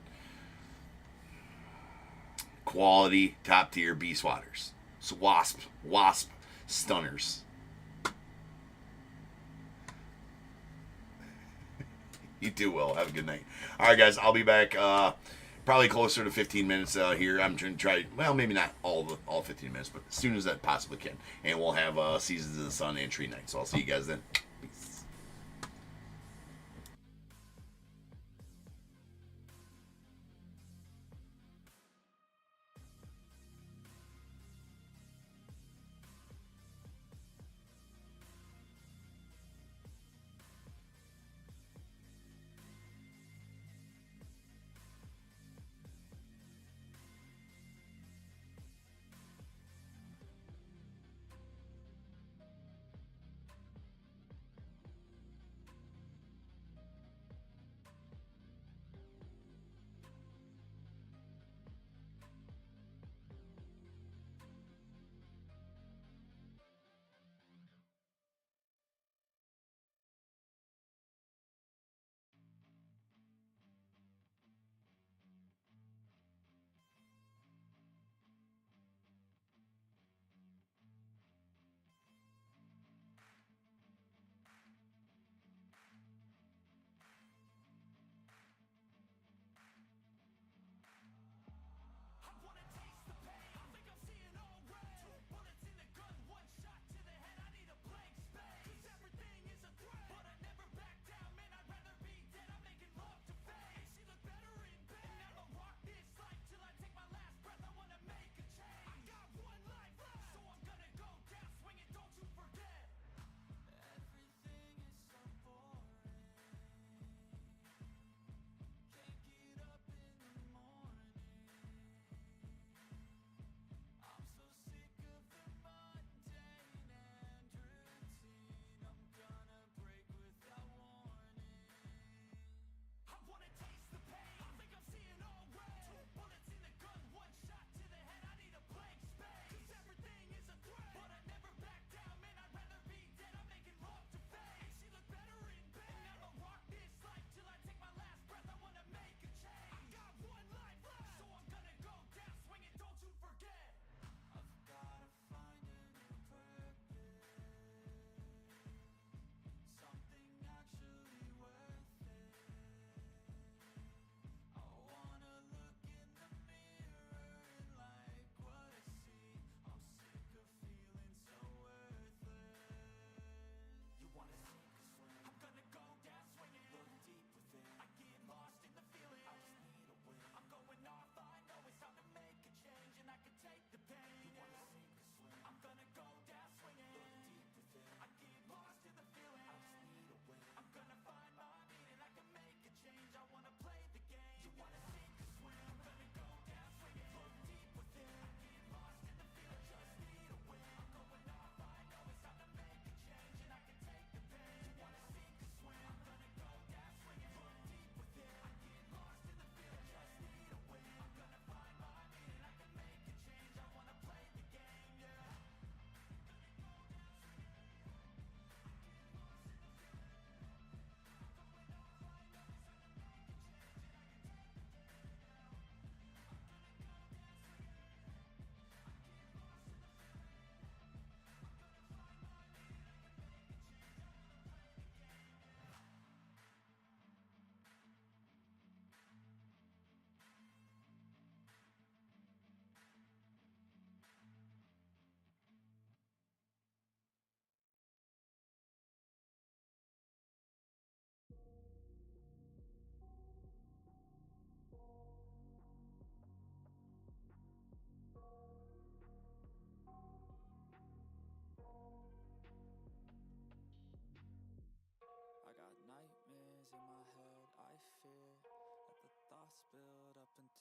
Quality top tier bee swatters. So wasp stunners. You too, Will. Have a good night. All right, guys. I'll be back probably closer to 15 minutes here. I'm trying to try, well, maybe not all 15 minutes, but as soon as I possibly can. And we'll have Seasons in the Sun and Tree Night. So I'll see you guys then. Peace.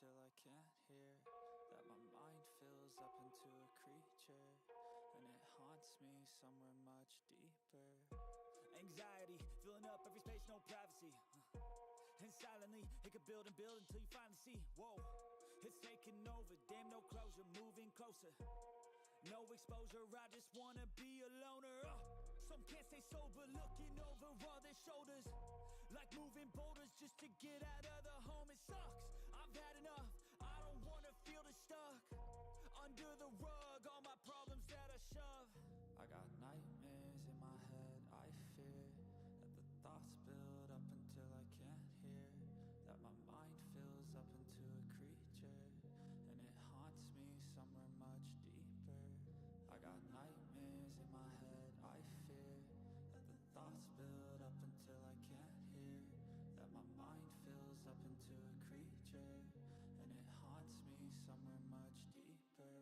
until I can't hear. That my mind fills up into a creature, and it haunts me somewhere much deeper. Anxiety, filling up every space, no privacy. And silently, it could build and build until you finally see. Whoa, it's taking over, damn no closure, moving closer. No exposure, I just wanna be a loner. Some can't stay sober, looking over all their shoulders, like moving boulders just to get out of the home. It sucks, I've had enough, I don't wanna feel the stuck under the rug, all my problems that I shove. I got nightmares in my head, I fear that the thoughts build up until I can't hear. That my mind fills up into a creature, and it haunts me somewhere much deeper. I got nightmares in my head, I fear that the thoughts build up until I can't hear. That my mind fills up into a creature, and it haunts me somewhere much deeper.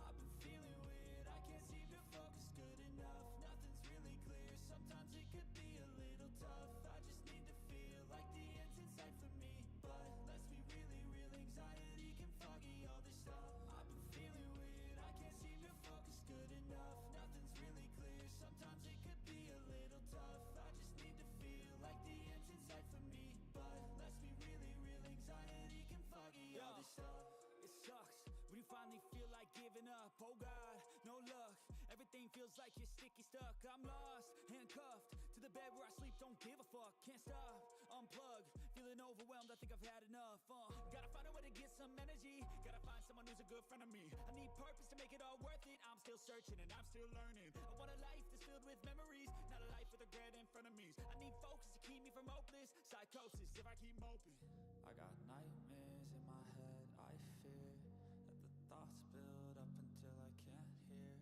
I've been feeling weird, I can't seem to focus good enough. Nothing's really clear, sometimes it could be a little tough. I just need to feel like the end's in sight for me, but let's be really real, anxiety can foggy all this stuff. I've been feeling weird, I can't seem to focus good enough. Nothing's really clear, sometimes it could be a little tough. I just need to feel like the end's in sight for me, but let's be really real, anxiety can foggy all this stuff. It sucks when you finally feel like giving up. Oh God, no luck, everything feels like you're sticky stuck. I'm lost, handcuffed to the bed where I sleep, don't give a fuck. Can't stop, unplug, feeling overwhelmed, I think I've had enough. Gotta find a way to get some energy, gotta find someone who's a good friend of me. I need purpose to make it all worth it, I'm still searching and I'm still learning. I want a life that's filled with memories, not a life with regret in front of me. I need focus to keep me from hopeless psychosis if I keep moping. I got nightmares in my head, I fear that the thoughts build up until I can't hear.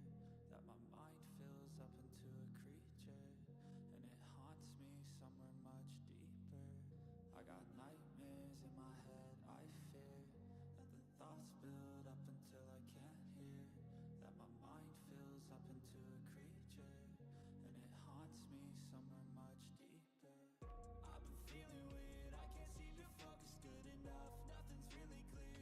That my mind fills up into a creature, and it haunts me somewhere much deeper. I got nightmares in my head, I fear that the thoughts build up until I can't hear. That my mind fills up into a creature, and it haunts me somewhere much deeper. I've been feeling weird, I can't seem to focus good enough. Nothing's really clear,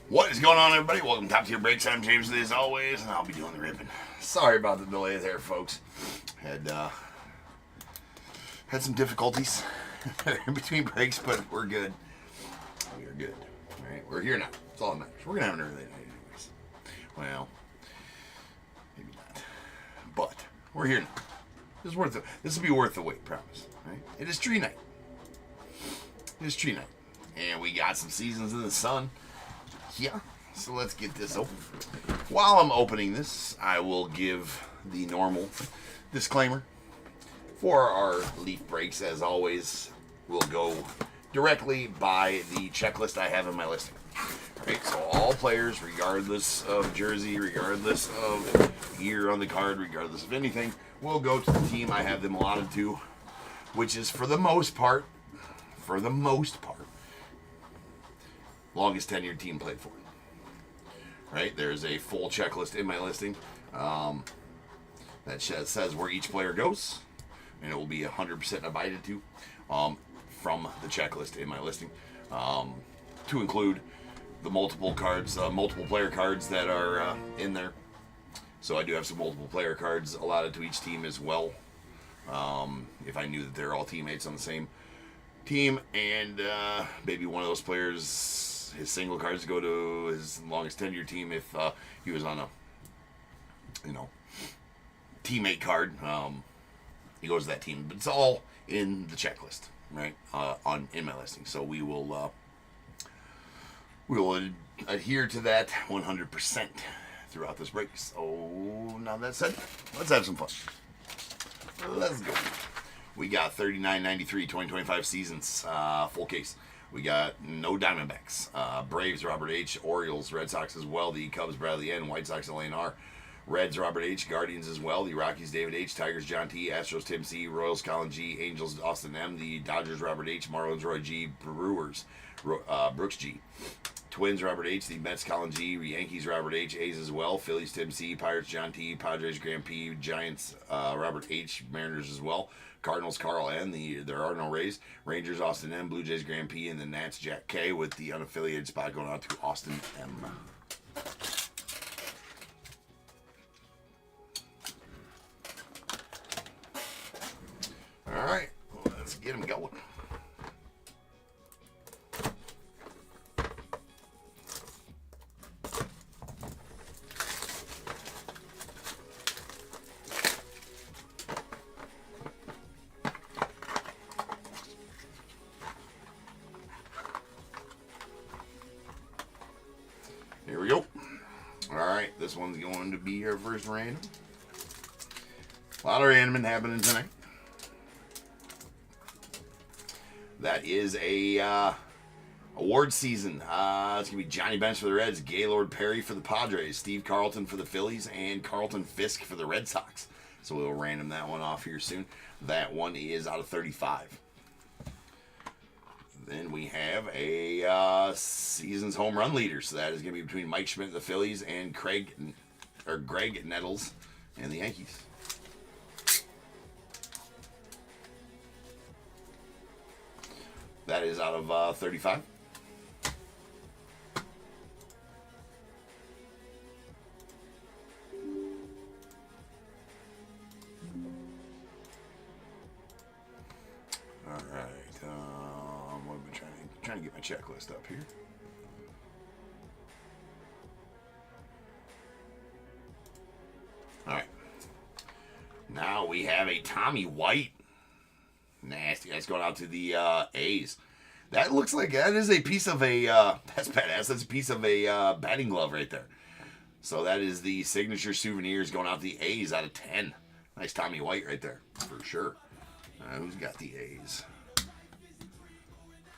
What is going on, everybody? Welcome to Top Tier Breaks. I'm James, as always, and I'll be doing the ripping. Sorry about the delay there, folks. Had some difficulties in between breaks, but we're good. We are good. All right, we're here now. That's all that matters. We're gonna have an early night, anyways. Well, maybe not, but we're here now. This is worth it. This will be worth the wait, promise. Right? It is tree night. It is tree night, and we got some seasons in the sun. Yeah, so let's get this open. While I'm opening this, I will give the normal disclaimer. For our leaf breaks, as always, we'll go directly by the checklist I have in my listing. Alright, so all players, regardless of jersey, regardless of year on the card, regardless of anything, will go to the team I have them allotted to, which is for the most part, longest tenured team played for. Right? There's a full checklist in my listing that says where each player goes, and it will be 100% abided to from the checklist in my listing, to include the multiple player cards that are in there. So I do have some multiple player cards allotted to each team as well. If I knew that they're all teammates on the same team, and maybe one of those players, his single cards go to his longest tenure team if he was on a teammate card, he goes to that team. But it's all in the checklist, right? In my listing. So we will adhere to that 100% throughout this break. So now that said, let's have some fun. Let's go. We got 39-93 2025 seasons, full case. We got no Diamondbacks, Braves, Robert H., Orioles, Red Sox as well, the Cubs, Bradley N., White Sox, Elaine R., Reds, Robert H., Guardians as well, the Rockies, David H., Tigers, John T., Astros, Tim C., Royals, Colin G., Angels, Austin M., the Dodgers, Robert H., Marlins, Roy G., Brewers, Brooks G., Twins, Robert H., the Mets, Colin G., Yankees, Robert H., A's as well, Phillies, Tim C., Pirates, John T., Padres, Graham P., Giants, Robert H., Mariners as well, Cardinals, Carl N., there are no Rays, Rangers, Austin M., Blue Jays, Graham P., and the Nats, Jack K., with the unaffiliated spot going out to Austin M. All right, let's get him going. Here we go. All right, this one's going to be our first random. A lot of random happening tonight. That is a award season. It's going to be Johnny Bench for the Reds, Gaylord Perry for the Padres, Steve Carlton for the Phillies, and Carlton Fisk for the Red Sox. So we'll random that one off here soon. That one is out of 35. Then we have a season's home run leader. So that is going to be between Mike Schmidt, the Phillies, and Greg Nettles and the Yankees. That is out of 35. All right. What am I trying to get my checklist up here? All right. Now we have a Tommy White. Nasty. That's going out to the A's. That looks like that is a piece of a that's badass. That's a piece of a batting glove right there. So that is the signature souvenirs going out to the A's out of 10. Nice Tommy White right there for sure. Who's got the A's?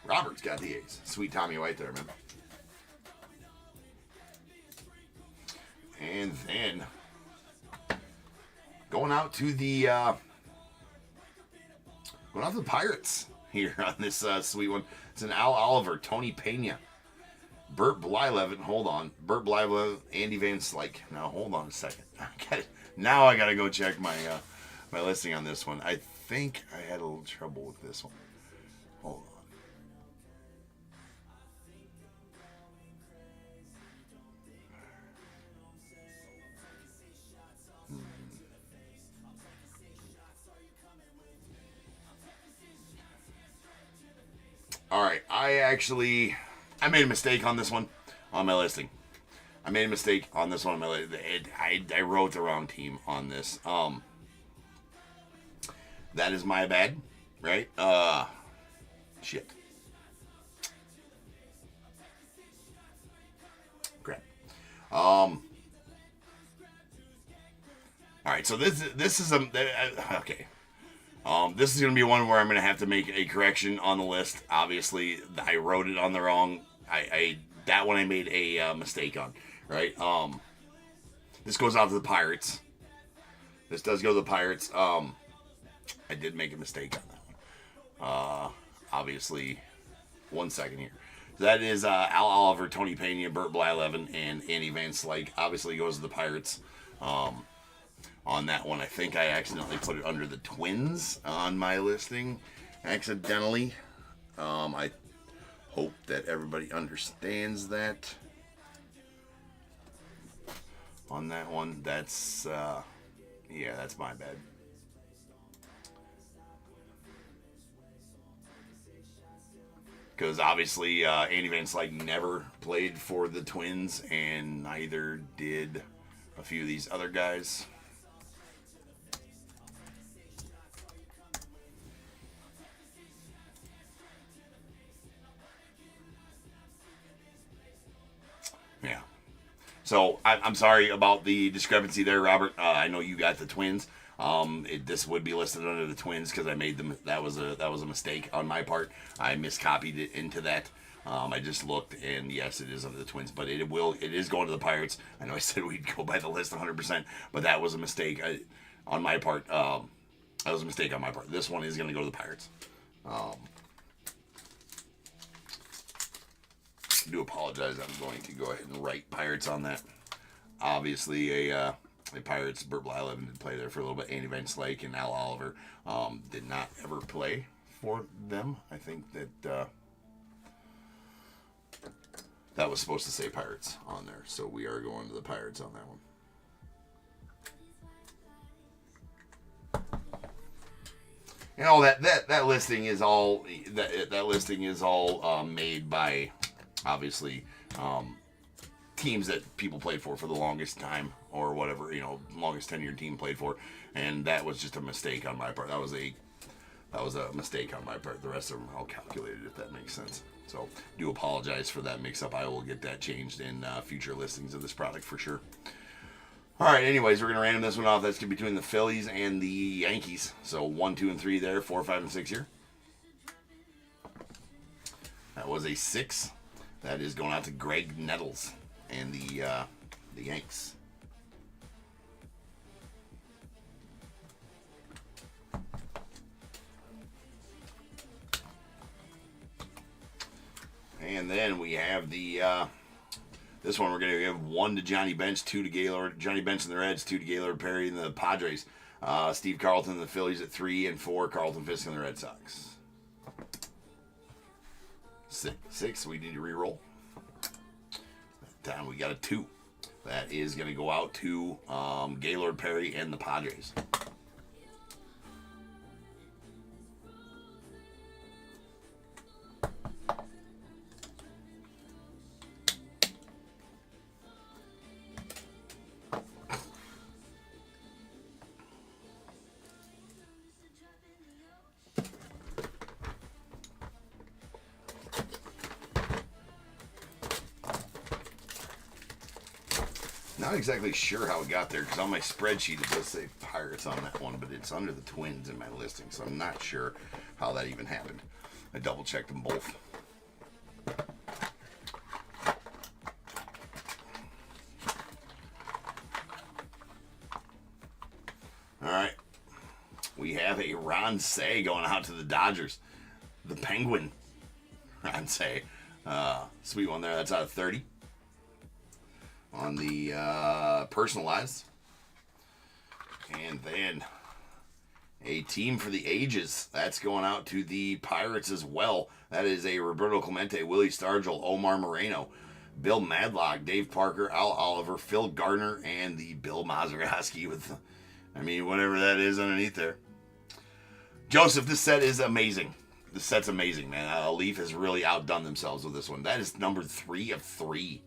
Robert's got the A's. Sweet Tommy White there, man. And then going out to the Pirates here on this sweet one. It's an Al Oliver, Tony Pena, Burt Blyleven. Hold on, Burt Blyleven, Andy Van Slyke. Now hold on a second. Now I gotta go check my my listing on this one. I think I had a little trouble with this one. Hold on. All right, I made a mistake on this one on my listing. I made a mistake on this one on my listing. I wrote the wrong team on this. That is my bad, right? Shit. Crap. All right, so this is okay. This is going to be one where I'm going to have to make a correction on the list. Obviously, I wrote it on the wrong. That one I made a mistake on, right? This goes out to the Pirates. This does go to the Pirates. I did make a mistake on that one. Obviously, 1 second here. That is Al Oliver, Tony Pena, Burt Blyleven, and Andy Van Slyke. Obviously goes to the Pirates. On that one, I think I accidentally put it under the Twins on my listing. Accidentally. I hope that everybody understands that. On that one, that's my bad. Because obviously Andy Van Slyke never played for the Twins, and neither did a few of these other guys. Yeah. So I'm sorry about the discrepancy there, Robert. I know you got the Twins. This would be listed under the Twins because I made them. That was a mistake on my part. I miscopied it into that. I just looked, and yes, it is under the Twins, but it is going to the Pirates. I know I said we'd go by the list 100%, but that was a mistake on my part. That was a mistake on my part. This one is going to go to the Pirates. I do apologize. I'm going to go ahead and write Pirates on that. Obviously, a Pirates, Burt Blyleven did play there for a little bit. Andy Van Slyke and Al Oliver did not ever play for them. I think that that was supposed to say Pirates on there, so we are going to the Pirates on that one. You know, that listing is all made by obviously teams that people played for the longest time or whatever, longest tenured team played for, and that was just a mistake on my part. That was a mistake on my part. The rest of them are all calculated, if that makes sense. So do apologize for that mix-up. I will get that changed in future listings of this product for sure. All right, anyways, we're going to random this one off. That's between the Phillies and the Yankees. So 1, 2, and 3 there, 4, 5, and 6 here. That was a 6. That is going out to Greg Nettles and the Yanks. And then we have this one we're going to give 1 to Johnny Bench, 2 to Gaylord. Johnny Bench and the Reds, 2 to Gaylord Perry and the Padres. Steve Carlton and the Phillies at 3, and 4, Carlton Fisk and the Red Sox. 6, we need to re-roll. Down we got a 2. That is going to go out to Gaylord Perry and the Padres. Not exactly sure how it got there, because on my spreadsheet it does say Pirates on that one, but it's under the Twins in my listing, so I'm not sure how that even happened. I double checked them both. Alright. We have a Ron Say going out to the Dodgers. The Penguin. Ron Say. Sweet one there. That's out of 30. On the personalized. And then a team for the ages. That's going out to the Pirates as well. That is a Roberto Clemente, Willie Stargell, Omar Moreno, Bill Madlock, Dave Parker, Al Oliver, Phil Gardner, and the Bill Mazeroski with, whatever that is underneath there. Joseph, this set is amazing. the set's amazing, man. Leaf has really outdone themselves with this one. That is number 3 of 3.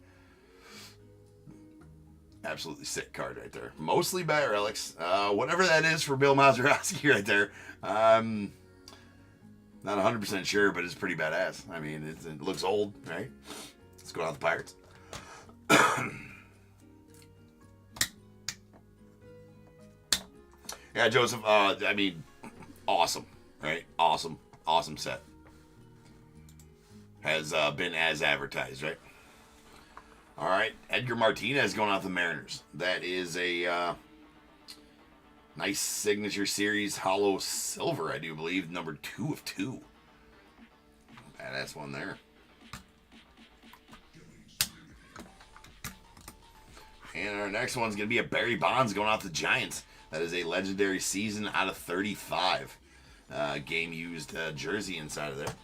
Absolutely sick card right there. Mostly Bat Relics. Whatever that is for Bill Mazeroski right there. Not 100% sure, but it's pretty badass. I mean, it looks old, right? Let's go out the Pirates. Yeah, Joseph, I mean, awesome, right? Awesome set. Has been as advertised, right? All right, Edgar Martinez going out the Mariners. That is a nice signature series hollow silver, I do believe, number 2 of 2. Badass one there. And our next one's going to be a Barry Bonds going out the Giants. That is a legendary season out of 35. Game used jersey inside of there.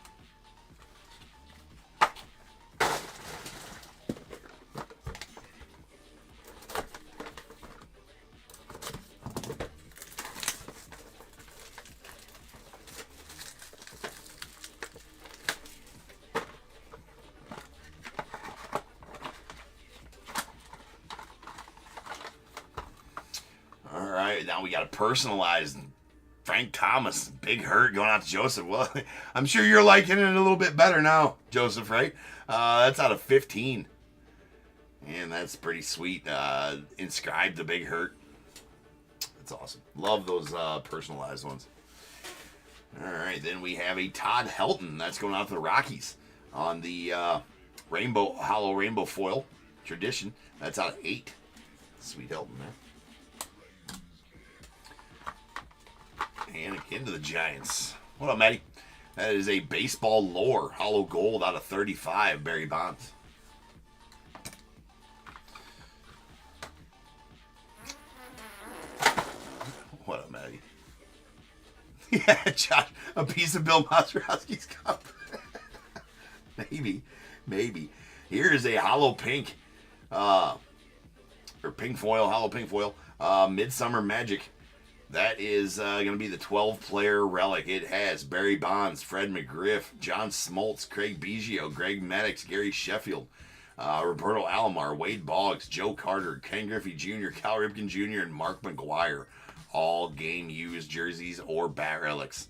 Now we got a personalized Frank Thomas, big hurt going out to Joseph. Well, I'm sure you're liking it a little bit better now, Joseph, right? That's out of 15. And that's pretty sweet. Inscribed the big hurt. That's awesome. Love those personalized ones. All right, then we have a Todd Helton. That's going out to the Rockies on the hollow rainbow foil tradition. That's out of 8. Sweet Helton there. And again to the Giants. What up, Matty? That is a baseball lore hollow gold out of 35, Barry Bonds. What up, Matty? Yeah, Josh, a piece of Bill Mazeroski's cup. Maybe. Here is a hollow pink, or pink foil, hollow pink foil, Midsummer Magic. That is going to be the 12-player relic. It has Barry Bonds, Fred McGriff, John Smoltz, Craig Biggio, Greg Maddux, Gary Sheffield, Roberto Alomar, Wade Boggs, Joe Carter, Ken Griffey Jr., Cal Ripken Jr., and Mark McGwire. All game-used jerseys or bat relics.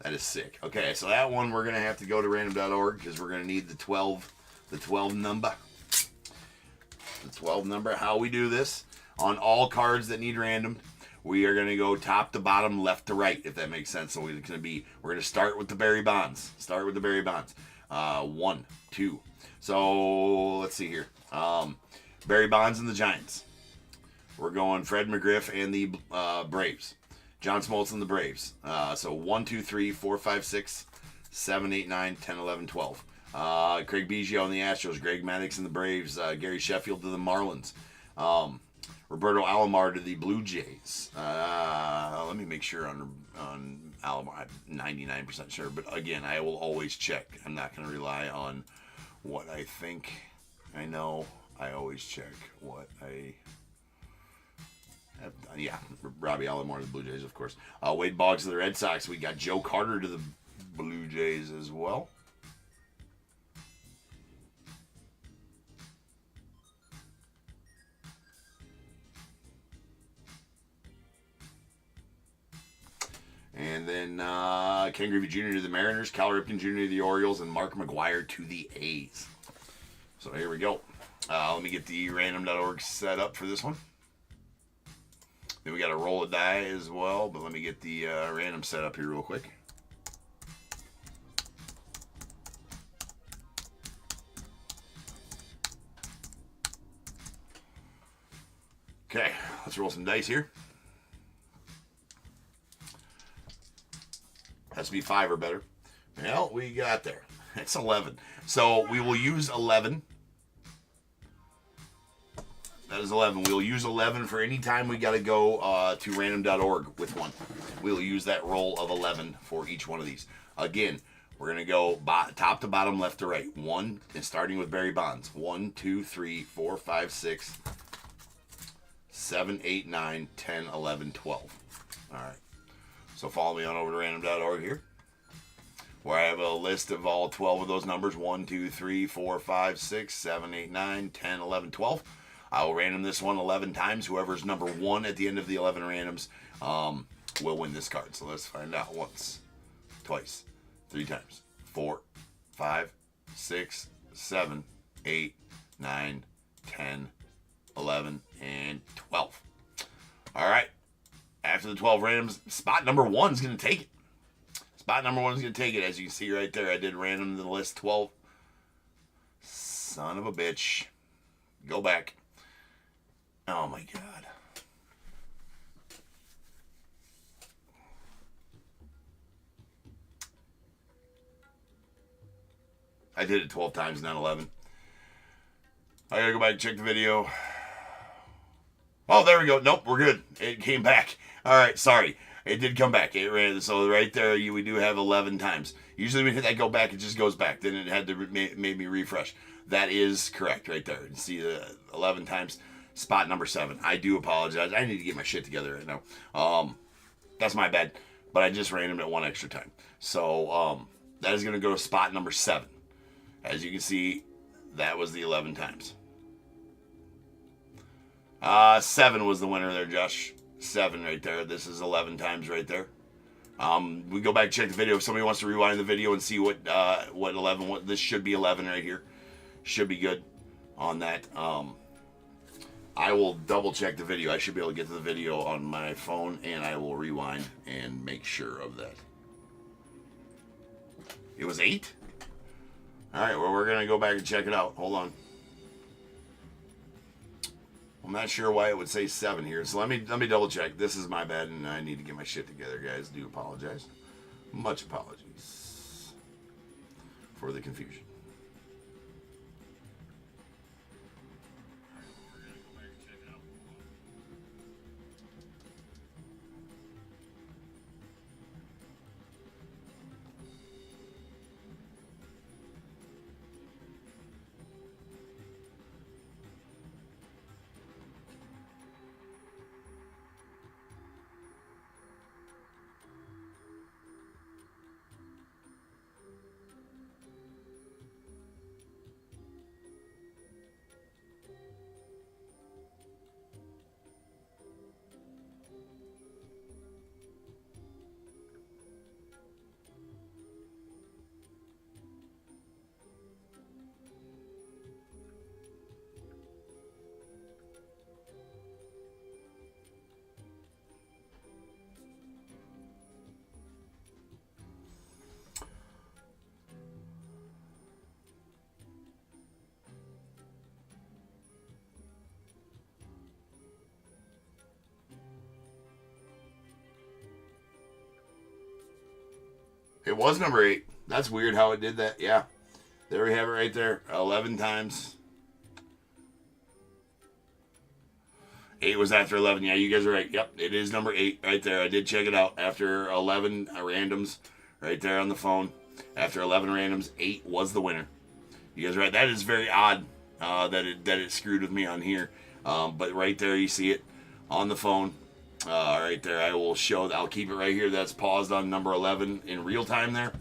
That is sick. Okay, so that one we're going to have to go to random.org because we're going to need the 12 number. The 12 number. How we do this on all cards that need random. We are going to go top to bottom, left to right, if that makes sense. So we're going to start with the Barry Bonds. 1, 2. So let's see here. Barry Bonds and the Giants. We're going Fred McGriff and the Braves. John Smoltz and the Braves. So 1, 2, 3, 4, 5, 6, 7, 8, 9, 10, 11, 12. Craig Biggio and the Astros. Greg Maddux and the Braves. Gary Sheffield to the Marlins. Roberto Alomar to the Blue Jays. Let me make sure on Alomar. I'm 99% sure, but again, I will always check. I'm not going to rely on what I think I know. I always check what I have done. Yeah, Robbie Alomar to the Blue Jays, of course. Wade Boggs to the Red Sox. We got Joe Carter to the Blue Jays as well. And then Ken Griffey Jr. to the Mariners, Cal Ripken Jr. to the Orioles, and Mark McGwire to the A's. So here we go. Let me get the random.org set up for this one. Then we got to roll a die as well, but let me get the random set up here real quick. Okay, let's roll some dice here. Has to be 5 or better. Well, we got there. It's 11. So we will use 11. That is 11. We'll use 11 for any time we got to go to random.org with one. We'll use that roll of 11 for each one of these. Again, we're going to go top to bottom, left to right. 1, and starting with Barry Bonds. 1, 2, 3, 4, 5, 6, 7, 8, 9, 10, 11, 12. All right. So follow me on over to random.org here. where I have a list of all 12 of those numbers. 1, 2, 3, 4, 5, 6, 7, 8, 9, 10, 11, 12. I will random this one 11 times. Whoever's number 1 at the end of the 11 randoms will win this card. So let's find out. Once, twice, 3 times, 4, 5, 6, 7, 8, 9, 10, 11, and 12. All right. After the 12 randoms, spot number 1 is going to take it. Spot number 1 is going to take it. As you can see right there, I did random the list 12. Son of a bitch. Go back. Oh, my God. I did it 12 times, not 11. I gotta go back and check the video. Oh, there we go. Nope, we're good. It came back. All right, sorry. It did come back. It ran. So right there, we do have 11 times. Usually when we hit that go back, it just goes back. Then it had to made me refresh. That is correct right there. You see the 11 times. Spot number 7. I do apologize. I need to get my shit together right now. That's my bad. But I just ran him at 1 extra time. So that is going to go to spot number 7. As you can see, that was the 11 times. 7 was the winner there, Josh. 7 right there. This is 11 times right there. We go back and check the video. If somebody wants to rewind the video and see what 11, this should be 11 right here. Should be good on that. I will double check the video. I should be able to get to the video on my phone, and I will rewind and make sure of that. It was 8? All right, well, we're going to go back and check it out. Hold on. I'm not sure why it would say 7 here, so let me double check. This is my bad, and I need to get my shit together, guys. Do apologize. Much apologies for the confusion. It was number 8. That's weird how it did that. Yeah. There we have it right there. 11 times. 8 was after 11. Yeah, you guys are right. Yep, it is number 8 right there. I did check it out. After 11 randoms right there on the phone. After 11 randoms, 8 was the winner. You guys are right. That is very odd that it screwed with me on here. But right there, you see it on the phone. Right there, I'll keep it right here. That's paused on number 11 in real time there.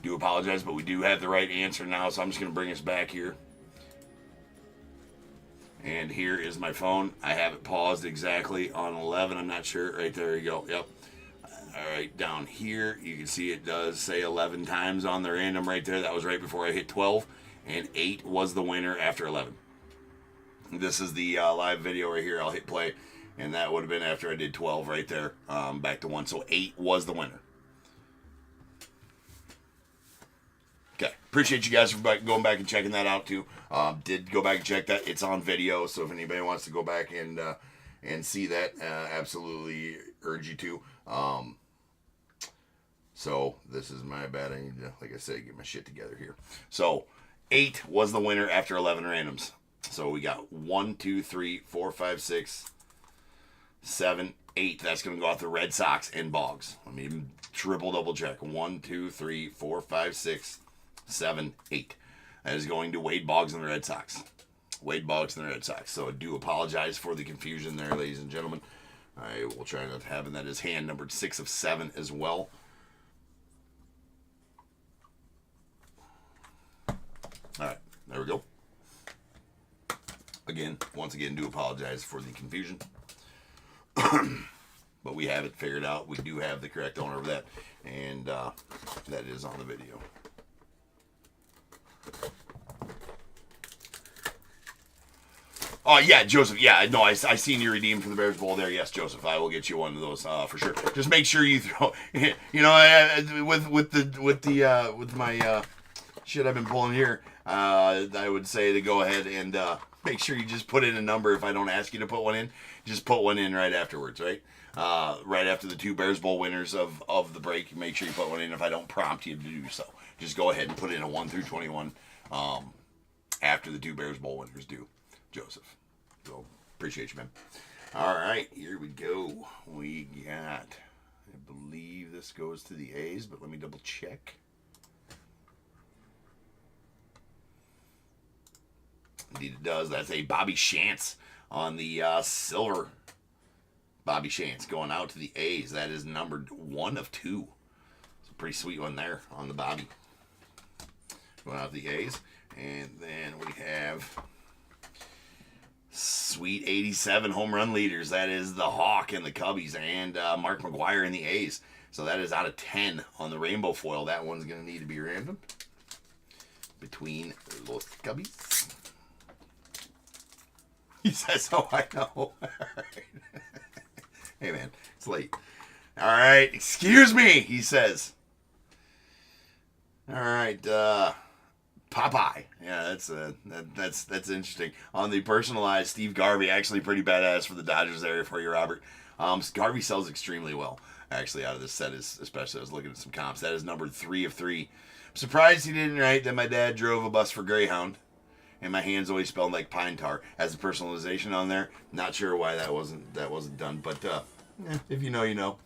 Do apologize, but we do have the right answer now, so I'm just going to bring us back here. And here is my phone. I have it paused exactly on 11. I'm not sure. Right there you go. Yep. All right, down here, you can see it does say 11 times on the random right there. That was right before I hit 12, and 8 was the winner after 11. This is the live video right here. I'll hit play. And that would have been after I did 12 right there, back to 1. So 8 was the winner. Okay. Appreciate you guys for going back and checking that out, too. Did go back and check that. It's on video, so if anybody wants to go back and see that, absolutely urge you to. So this is my bad. I need to, like I said, get my shit together here. So 8 was the winner after 11 randoms. So we got 1, 2, 3, 4, 5, 6... 7, 8. That's going to go out to Red Sox and Boggs. Let me triple double check. 1, 2, 3, 4, 5, 6, 7, 8. That is going to Wade Boggs and the Red Sox. Wade Boggs and the Red Sox. So I do apologize for the confusion there, ladies and gentlemen. I will try not to have that as hand numbered 6 of 7 as well. All right, there we go. Once again, do apologize for the confusion. But we have it figured out. We do have the correct owner of that, and that is on the video. Oh, yeah, Joseph. Yeah, no, I seen you redeem for the Bears Bowl there. Yes, Joseph, I will get you one of those for sure. Just make sure you throw, you know, with my shit I've been pulling here, I would say to go ahead and make sure you just put in a number. If I don't ask you to put one in, just put one in right afterwards, right? Right after the 2 Bears Bowl winners of the break, make sure you put one in if I don't prompt you to do so. Just go ahead and put in a 1 through 21 after the 2 Bears Bowl winners do, Joseph. So, appreciate you, man. All right, here we go. We got, I believe this goes to the A's, but let me double check. Indeed it does. That's a Bobby Shantz on the silver. Bobby Shantz going out to the A's. That is numbered 1 of 2. It's a pretty sweet one there on the Bobby. Going out to the A's. And then we have sweet 87 home run leaders. That is the Hawk and the Cubbies and Mark McGwire in the A's. So that is out of 10 on the rainbow foil. That one's going to need to be random between los Cubbies. He says, oh, I know. Hey, man, it's late. All right, excuse me, he says. All right, Popeye. Yeah, that's interesting. On the personalized, Steve Garvey, actually pretty badass for the Dodgers area for you, Robert. Garvey sells extremely well, actually, out of this set, especially I was looking at some comps. That is numbered 3 of 3. I'm surprised he didn't write that my dad drove a bus for Greyhound, and my hands always smelled like pine tar as a personalization on there. Not sure why that wasn't done, but if you know, you know.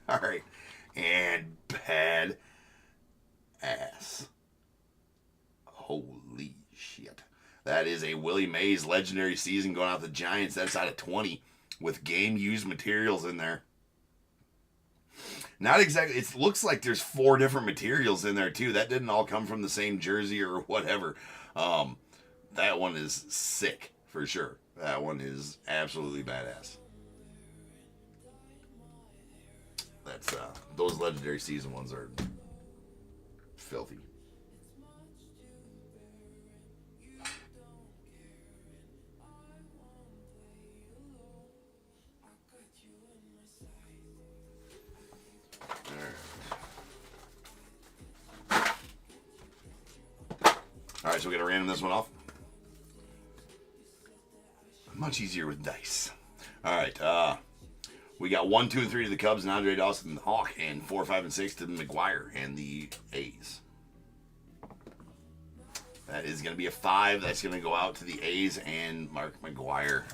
All right, and bad ass. Holy shit. That is a Willie Mays legendary season going out the Giants. That's out of 20 with game used materials in there. Not exactly. It looks like there's 4 different materials in there too. That didn't all come from the same jersey or whatever. That one is sick for sure. That one is absolutely badass. That's those legendary season ones are filthy. All right, so we're going to random this one off. Much easier with dice. All right, we got 1, 2, and 3 to the Cubs and Andre Dawson and the Hawk, and 4, 5, and 6 to the McGwire and the A's. That is going to be a 5. That's going to go out to the A's and Mark McGwire.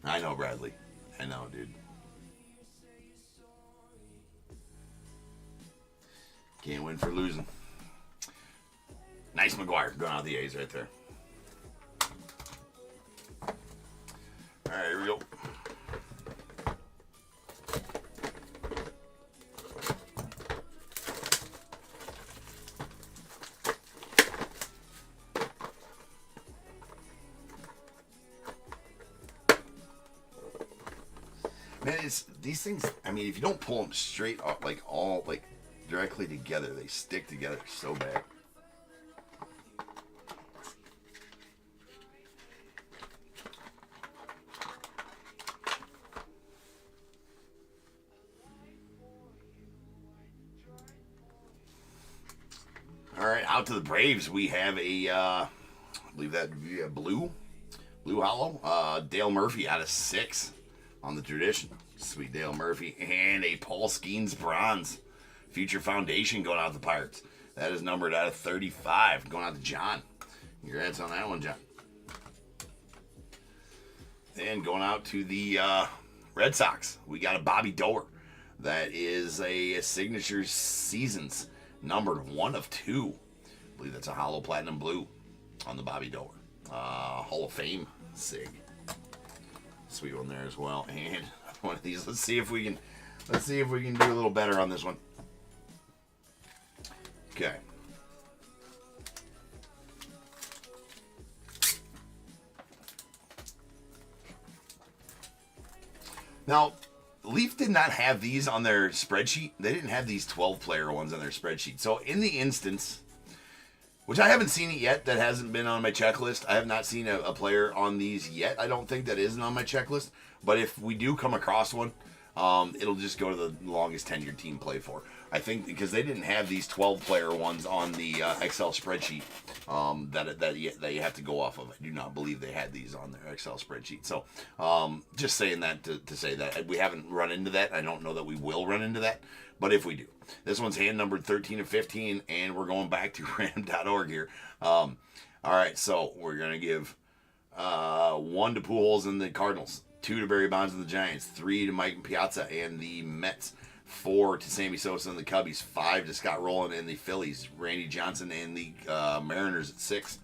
I know, Bradley. I know, dude. Can't win for losing. Nice McGwire going out the A's right there. All right, here we go. Man, these things, I mean, if you don't pull them straight up, like all, like directly together, they stick together so bad. All right, out to the Braves. We have a, I believe that would be a blue hollow. Dale Murphy out of 6 on the tradition. Sweet Dale Murphy. And a Paul Skeens bronze. Future Foundation going out to the Pirates. That is numbered out of 35. Going out to John. Congrats on that one, John. And going out to the Red Sox. We got a Bobby Doerr. That is a signature seasons. Numbered 1 of 2. I believe that's a hollow platinum blue on the Bobby Doerr. Hall of Fame sig. Sweet one there as well. And one of these. Let's see if we can do a little better on this one. Okay. Now, Leaf did not have these on their spreadsheet. They didn't have these 12-player ones on their spreadsheet. So in the instance, which I haven't seen it yet, that hasn't been on my checklist. I have not seen a player on these yet. I don't think that isn't on my checklist. But if we do come across one, it'll just go to the longest tenured team play for. I think because they didn't have these 12-player ones on the Excel spreadsheet that you have to go off of. I do not believe they had these on their Excel spreadsheet. So just saying that to say that. We haven't run into that. I don't know that we will run into that. But if we do. This one's hand numbered 13 of 15, and we're going back to random.org here. All right, so we're going to give 1 to Pujols and the Cardinals, 2 to Barry Bonds and the Giants, 3 to Mike Piazza and the Mets, 4 to Sammy Sosa and the Cubbies, 5 to Scott Rowland and the Phillies, Randy Johnson and the Mariners at 6,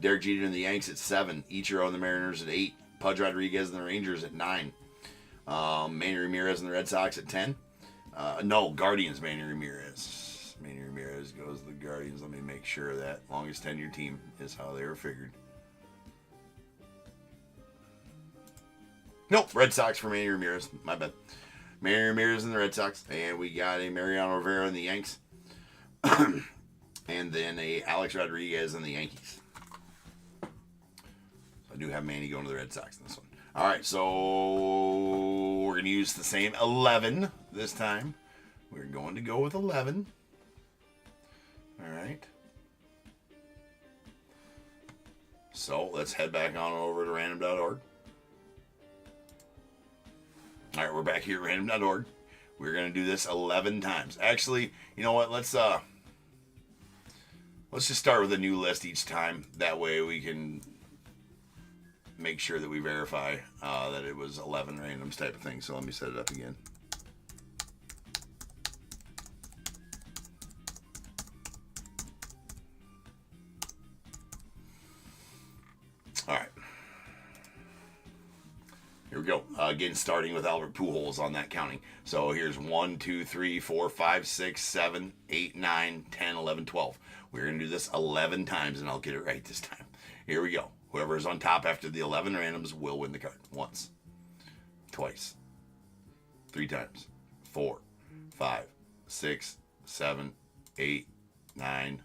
Derek Jeter and the Yanks at 7, Ichiro and the Mariners at 8, Pudge Rodriguez and the Rangers at 9, Manny Ramirez and the Red Sox at 10. Guardians, Manny Ramirez. Manny Ramirez goes to the Guardians. Let me make sure of that. Longest tenured team is how they were figured. Nope, Red Sox for Manny Ramirez. My bad. Manny Ramirez and the Red Sox. And we got a Mariano Rivera and the Yanks. And then a Alex Rodriguez and the Yankees. So I do have Manny going to the Red Sox in this one. All right, so we're going to use the same 11 this time. We're going to go with 11. All right. So let's head back on over to random.org. All right, we're back here at random.org. We're going to do this 11 times. Actually, you know what? Let's just start with a new list each time. That way we can make sure that we verify that it was 11 randoms type of thing. So let me set it up again. All right. Here we go. Again, starting with Albert Pujols on that counting. So here's 1, 2, 3, 4, 5, 6, 7, 8, 9, 10, 11, 12. We're going to do this 11 times, and I'll get it right this time. Here we go. Whoever is on top after the 11 randoms will win the card. Once, twice, 3 times, 4, 5, 6, 7, 8, 9.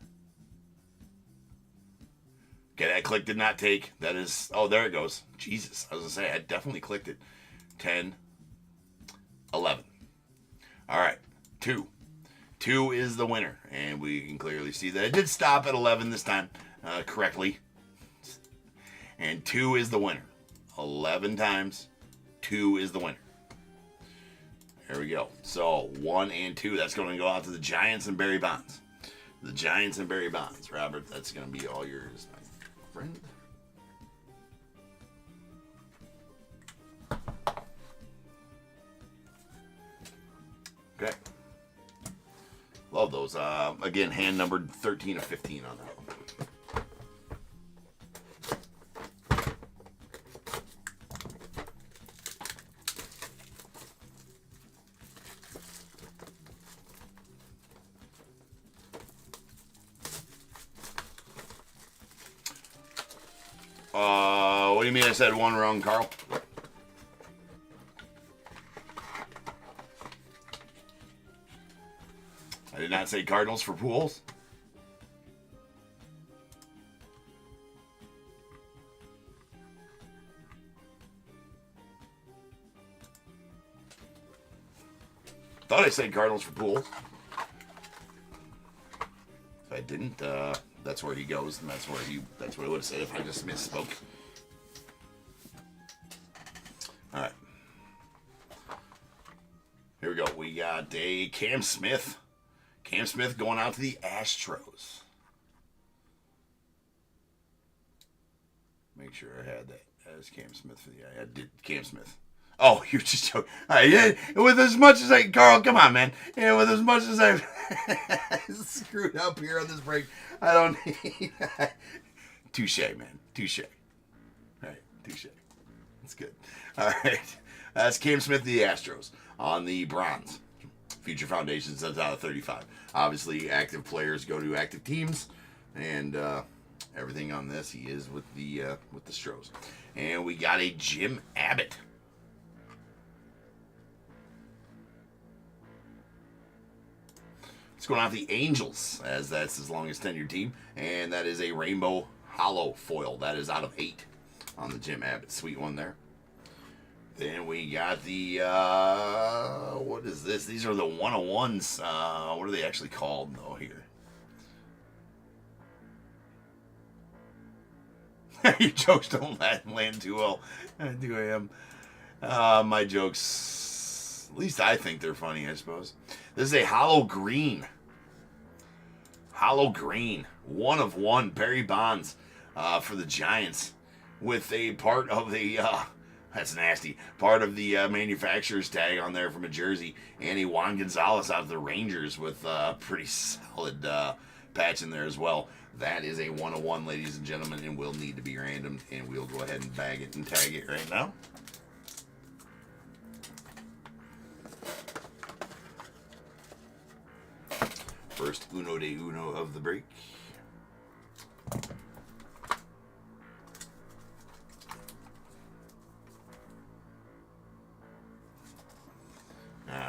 Okay, that click did not take. That is, oh, there it goes. Jesus, I was going to say, I definitely clicked it. 10, 11. All right, 2. 2 is the winner, and we can clearly see that it did stop at 11 this time correctly. And 2 is the winner. 11 times, 2 is the winner. There we go. So 1 and 2, that's going to go out to the Giants and Barry Bonds. The Giants and Barry Bonds. Robert, that's going to be all yours, my friend. Okay. Love those. Again, hand numbered 13 of 15 on that one. What do you mean I said one wrong, Carl? I did not say Cardinals for Pujols. Thought I said Cardinals for Pujols. If I didn't, that's where he goes, and that's what I would have said if I just misspoke. All right. Here we go. We got a Cam Smith. Cam Smith going out to the Astros. Make sure I had that as Cam Smith for the. I did Cam Smith. Oh, you're just joking. All right, yeah, with as much as Carl, come on, man. Yeah, with as much as I've screwed up here on this break, I don't need that. Touche, man. Touche. All right, touche. That's good. All right. That's Cam Smith, the Astros, on the bronze. Future Foundations, that's out of 35. Obviously, active players go to active teams, and everything on this, he is with the Stros. And we got a Jim Abbott. It's going out the Angels, as that's his longest tenured team, and that is a Rainbow Hollow foil. That is out of 8 on the Jim Abbott. Sweet one there. Then we got the, what is this? These are the 101s. What are they actually called, though, here? Your jokes don't land too well at 2 a.m. My jokes, at least I think they're funny, I suppose. This is a Hollow Green. Hollow Green. 1 of 1. Barry Bonds for the Giants. With a part of the... that's nasty. Part of the manufacturer's tag on there from a jersey. And a Juan Gonzalez out of the Rangers with a pretty solid patch in there as well. That is a 101, ladies and gentlemen, and will need to be random. And we'll go ahead and bag it and tag it right now. First uno de uno of the break.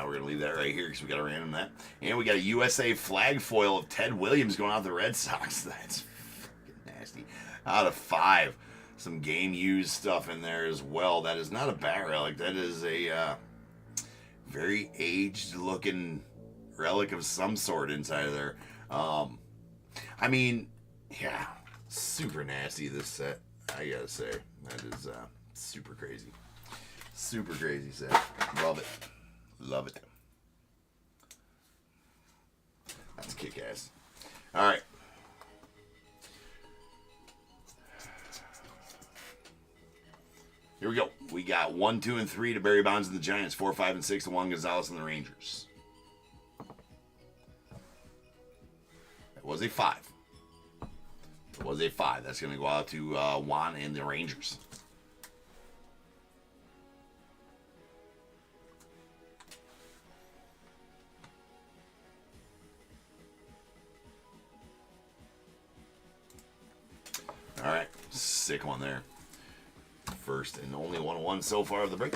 We're going to leave that right here because we got to random that. And we got a USA flag foil of Ted Williams going out the Red Sox. That's fucking nasty. Out of 5. Some game used stuff in there as well. That is not a bat relic. That is a very aged looking relic of some sort inside of there. I mean, yeah, super nasty this set. I gotta say, that is super crazy. Super crazy set. Love it. Love it. That's kick-ass. All right. Here we go. We got 1, 2, and 3 to Barry Bonds and the Giants. 4, 5, and 6 to Juan Gonzalez and the Rangers. It was a 5. It was a 5. That's going to go out to Juan and the Rangers. All right, sick one there. First and only 1-1 so far of the break.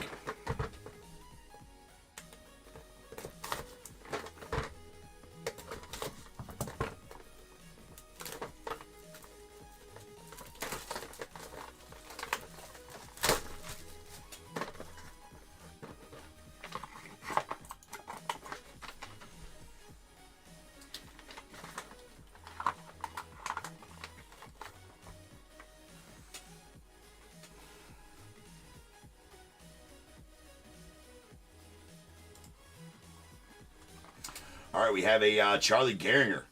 All right, we have a Charlie Gehringer.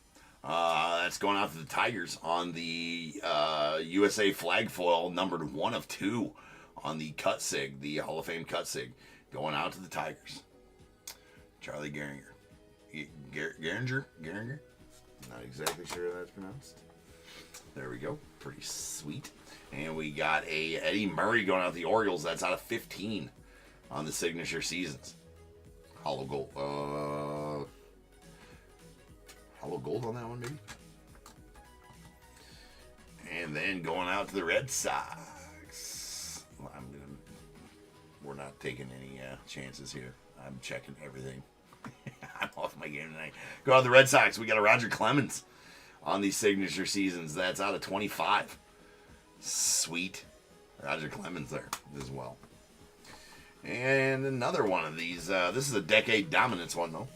That's going out to the Tigers on the USA flag foil, numbered 1 of 2 on the cut sig, the Hall of Fame cut sig, going out to the Tigers. Charlie Gehringer. Gehringer? Not exactly sure how that's pronounced. There we go. Pretty sweet. And we got a Eddie Murray going out to the Orioles. That's out of 15 on the signature seasons. Hollow gold. Hollow gold on that one, maybe. And then going out to the Red Sox. Well, we're not taking any chances here. I'm checking everything. I'm off my game tonight. Go out to the Red Sox. We got a Roger Clemens on these signature seasons. That's out of 25. Sweet. Roger Clemens there as well. And another one of these. This is a decade dominance one, though.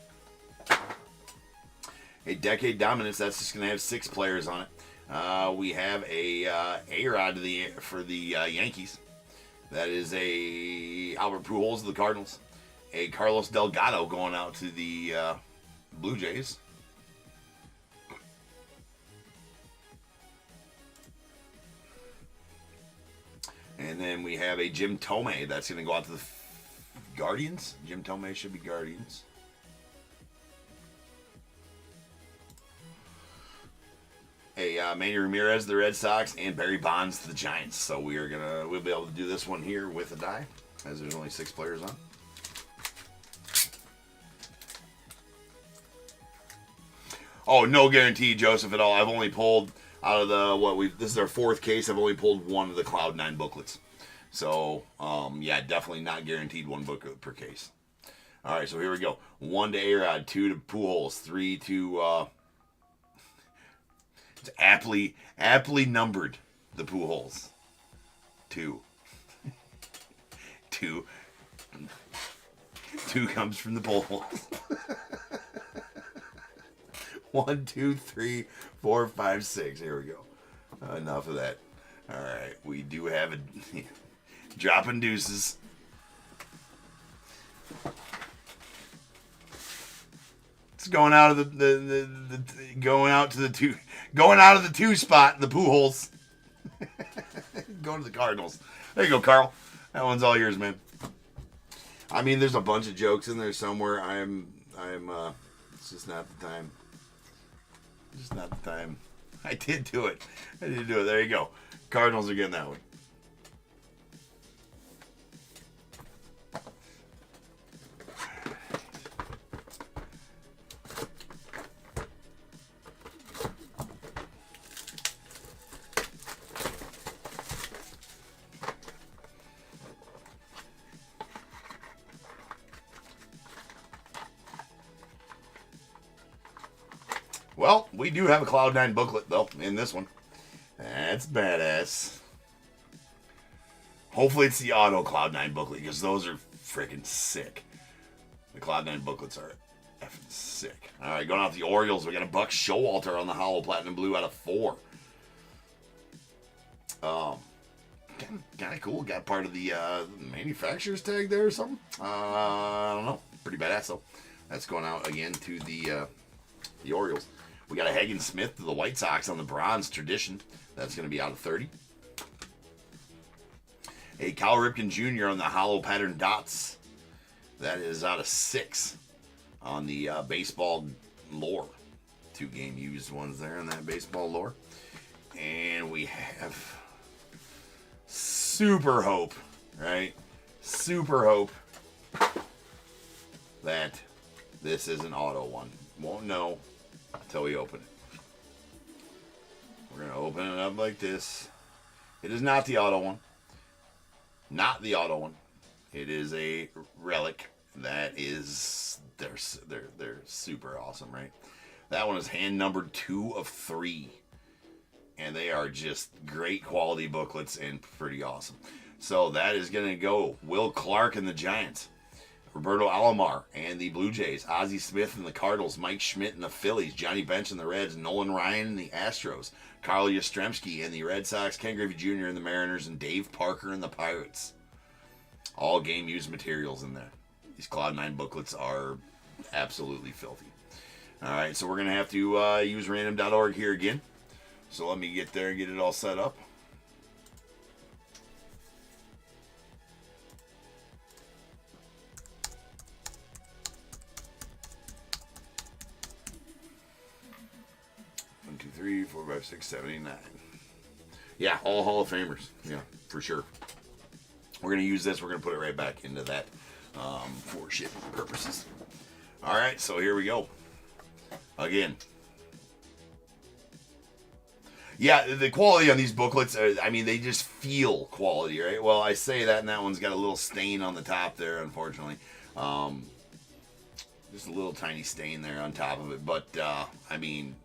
A decade dominance. That's just going to have 6 players on it. We have a A-Rod for the Yankees. That is a Albert Pujols of the Cardinals. A Carlos Delgado going out to the Blue Jays. And then we have a Jim Thome. That's going to go out to the Guardians. Jim Thome should be Guardians. Manny Ramirez, the Red Sox, and Barry Bonds, the Giants. So we'll be able to do this one here with a die, as there's only 6 players on. Oh, no guarantee, Joseph, at all. I've only pulled out of the this is our fourth case. I've only pulled one of the Cloud9 booklets. So, yeah, definitely not guaranteed one booklet per case. All right, so here we go. 1 to A-Rod, 2 to Pujols, 3 to it's aptly numbered, the Pujols. 2. 2 comes from the Pujols. 1, 2, 3, 4, 5, 6. Here we go. Enough of that. All right, we do have a dropping deuces. It's going out of the going out to the two spot. The Pujols. Going to the Cardinals. There you go, Carl. That one's all yours, man. I mean, there's a bunch of jokes in there somewhere. It's just not the time. Just not the time. I did do it. There you go. Cardinals are getting that one. Well, we do have a Cloud9 booklet, though, in this one. That's badass. Hopefully it's the auto Cloud9 booklet, because those are freaking sick. The Cloud9 booklets are effing sick. All right, going off the Orioles, we got a Buck Showalter on the Hollow Platinum Blue out of 4. Kind of cool. Got part of the manufacturer's tag there or something. I don't know. Pretty badass, though. That's going out again to the Orioles. We got a Hagen Smith to the White Sox on the Bronze Tradition. That's going to be out of 30. A Cal Ripken Jr. on the Hollow Pattern Dots. That is out of 6 on the Baseball Lore. 2 game used ones there in that Baseball Lore. And we have Super Hope, right? Super Hope that this is an auto one. Won't know until we open it. We're going to open it up like this. It is not the auto one. Not the auto one. It is a relic that is they're super awesome, right? That one is hand numbered 2 of 3. And they are just great quality booklets and pretty awesome. So that is going to go Will Clark and the Giants. Roberto Alomar and the Blue Jays, Ozzie Smith and the Cardinals, Mike Schmidt and the Phillies, Johnny Bench and the Reds, Nolan Ryan and the Astros, Carl Yastrzemski and the Red Sox, Ken Griffey Jr. and the Mariners, and Dave Parker and the Pirates. All game used materials in there. These Cloud9 booklets are absolutely filthy. All right, so we're going to have to use random.org here again. So let me get there and get it all set up. One, 2, 3, 4, 5, 6, 7, 8, 9. Yeah, all Hall of Famers. Yeah, for sure. We're going to use this. We're going to put it right back into that for shipping purposes. All right, so here we go. Again. Yeah, the quality on these booklets, I mean, they just feel quality, right? Well, I say that, and that one's got a little stain on the top there, unfortunately. Just a little tiny stain there on top of it. But, I mean,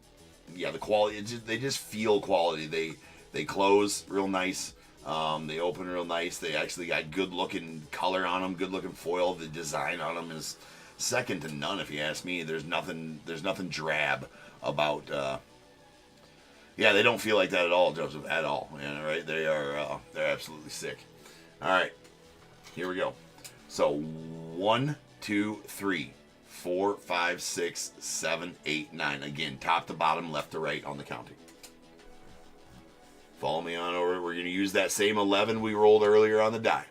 yeah, the quality, they just feel quality. They close real nice. They open real nice. They actually got good-looking color on them, good-looking foil. The design on them is second to none, if you ask me. There's nothing drab about... Yeah, they don't feel like that at all, Joseph, at all. Yeah, right? They're absolutely sick. All right, here we go. So 1, 2, 3, 4, 5, 6, 7, 8, 9. Again, top to bottom, left to right on the counting. Follow me on over. We're going to use that same 11 we rolled earlier on the die.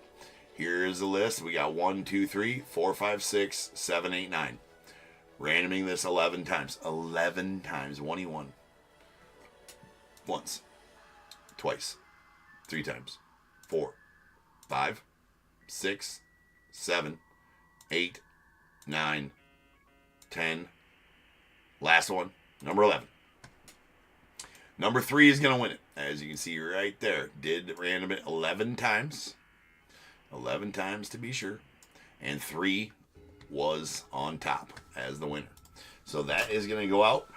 Here is the list. We got 1, 2, 3, 4, 5, 6, 7, 8, 9. Randoming this 11 times. 11 times. 21. Once, twice, 3 times, 4, 5, 6, 7, 8, 9, 10. Last one, Number 11. Number 3 is going to win it. As you can see right there. Did random it 11 times. 11 times to be sure. And 3 was on top as the winner. So that is going to go out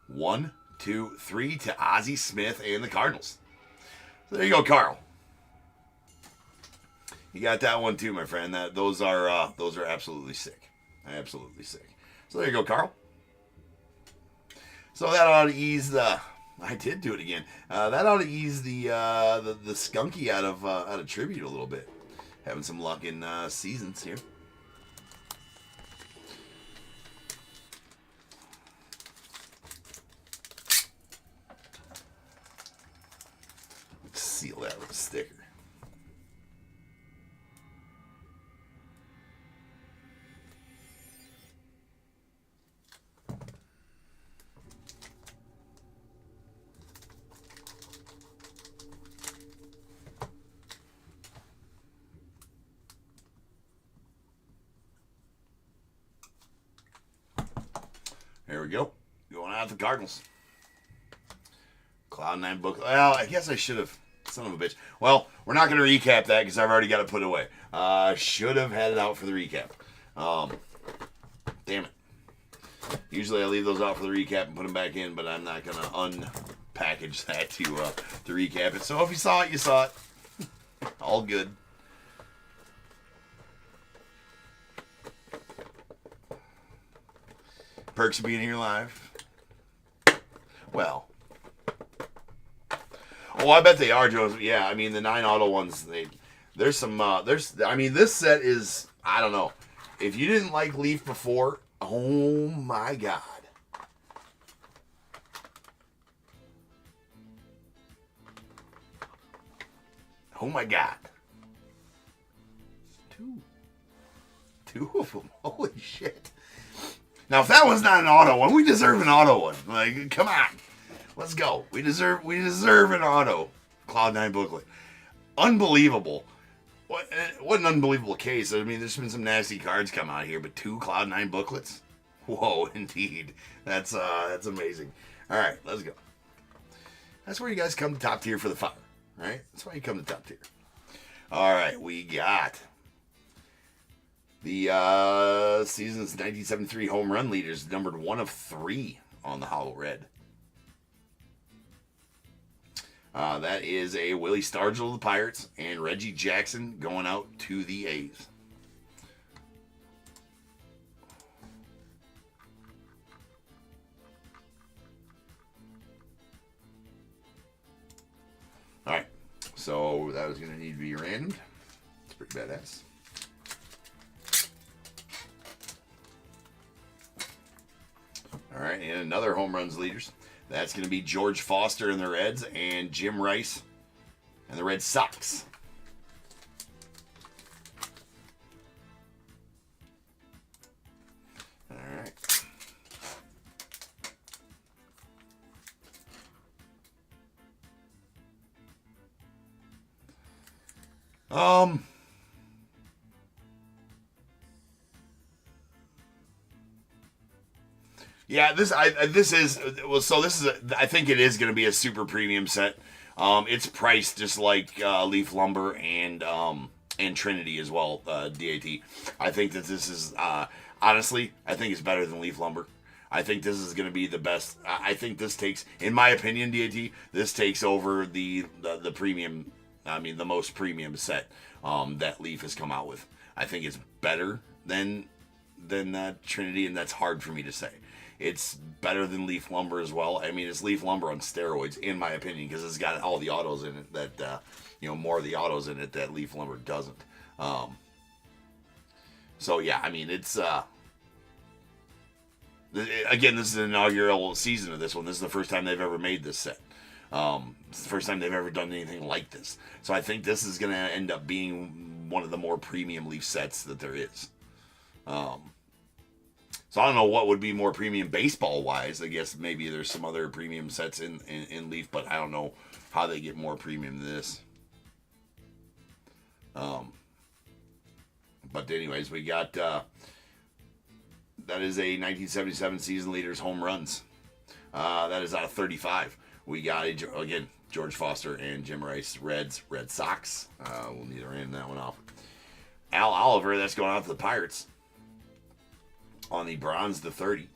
1, 2, 3 to Ozzie Smith and the Cardinals. So there you go, Carl. You got that one too, my friend. Those are absolutely sick. Absolutely sick. So there you go, Carl. So that ought to ease the. I did do it again. That ought to ease the skunky out of tribute a little bit. Having some luck in seasons here. Let's seal that with a sticker. There we go. Going out to the Cardinals. Cloud9 book. Well, I guess I should have. Son of a bitch. Well, we're not going to recap that because I've already got it put away. Should have had it out for the recap. Damn it. Usually I leave those out for the recap and put them back in, but I'm not going to unpackage that to recap it. So if you saw it, you saw it. All good. Perks of being here live. Well. Oh, I bet they are, Joe. Yeah, I mean, the 9 auto ones, there's some, I mean, this set is, I don't know. If you didn't like Leaf before, oh my God. Oh my God. Two of them. Holy shit. Now, if that was not an auto one, we deserve an auto one. Like, come on. Let's go. We deserve an auto. Cloud9 booklet. Unbelievable. What an unbelievable case. I mean, there's been some nasty cards come out here, but 2 Cloud9 booklets? Whoa, indeed. That's amazing. All right, let's go. That's where you guys come to top tier for the fire, right? That's why you come to top tier. All right, we got the season's 1973 home run leaders, numbered 1 of 3 on the Hollow Red. That is a Willie Stargell of the Pirates and Reggie Jackson going out to the A's. All right, so that was going to need to be random. It's pretty badass. All right, and another home runs leaders. That's going to be George Foster and the Reds and Jim Rice and the Red Sox. All right. Yeah, I think it is going to be a super premium set. It's priced just like Leaf Lumber and Trinity as well, DAT. I think that this is, honestly, I think it's better than Leaf Lumber. I think this is going to be the best. I think this takes, in my opinion, DAT, this takes over the premium, I mean, the most premium set that Leaf has come out with. I think it's better than Trinity, and that's hard for me to say. It's better than Leaf Lumber as well. I mean, it's Leaf Lumber on steroids, in my opinion, because it's got all the autos in it that, more of the autos in it that Leaf Lumber doesn't. So, yeah, I mean, it's, again, this is an inaugural season of this one. This is the first time they've ever made this set. It's the first time they've ever done anything like this. So I think this is going to end up being one of the more premium Leaf sets that there is. So I don't know what would be more premium baseball-wise. I guess maybe there's some other premium sets in Leaf, but I don't know how they get more premium than this. But anyways, we got that That is a 1977 season leaders home runs. That is out of 35. We got, again, George Foster and Jim Rice, Reds, Red Sox. We'll need to ran that one off. Al Oliver, that's going out to the Pirates. On the bronze, the 30.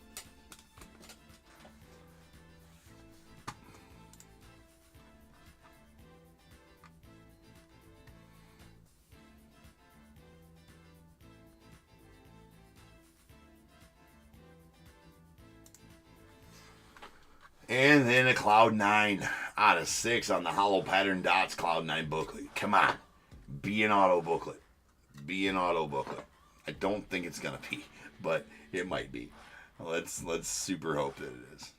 And then a Cloud 9 out of 6 on the hollow pattern dots Cloud 9 booklet. Come on. Be an auto booklet. Be an auto booklet. I don't think it's going to be, but it might be. Let's super hope that it is.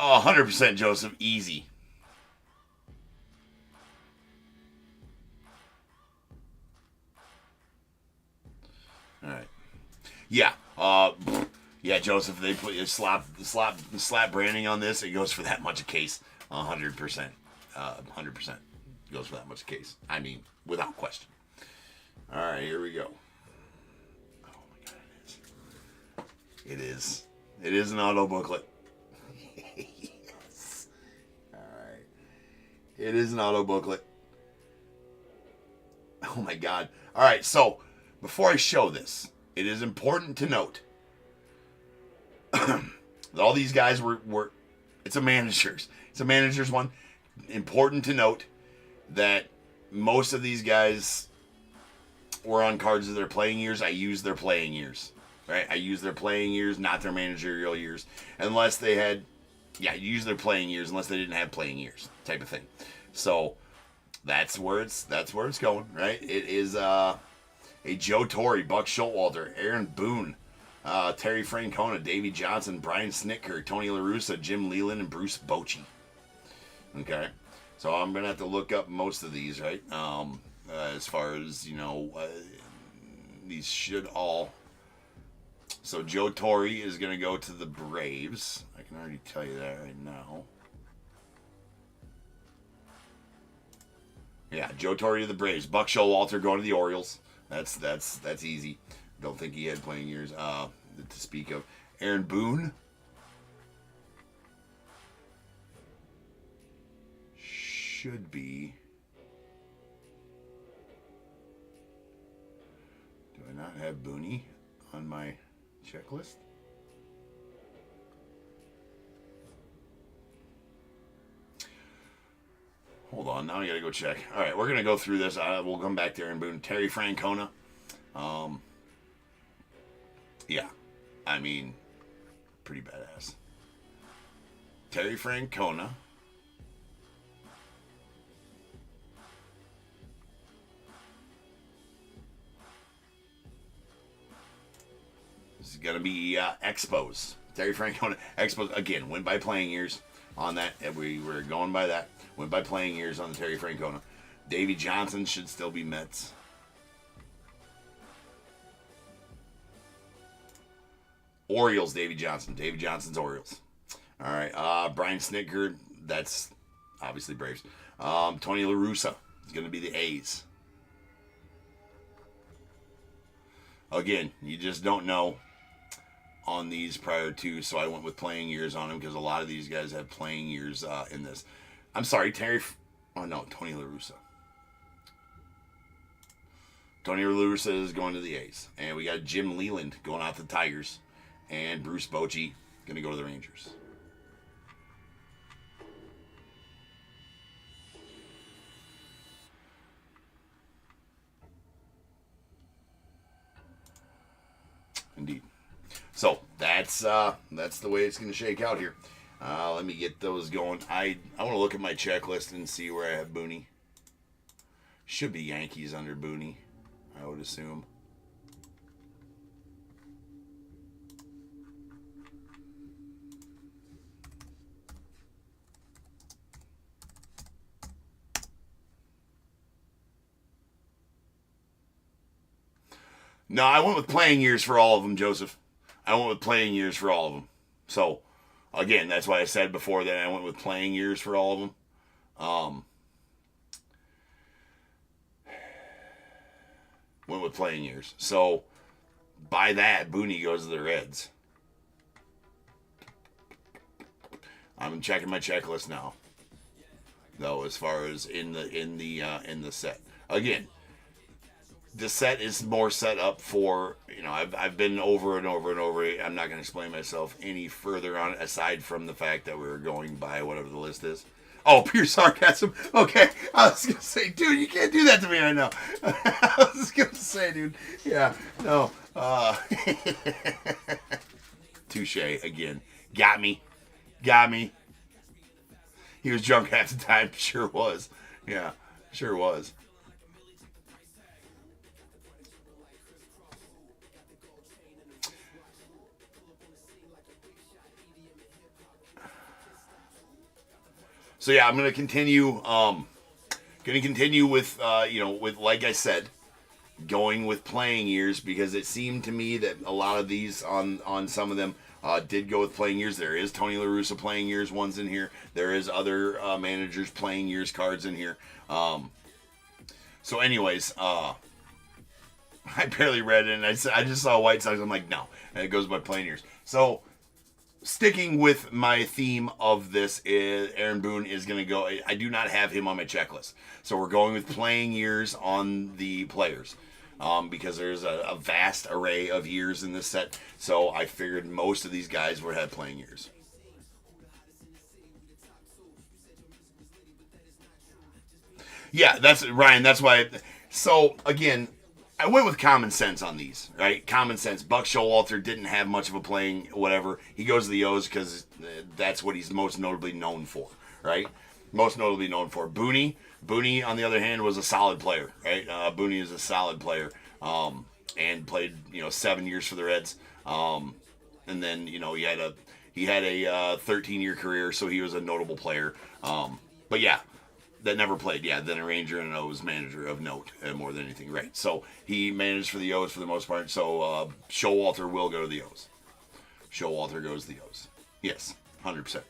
Oh, 100% Joseph. Easy. All right. Yeah. Yeah, Joseph, they put slap branding on this, it goes for that much a case. 100%. 100% goes for that much a case. I mean, without question. All right, here we go. Oh my God, it is. It is an auto booklet. Yes. All right. It is an auto booklet. Oh my God. All right, so before I show this, it is important to note that all these guys were it's a manager's one. Important to note that most of these guys were on cards of their playing years. I use their playing years, right? I use their playing years, not their managerial years, unless they had, use their playing years unless they didn't have playing years, type of thing. So that's where it's going, right? It is a Joe Torre, Buck Showalter, Aaron Boone, Terry Francona, Davey Johnson, Brian Snitker, Tony La Russa, Jim Leland, and Bruce Bochy. Okay, so I'm gonna have to look up most of these, right? As far as these should all. So Joe Torre is gonna go to the Braves. I can already tell you that right now. Yeah, Joe Torre to the Braves. Buck Showalter going to the Orioles. That's easy. Don't think he had playing years to speak of. Aaron Boone. Should be. Do I not have Booney on my checklist? Hold on, now I gotta go check. All right, we're gonna go through this. We'll come back to Aaron Boone. Terry Francona. Yeah, I mean, pretty badass. Terry Francona. This is gonna be Expos. Terry Francona. Expos again. Went by playing years on that. And we were going by that. Went by playing years on the Terry Francona. Davey Johnson should still be Mets. Orioles, Davey Johnson. Davey Johnson's Orioles. All right. Brian Snitker, that's obviously Braves. Tony La Russa is going to be the A's. Again, you just don't know on these prior to, so I went with playing years on them because a lot of these guys have playing years in this. I'm sorry, Tony La Russa. Tony La Russa is going to the A's. And we got Jim Leland going out to the Tigers. And Bruce Bochy going to go to the Rangers. Indeed. So that's the way it's going to shake out here. Let me get those going. I want to look at my checklist and see where I have Booney. Should be Yankees under Booney, I would assume. No, I went with playing years for all of them, Joseph. I went with playing years for all of them. So, again, that's why I said before that I went with playing years for all of them. went with playing years. So, by that, Booney goes to the Reds. I'm checking my checklist now, though, as far as in the set. Again, the set is more set up for, I've been over and over and over. I'm not going to explain myself any further on it, aside from the fact that we're going by whatever the list is. Oh, pure sarcasm. Okay, I was going to say, dude, you can't do that to me right now. I was going to say, dude, yeah, no. Touche again. Got me. He was drunk half the time. Sure was. Yeah, sure was. So yeah, I'm gonna continue. With with, like I said, going with playing years, because it seemed to me that a lot of these on some of them did go with playing years. There is Tony La Russa playing years ones in here. There is other managers playing years cards in here. So anyways, I barely read it, and I just saw White Sox. I'm like, no, and it goes by playing years. So sticking with my theme of this, is Aaron Boone is going to go. I do not have him on my checklist, so we're going with playing years on the players. Because there's a vast array of years in this set, so I figured most of these guys would have playing years. Yeah, that's Ryan. That's why. So again, I went with common sense on these, right? Common sense. Buck Showalter didn't have much of a playing whatever. He goes to the O's because that's what he's most notably known for, right? Most notably known for. Booney, on the other hand, was a solid player, right? Booney is a solid player, and played 7 years for the Reds, and then he had a 13-year career, so he was a notable player. But yeah, that never played. Yeah, then a Ranger and an O's manager of note, more than anything, right? So he managed for the O's for the most part. So Showalter will go to the O's. Showalter goes to the O's. Yes, 100%.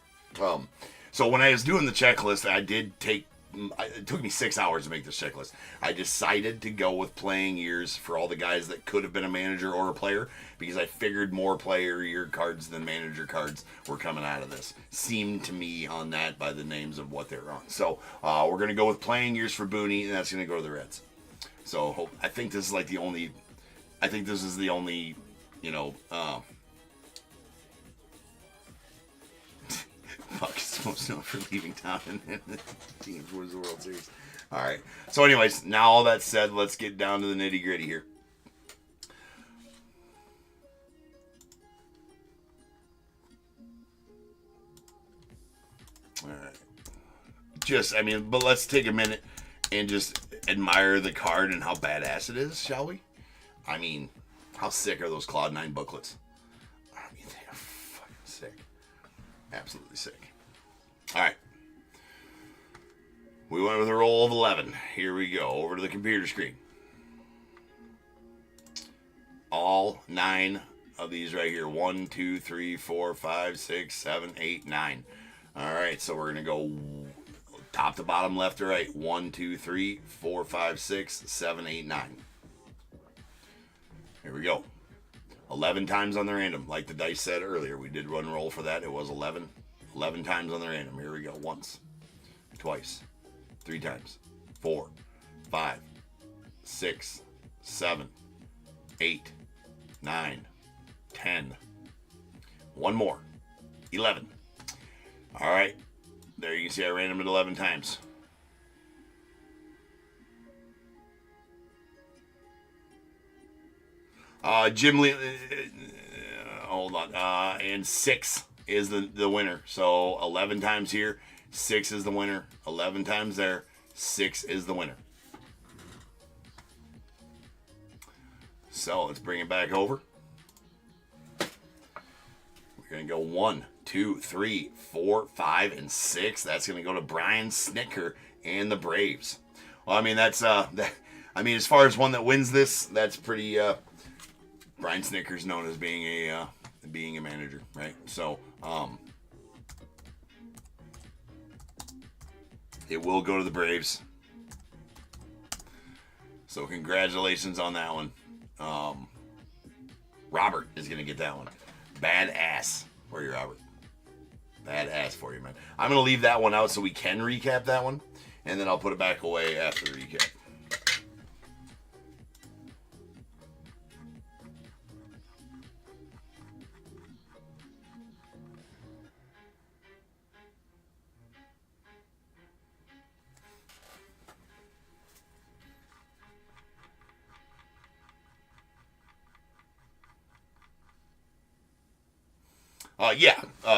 So when I was doing the checklist, it took me 6 hours to make this checklist. I decided to go with playing years for all the guys that could have been a manager or a player, because I figured more player year cards than manager cards were coming out of this. Seemed to me on that by the names of what they were on. So we're going to go with playing years for Booney, and that's going to go to the Reds. So I think this is the only, fuck, it's supposed to know for leaving town and the team wins the World Series. All right. So anyways, now all that said, let's get down to the nitty gritty here. All right. But let's take a minute and just admire the card and how badass it is, shall we? How sick are those Cloud 9 booklets? They are fucking sick. Absolutely sick. All right. We went with a roll of 11. Here we go. Over to the computer screen. All 9 of these right here. 1, 2, 3, 4, 5, 6, 7, 8, 9. All right. So we're going to go top to bottom, left to right. 1, 2, 3, 4, 5, 6, 7, 8, 9. Here we go. 11 times on the random. Like the dice said earlier, we did one roll for that. It was 11. 11 times on the random. Here we go. Once. Twice. 3 times. 4. 5. 6. 7. 8. 9. 10. One more. 11. All right. There you can see I ran it 11 times. Jim Lee, hold on. And 6 is the winner. So 11 times here, 6 is the winner. 11 times there, 6 is the winner. So let's bring it back over. We're going to go 1, 2, 3, 4, 5, and 6. That's going to go to Brian Snitker and the Braves. Well, that's as far as one that wins this, that's pretty. Brian Snitker's known as being a manager, right? So it will go to the Braves. So congratulations on that one. Robert is going to get that one. Badass for you, Robert. Badass for you, man. I'm going to leave that one out so we can recap that one. And then I'll put it back away after the recap.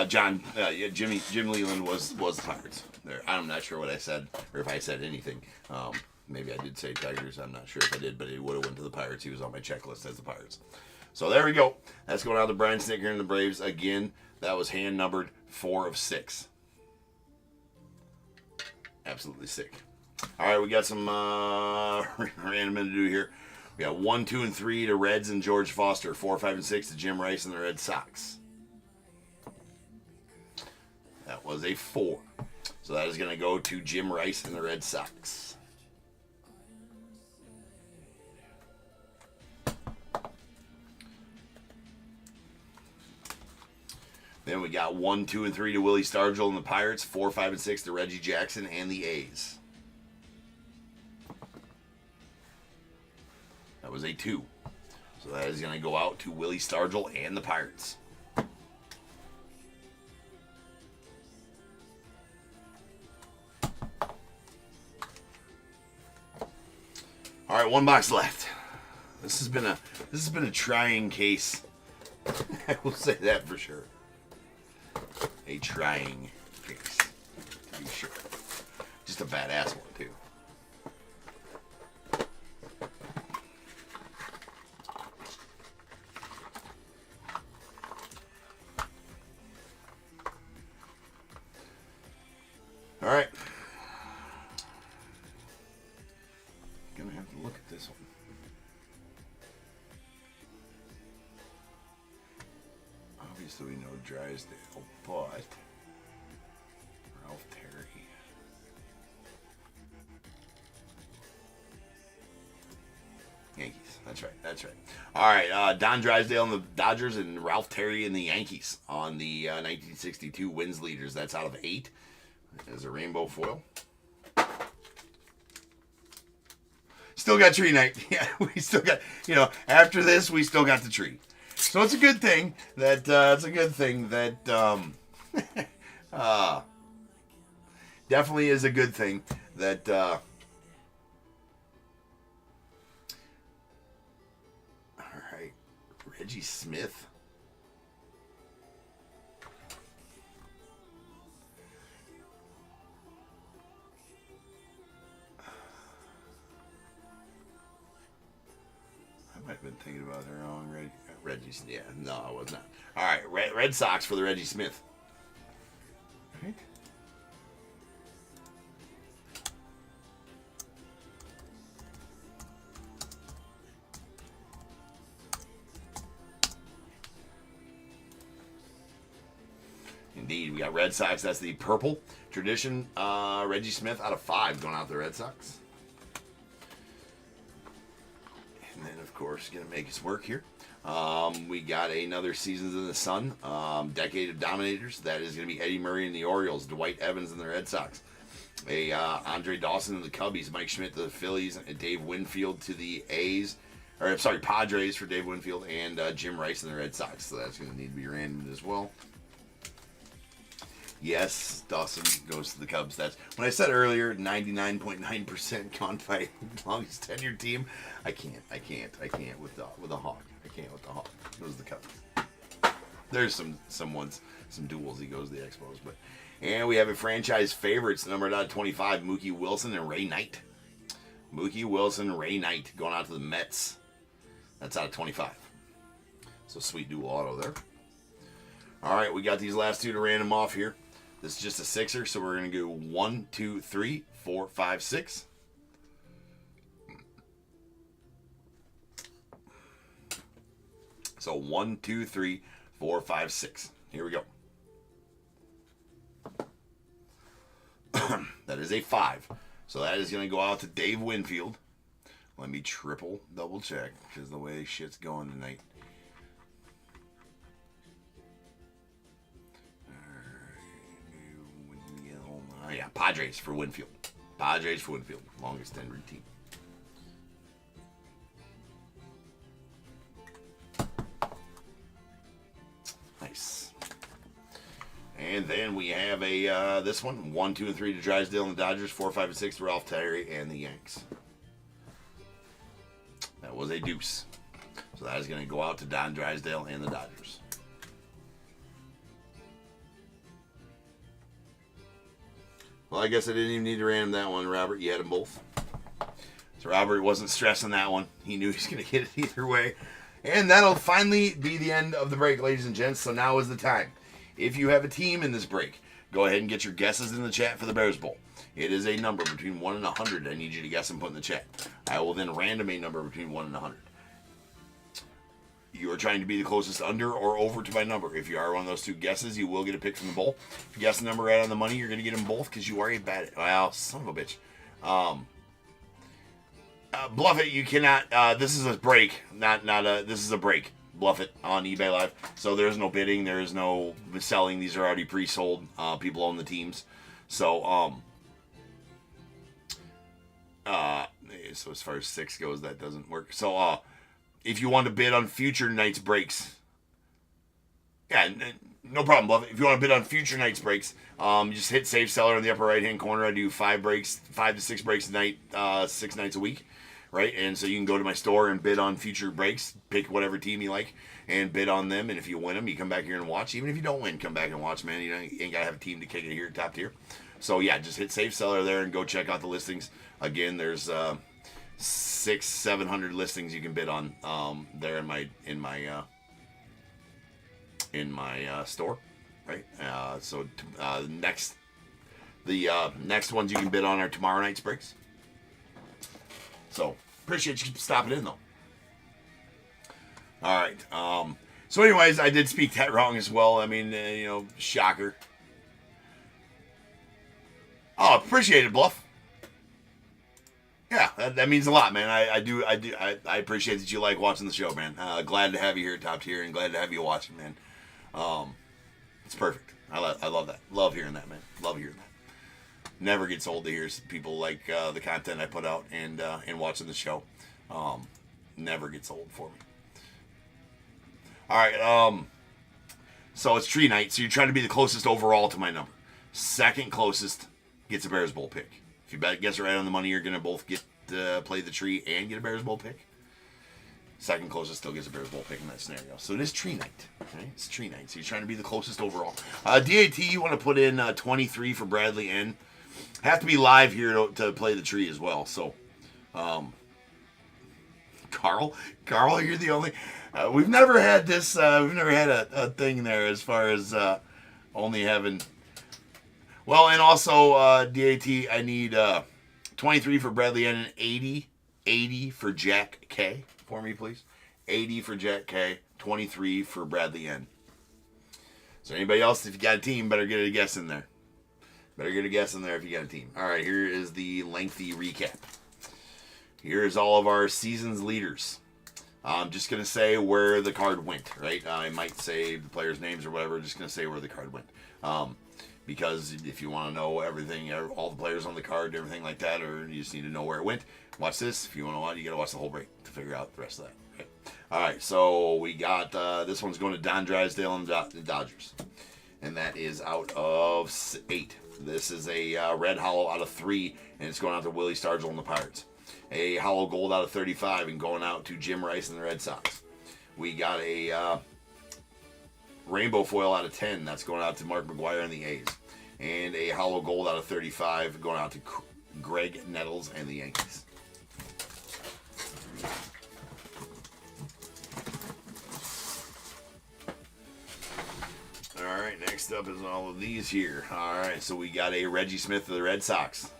Jim Leland was the Pirates. There, I'm not sure what I said, or if I said anything. Maybe I did say Tigers. I'm not sure if I did, but it would have went to the Pirates. He was on my checklist as the Pirates. So there we go. That's going out to Brian Snicker and the Braves. Again, that was hand numbered 4 of 6. Absolutely sick. All right, we got some random to do here. We got 1, 2, and 3 to Reds and George Foster. 4, 5, and 6 to Jim Rice and the Red Sox. That was a 4. So that is going to go to Jim Rice and the Red Sox. Then we got 1, 2, and 3 to Willie Stargell and the Pirates. 4, 5, and 6 to Reggie Jackson and the A's. That was a 2. So that is going to go out to Willie Stargell and the Pirates. All right, 1 box left. This has been a trying case. I will say that for sure. A trying case, to be sure. Just a badass one too. All right. Gonna have to look at this one. Obviously we know Drysdale, but Ralph Terry. Yankees. That's right. All right, Don Drysdale and the Dodgers and Ralph Terry and the Yankees on the 1962 wins leaders. That's out of 8. There's a rainbow foil. Still got tree night. Yeah, we still got, after this, we still got the tree. So it's a good thing that, definitely is a good thing that, all right, Reggie Smith. I've been thinking about the wrong Reggie's. Yeah, no, I was not. All right, Red Sox for the Reggie Smith. All right. Indeed, we got Red Sox. That's the purple tradition. Reggie Smith out of 5 going out to the Red Sox. And then, of course, going to make us work here. We got another Seasons in the Sun, Decade of Dominators. That is going to be Eddie Murray and the Orioles, Dwight Evans and the Red Sox. Andre Dawson and the Cubbies, Mike Schmidt to the Phillies, and Dave Winfield to the Padres for Dave Winfield, and Jim Rice and the Red Sox. So that's going to need to be random as well. Yes, Dawson goes to the Cubs. That's when I said earlier, 99.9% gone by longest tenured team. I can't with the Hawk. I can't with the Hawk. It was the Cubs. There's some duels. He goes to the Expos, and we have a franchise favorites numbered out of 25. Mookie Wilson and Ray Knight. Mookie Wilson, Ray Knight going out to the Mets. That's out of 25. So sweet dual auto there. All right, we got these last 2 to random off here. This is just a 6er, so we're going to go 1, 2, 3, 4, 5, 6. So 1, 2, 3, 4, 5, 6. Here we go. That is a 5. So that is going to go out to Dave Winfield. Let me triple double check because the way shit's going tonight. Yeah, Padres for Winfield. Padres for Winfield. Longest tenured team. Nice. And then we have a this one 1, 2, and 3 to Drysdale and the Dodgers. 4, 5, and 6 to Ralph Terry and the Yanks. That was a deuce. So that is going to go out to Don Drysdale and the Dodgers. Well, I guess I didn't even need to random that one, Robert. You had them both. So Robert wasn't stressing that one. He knew he was going to get it either way. And that'll finally be the end of the break, ladies and gents. So now is the time. If you have a team in this break, go ahead and get your guesses in the chat for the Bears Bowl. It is a number between 1 and 100 I need you to guess and put in the chat. I will then random a number between 1 and 100. You are trying to be the closest under or over to my number. If you are one of those two guesses, you will get a pick from the bowl. If you guess the number right on the money, you're going to get them both because you are a bad... Well, son of a bitch. Bluff it. You cannot... this is a break. This is a break. Bluff it on eBay Live. So there's no bidding. There is no selling. These are already pre-sold. People own the teams. So, so as far as 6 goes, that doesn't work. So, if you want to bid on future night's breaks, yeah, no problem, Bluff it. If you want to bid on future night's breaks, just hit Save Seller in the upper right-hand corner. I do 5 to 6 breaks a night, 6 nights a week. Right, and so you can go to my store and bid on future breaks, pick whatever team you like, and bid on them. And if you win them, you come back here and watch. Even if you don't win, come back and watch, man. You ain't gotta have a team to kick it here at Top Tier. So yeah, just hit Save Seller there and go check out the listings. Again, there's 600-700 listings you can bid on there in my store. Right, the next ones you can bid on are tomorrow night's breaks. So, appreciate you stopping in, though. All right. So, anyways, I did speak that wrong as well. I mean, shocker. Oh, appreciate it, Bluff. Yeah, that means a lot, man. I appreciate that you like watching the show, man. Glad to have you here at Top Tier and glad to have you watching, man. It's perfect. I love that. Love hearing that, man. Love hearing that. Never gets old to hear people like the content I put out and watching the show. Never gets old for me. All right. So it's tree night. So you're trying to be the closest overall to my number. Second closest gets a Bears Bowl pick. If you guess it right on the money, you're going to both get play the tree and get a Bears Bowl pick. Second closest still gets a Bears Bowl pick in that scenario. So it is tree night. Right? It's tree night. So you're trying to be the closest overall. DAT, you want to put in 23 for Bradley N. Have to be live here to play the tree as well. So, Carl, you're the only. We've never had this. We've never had a thing there as far as only having. Well, and also DAT, I need 23 for Bradley N and 80 for Jack K for me, please. 80 for Jack K, 23 for Bradley N. So anybody else, if you got a team, better get a guess in there. Better get a guess in there if you got a team. All right, here is the lengthy recap. Here's all of our season's leaders. I'm just going to say where the card went, right? I might say the players' names or whatever. Just going to say where the card went. Because if you want to know everything, all the players on the card, everything like that, or you just need to know where it went, watch this. If you want to watch, you got to watch the whole break to figure out the rest of that. Right? All right, so we got this one's going to Don Drysdale and the Dodgers. And that is out of 8. This is a red hollow out of 3, and it's going out to Willie Stargell and the Pirates. A hollow gold out of 35 and going out to Jim Rice and the Red Sox. We got a rainbow foil out of 10. That's going out to Mark McGuire and the A's. And a hollow gold out of 35 going out to Greg Nettles and the Yankees. All right, next up is all of these here. All right, so we got a Reggie Smith of the Red Sox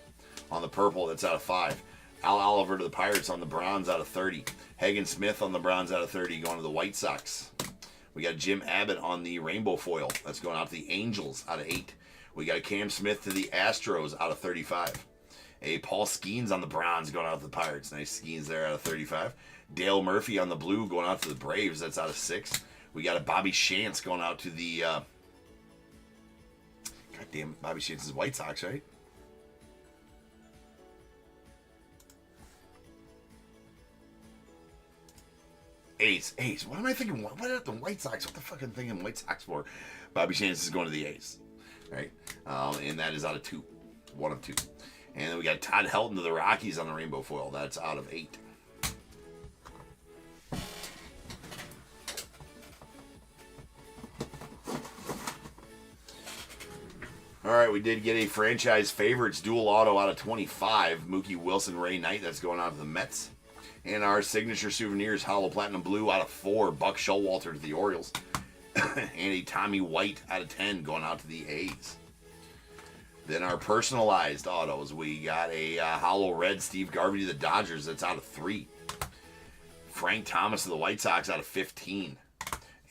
on the purple. That's out of 5. Al Oliver to the Pirates on the bronze out of 30. Hagen Smith on the bronze out of 30 going to the White Sox. We got Jim Abbott on the rainbow foil. That's going out to the Angels out of 8. We got Cam Smith to the Astros out of 35. A Paul Skeens on the bronze going out to the Pirates. Nice Skeens there out of 35. Dale Murphy on the blue going out to the Braves. That's out of 6. We got a Bobby Shantz going out to the... God damn it, Bobby Shantz is White Sox, right? A's. What am I thinking? What are the White Sox? What the fuck am I thinking White Sox for? Bobby Shantz is going to the A's. Right? And that is out of 2. 1 of 2. And then we got Todd Helton to the Rockies on the rainbow foil. That's out of 8. All right, we did get a franchise favorites dual auto out of 25. Mookie Wilson, Ray Knight. That's going out to the Mets. And our signature souvenirs, Hollow Platinum Blue out of 4. Buck Showalter to the Orioles. And a Tommy White out of 10 going out to the A's. Then our personalized autos, we got a Hollow Red Steve Garvey to the Dodgers. That's out of 3. Frank Thomas to the White Sox out of 15.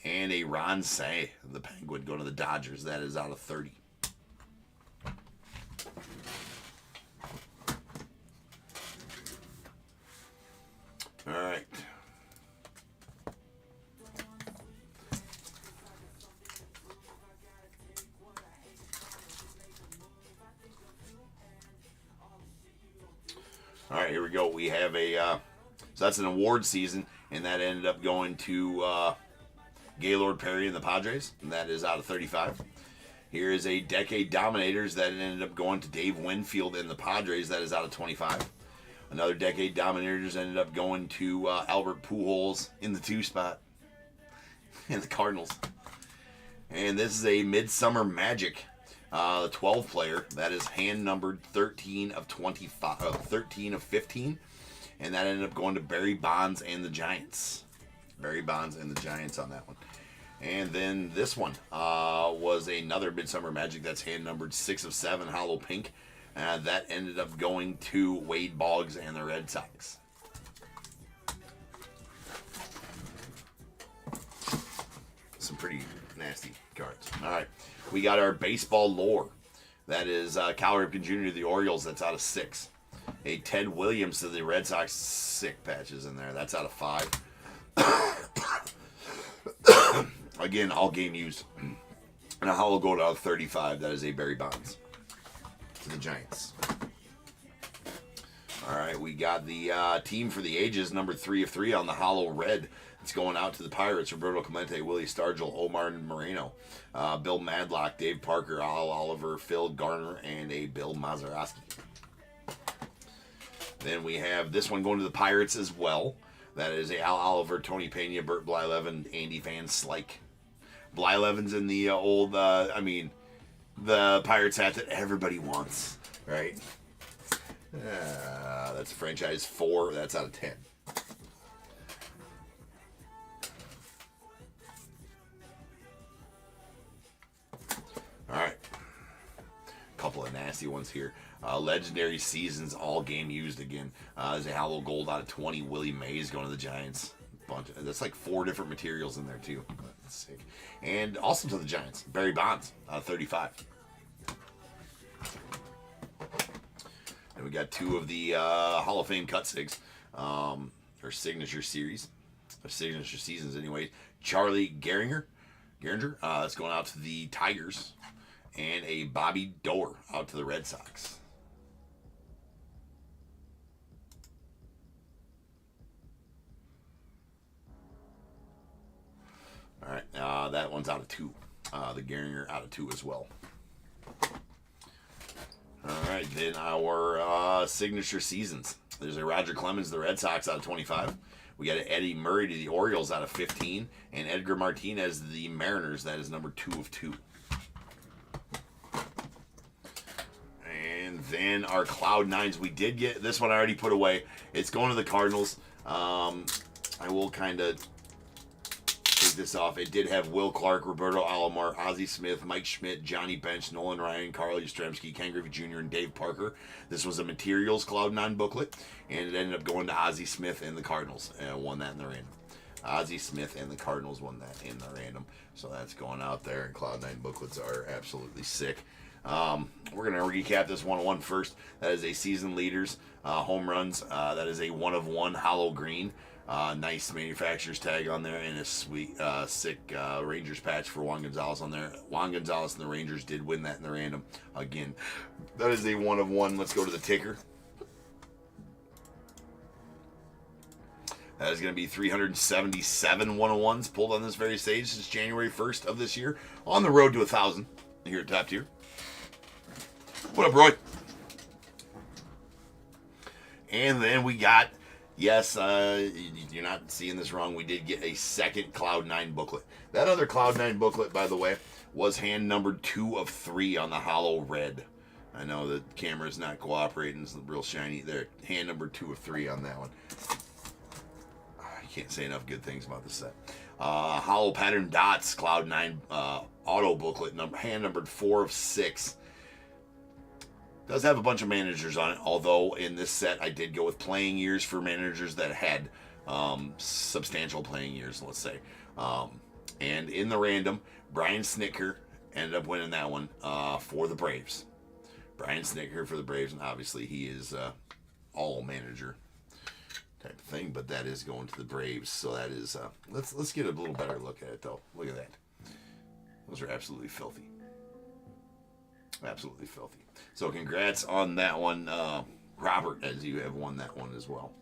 And a Ron Say, the Penguin, going to the Dodgers. That is out of 30. All right. All right, here we go. We have a, so that's an award season, and that ended up going to Gaylord Perry and the Padres, and that is out of 35. Here is a Decade Dominators that ended up going to Dave Winfield and the Padres. That is out of 25. Another Decade Dominators ended up going to Albert Pujols in the 2 spot. And the Cardinals. And this is a Midsummer Magic, the 12 player. That is hand numbered 13 of 25, 13 of 15. And that ended up going to Barry Bonds and the Giants. Barry Bonds and the Giants on that one. And then this one was another Midsummer Magic. That's hand numbered 6 of 7, hollow pink. That ended up going to Wade Boggs and the Red Sox. Some pretty nasty cards. All right. We got our baseball lore. That is Cal Ripken Jr. to the Orioles. That's out of 6. A Ted Williams to the Red Sox. Sick patches in there. That's out of 5. Again, all game used. And a hollow gold out of 35. That is a Barry Bonds to the Giants. All right, we got the team for the ages, number 3 of 3 on the hollow red. It's going out to the Pirates. Roberto Clemente, Willie Stargell, Omar Moreno, Bill Madlock, Dave Parker, Al Oliver, Phil Garner, and a Bill Mazeroski. Then we have this one going to the Pirates as well. That is a Al Oliver, Tony Pena, Bert Blyleven, Andy Van Slyke. Blyleven's in the old, the Pirates hat that everybody wants, right? That's franchise 4. That's out of 10. All right. Couple of nasty ones here. Legendary Seasons, all game used again. There's a hollow gold out of 20. Willie Mays going to the Giants. That's like 4 different materials in there too. That's sick. And also to the Giants, Barry Bonds out of 35. And we got 2 of the Hall of Fame cut sigs, or signature series, or signature seasons anyway. Charlie Gehringer, that's going out to the Tigers, and a Bobby Doerr out to the Red Sox. All right, that one's out of 2. The Gehringer out of 2 as well. All right, then our signature seasons. There's a Roger Clemens, the Red Sox, out of 25. We got an Eddie Murray to the Orioles out of 15. And Edgar Martinez, the Mariners, that is number 2 of 2. And then our Cloud 9s. We did get, this one I already put away. It's going to the Cardinals. I will kind of take this off. It did have Will Clark, Roberto Alomar, Ozzie Smith, Mike Schmidt, Johnny Bench, Nolan Ryan, Carl Yastrzemski, Ken Griffey Jr., and Dave Parker. This was a Materials Cloud 9 booklet, and it ended up going to Ozzie Smith and the Cardinals. Won that in the random. Ozzie Smith and the Cardinals won that in the random. So that's going out there, and Cloud 9 booklets are absolutely sick. We're going to recap this 101 first. That is a season leaders home runs. That is a 1 of 1 hollow green. Nice manufacturer's tag on there, and a sweet, sick Rangers patch for Juan Gonzalez on there. Juan Gonzalez and the Rangers did win that in the random. Again, that is a 1 of 1. Let's go to the ticker. That is going to be 377 101s pulled on this very stage since January 1st of this year. On the road to 1,000 here at Top Tier. What up, Roy? And then we got, yes, you're not seeing this wrong, we did get a second Cloud9 booklet. That other Cloud9 booklet, by the way, was hand numbered 2 of 3 on the hollow red. I know the camera's not cooperating, it's real shiny there. Hand numbered 2 of 3 on that one. I can't say enough good things about this set. Hollow Pattern Dots Cloud9 auto booklet, hand numbered 4 of 6. Does have a bunch of managers on it, although in this set I did go with playing years for managers that had substantial playing years, let's say. And in the random, Brian Snitker ended up winning that one for the Braves. Brian Snitker for the Braves, and obviously he is all manager type of thing, but that is going to the Braves, so that is let's get a little better look at it though. Look at that. Those are absolutely filthy. Absolutely filthy. So congrats on that one, Robert, as you have won that one as well.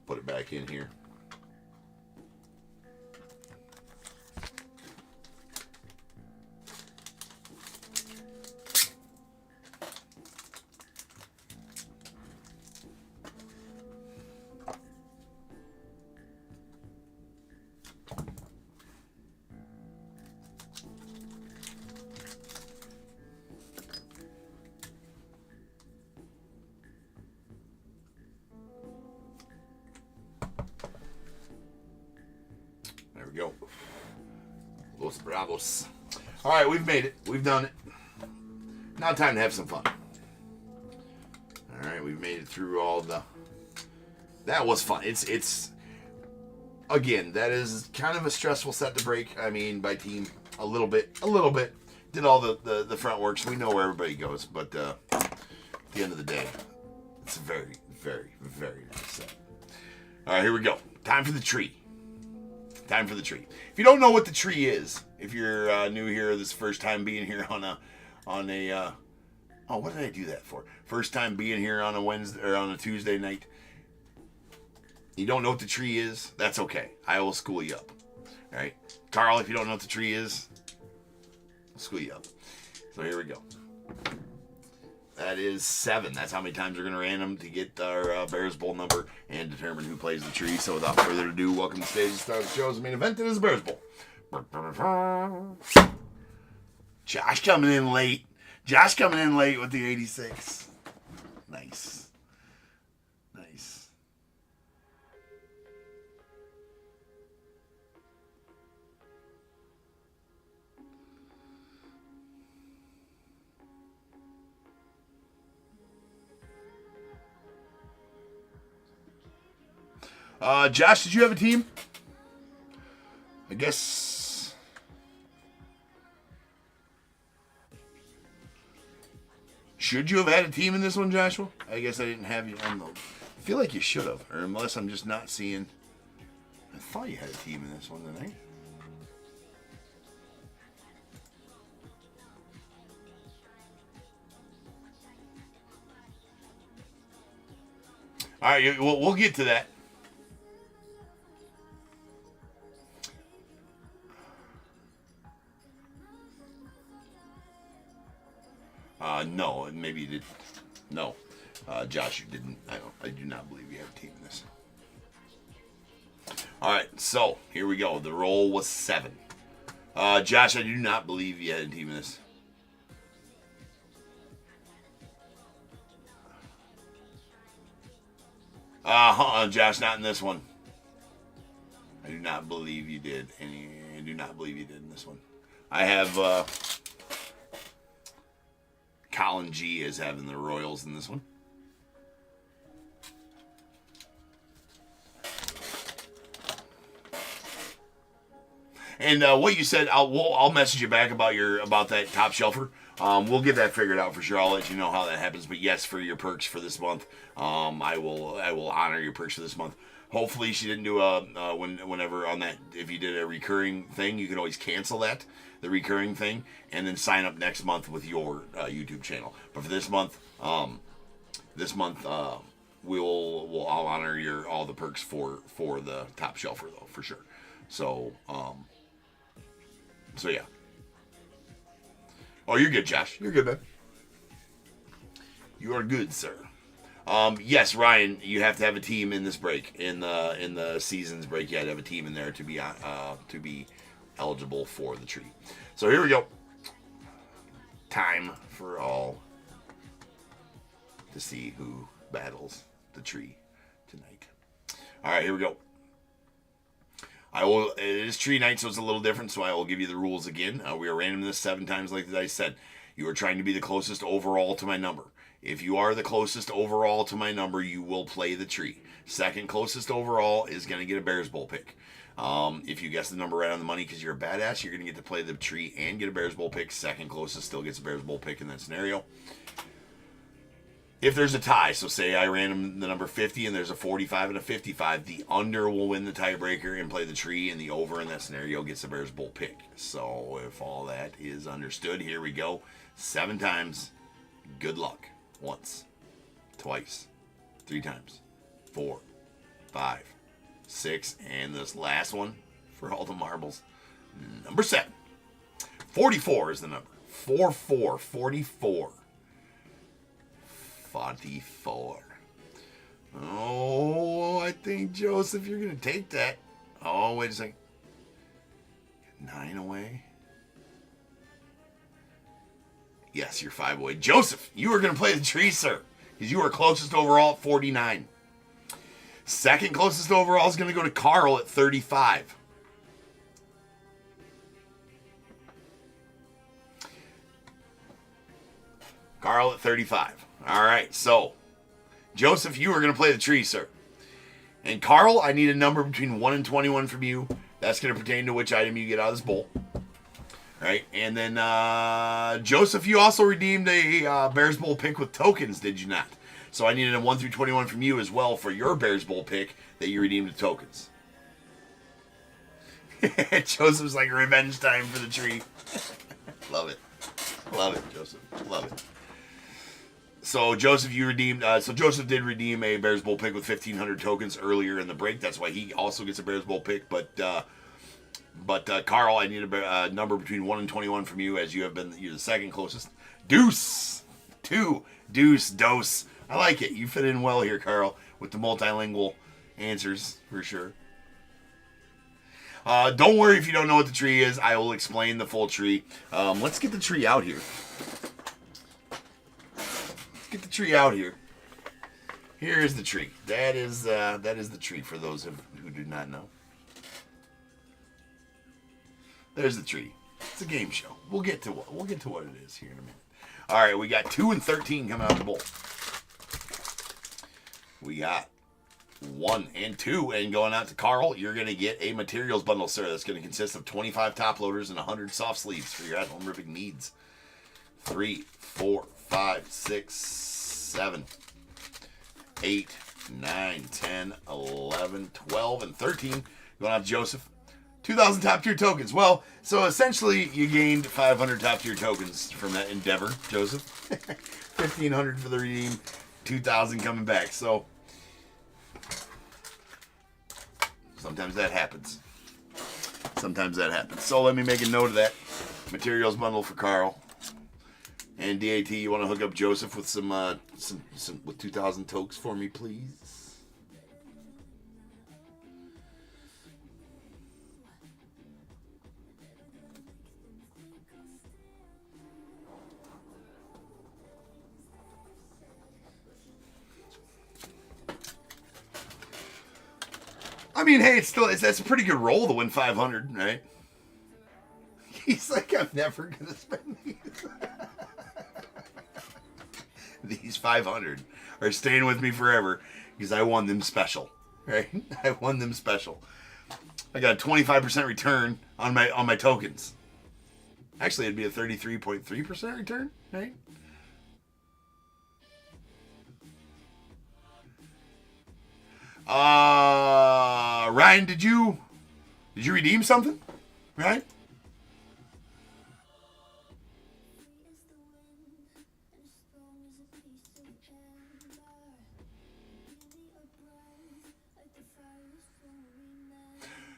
Put it back in here. Go. Los Bravos. All right, we've made it. We've done it. Now time to have some fun. All right, we've made it through all the... That was fun. It's again, that is kind of a stressful set to break. I mean, by team, a little bit. Did all the front works. We know where everybody goes, but at the end of the day, it's a very, very, very nice set. All right, here we go. Time for the tree. Time for the tree. If you don't know what the tree is, if you're new here, this first time being here on a oh, what did I do that for? First time being here on a Wednesday or on a Tuesday night. You don't know what the tree is? That's okay. I will school you up. All right, Carl. If you don't know what the tree is, I'll school you up. So here we go. That is 7. That's how many times we're going to random to get our Bears Bowl number and determine who plays the tree. So without further ado, welcome to the stage and start the show's main event. It is the Bears Bowl. Josh coming in late. Josh coming in late with the 86. Nice. Nice. Josh, did you have a team? I guess. Should you have had a team in this one, Joshua? I guess I didn't have you on the. I feel like you should have, or unless I'm just not seeing. I thought you had a team in this one tonight. All right, we'll get to that. No, maybe you did. No, Josh, you didn't. I do not believe you have a team in this. All right, so here we go. The roll was 7. Josh, I do not believe you had a team in this. Josh, not in this one. I do not believe you did. I do not believe you did in this one. I have Colin G as having the Royals in this one. And what you said, I'll message you back about that top shelfer. We'll get that figured out for sure. I'll let you know how that happens. But yes, for your perks for this month, I will honor your perks for this month. Hopefully, she didn't do whenever on that. If you did a recurring thing, you can always cancel the recurring thing, and then sign up next month with your YouTube channel. But for this month, I'll honor all the perks for the top shelfer though, for sure. So yeah. Oh, you're good, Josh. You're good, man. You are good, sir. Yes, Ryan, you have to have a team in this break. In the seasons break, you had to have a team in there to be eligible for the tree. So here we go. Time for all to see who battles the tree tonight. All right, here we go. It is tree night, so it's a little different, so I will give you the rules again. We are randoming this 7 times, like I said. You are trying to be the closest overall to my number. If you are the closest overall to my number, you will play the tree. Second closest overall is going to get a Bears Bowl pick. If you guess the number right on the money because you're a badass, you're going to get to play the tree and get a Bears Bowl pick. Second closest still gets a Bears Bowl pick in that scenario. If there's a tie, so say I random the number 50 and there's a 45 and a 55, the under will win the tiebreaker and play the tree, and the over in that scenario gets a Bears Bowl pick. So if all that is understood, here we go. 7 times. Good luck. Once. Twice. 3 times. 4. 5. 6. And this last one for all the marbles. Number 7. 44 is the number. 44. 44. 44. Oh, I think, Joseph, you're going to take that. Oh, wait a second. 9 away. Yes, you're 5 away. Joseph, you are going to play the tree, sir, because you are closest overall at 49. Second closest overall is going to go to Carl at 35. Carl at 35. All right, so Joseph, you are going to play the tree, sir. And Carl, I need a number between 1 and 21 from you. That's going to pertain to which item you get out of this bowl. All right, and then Joseph, you also redeemed a Bears Bowl pick with tokens, did you not? So I needed a 1 through 21 from you as well for your Bears Bowl pick that you redeemed with tokens. Joseph's like revenge time for the tree. Love it. Love it, Joseph. Love it. So Joseph, you redeemed. So Joseph did redeem a Bears Bowl pick with 1,500 tokens earlier in the break. That's why he also gets a Bears Bowl pick. But Carl, I need a number between 1 and 21 from you, as you're the second closest. Deuce, 2, deuce, dose. I like it. You fit in well here, Carl, with the multilingual answers for sure. Don't worry if you don't know what the tree is. I will explain the full tree. Let's get the tree out here. Get the tree out here. Here is the tree. That is the tree for those who do not know. There's the tree. It's a game show. We'll get to what it is here in a minute. All right, we got 2 and 13 coming out of the bowl. We got 1 and 2, and going out to Carl, you're going to get a materials bundle, sir. That's going to consist of 25 top loaders and 100 soft sleeves for your at-home ripping needs. 3, 4, 5, 6, 7, 8, 9, 10, 11, 12, and 13. Going out to Joseph. 2,000 top tier tokens. Well, so essentially you gained 500 top tier tokens from that endeavor, Joseph. 1,500 for the redeem, 2,000 coming back. So sometimes that happens. So let me make a note of that. Materials bundle for Carl. And DAT, you want to hook up Joseph with some with 2,000 tokes for me, please? I mean, hey, that's a pretty good roll to win 500, right? He's like, I'm never gonna spend these. These 500 are staying with me forever because I won them special, right? I won them special. I got a 25% return on my tokens. Actually, it'd be a 33.3% return, right? Ryan, did you redeem something? Right?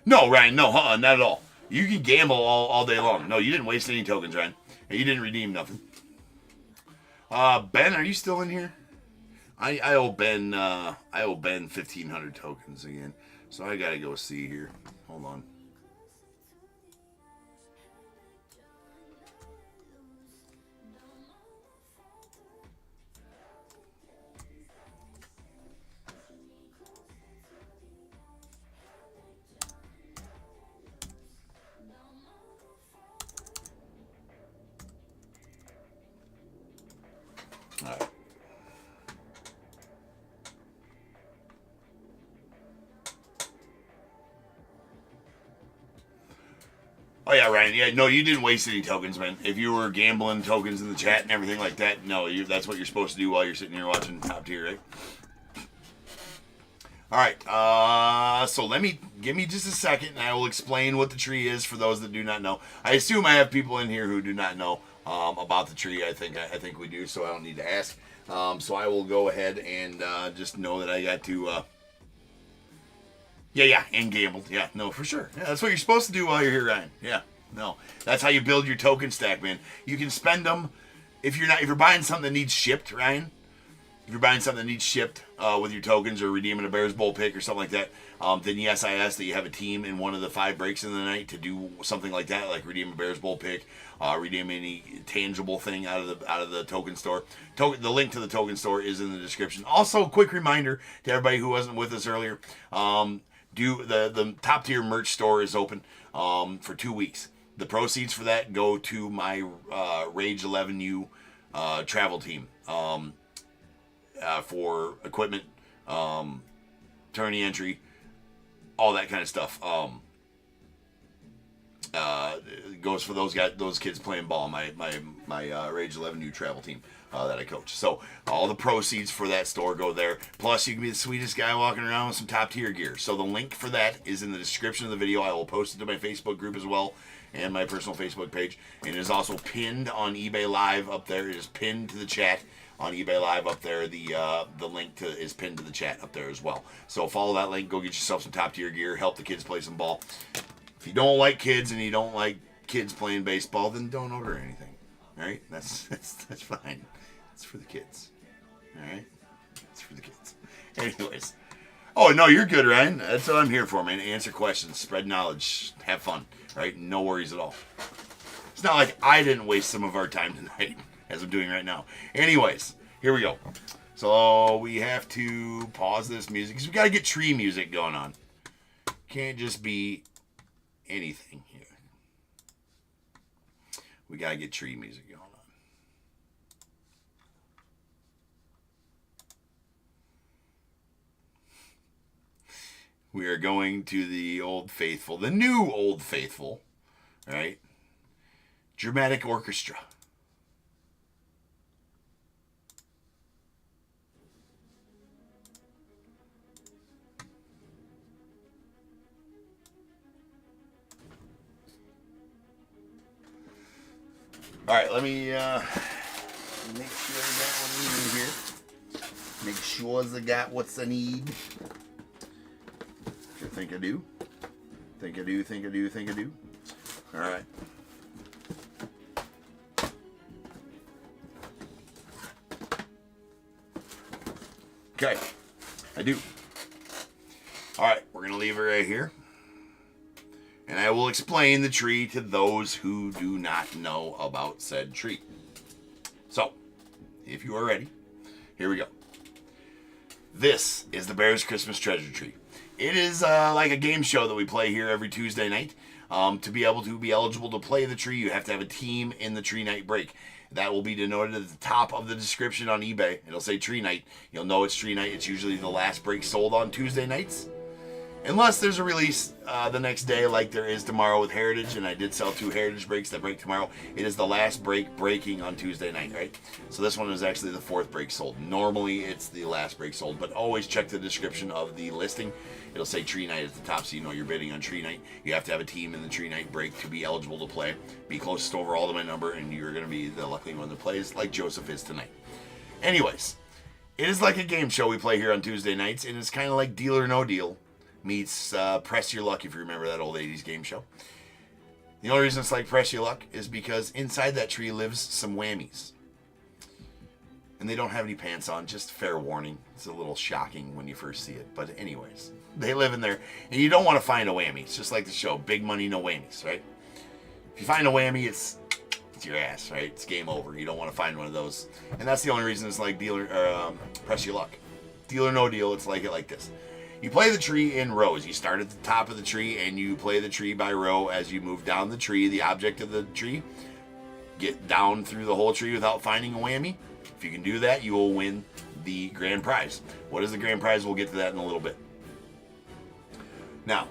No, Ryan, no, not at all. You can gamble all day long. No, you didn't waste any tokens, Ryan. You didn't redeem nothing. Ben, are you still in here? I owe Ben 1,500 tokens again, so I gotta go see here. Hold on. All right. Oh yeah, Ryan. Yeah, no, you didn't waste any tokens, man. If you were gambling tokens in the chat and everything like that, no, that's what you're supposed to do while you're sitting here watching Top Tier, right? All right. So give me just a second, and I will explain what the tree is for those that do not know. I assume I have people in here who do not know about the tree. I think we do, so I don't need to ask. So I will go ahead and just know that I got to. Yeah, and gambled. Yeah, no, for sure. Yeah, that's what you're supposed to do while you're here, Ryan. Yeah, no, that's how you build your token stack, man. You can spend them if you're buying something that needs shipped, Ryan. If you're buying something that needs shipped with your tokens or redeeming a Bears Bowl pick or something like that, then yes, I ask that you have a team in one of the 5 breaks in the night to do something like that, like redeem a Bears Bowl pick, redeem any tangible thing out of the token store. The link to the token store is in the description. Also, quick reminder to everybody who wasn't with us earlier. The Top Tier merch store is open for 2 weeks. The proceeds for that go to my Rage 11U travel team for equipment, tourney entry, all that kind of stuff. It goes for those kids playing ball. My Rage 11U travel team that I coach. So all the proceeds for that store go there. Plus, you can be the sweetest guy walking around with some Top Tier gear. So the link for that is in the description of the video. I will post it to my Facebook group as well and my personal Facebook page. And it is also pinned on eBay Live up there. It is pinned to the chat on eBay Live up there. The link is pinned to the chat up there as well. So follow that link. Go get yourself some Top Tier gear. Help the kids play some ball. If you don't like kids and you don't like kids playing baseball, then don't order anything. All right? That's fine. It's for the kids. All right? It's for the kids. Anyways. Oh, no, you're good, Ryan. That's what I'm here for, man. Answer questions, spread knowledge, have fun. Right? No worries at all. It's not like I didn't waste some of our time tonight, as I'm doing right now. Anyways, here we go. So we have to pause this music because we got to get tree music going on. Can't just be anything here. We got to get tree music going on. We are going to the Old Faithful, the new Old Faithful, all right? Dramatic Orchestra. All right, let me make sure I got what I need here. Make sure I got what I need. I think I do. Think I do. All right. Okay, I do. All right, we're going to leave it right here. And I will explain the tree to those who do not know about said tree. So, if you are ready, here we go. This is the Bears Christmas Treasure Tree. It is like a game show that we play here every Tuesday night. To be able to be eligible to play the tree, you have to have a team in the tree night break. That will be denoted at the top of the description on eBay. It'll say tree night. You'll know it's tree night. It's usually the last break sold on Tuesday nights. Unless there's a release the next day like there is tomorrow with Heritage, and I did sell 2 Heritage breaks that break tomorrow. It is the last break breaking on Tuesday night, right? So this one is actually the 4th break sold. Normally it's the last break sold, but always check the description of the listing. It'll say Tree Night at the top, so you know you're bidding on Tree Night. You have to have a team in the Tree Night break to be eligible to play. Be closest overall to my number, and you're going to be the lucky one that plays, like Joseph is tonight. Anyways, it is like a game show we play here on Tuesday nights, and it's kind of like Deal or No Deal meets Press Your Luck, if you remember that old 80s game show. The only reason it's like Press Your Luck is because inside that tree lives some whammies. And they don't have any pants on, just fair warning. It's a little shocking when you first see it. But anyways, they live in there, and you don't want to find a whammy. It's just like the show, big money, no whammies, right? If you find a whammy, it's your ass, right? It's game over. You don't want to find one of those. And that's the only reason it's like Press Your Luck. Deal or No Deal, it's like it like this. You play the tree in rows. You start at the top of the tree, and you play the tree by row as you move down the tree, the object of the tree. Get down through the whole tree without finding a whammy. If you can do that, you will win the grand prize. What is the grand prize? We'll get to that in a little bit. Now,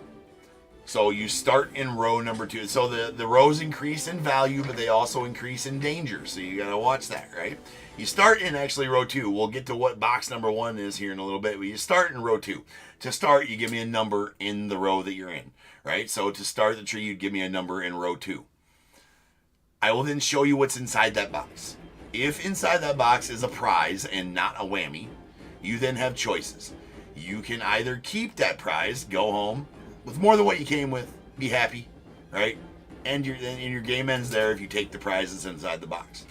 so you start in row number 2. So the rows increase in value, but they also increase in danger. So you got to watch that, right? You start in actually row 2. We'll get to what box number 1 is here in a little bit, but you start in row 2. To start, you give me a number in the row that you're in, right? So to start the tree, you'd give me a number in row 2. I will then show you what's inside that box. If inside that box is a prize and not a whammy, you then have choices. You can either keep that prize, go home with more than what you came with, be happy, right? And your game ends there if you take the prize that's inside the box.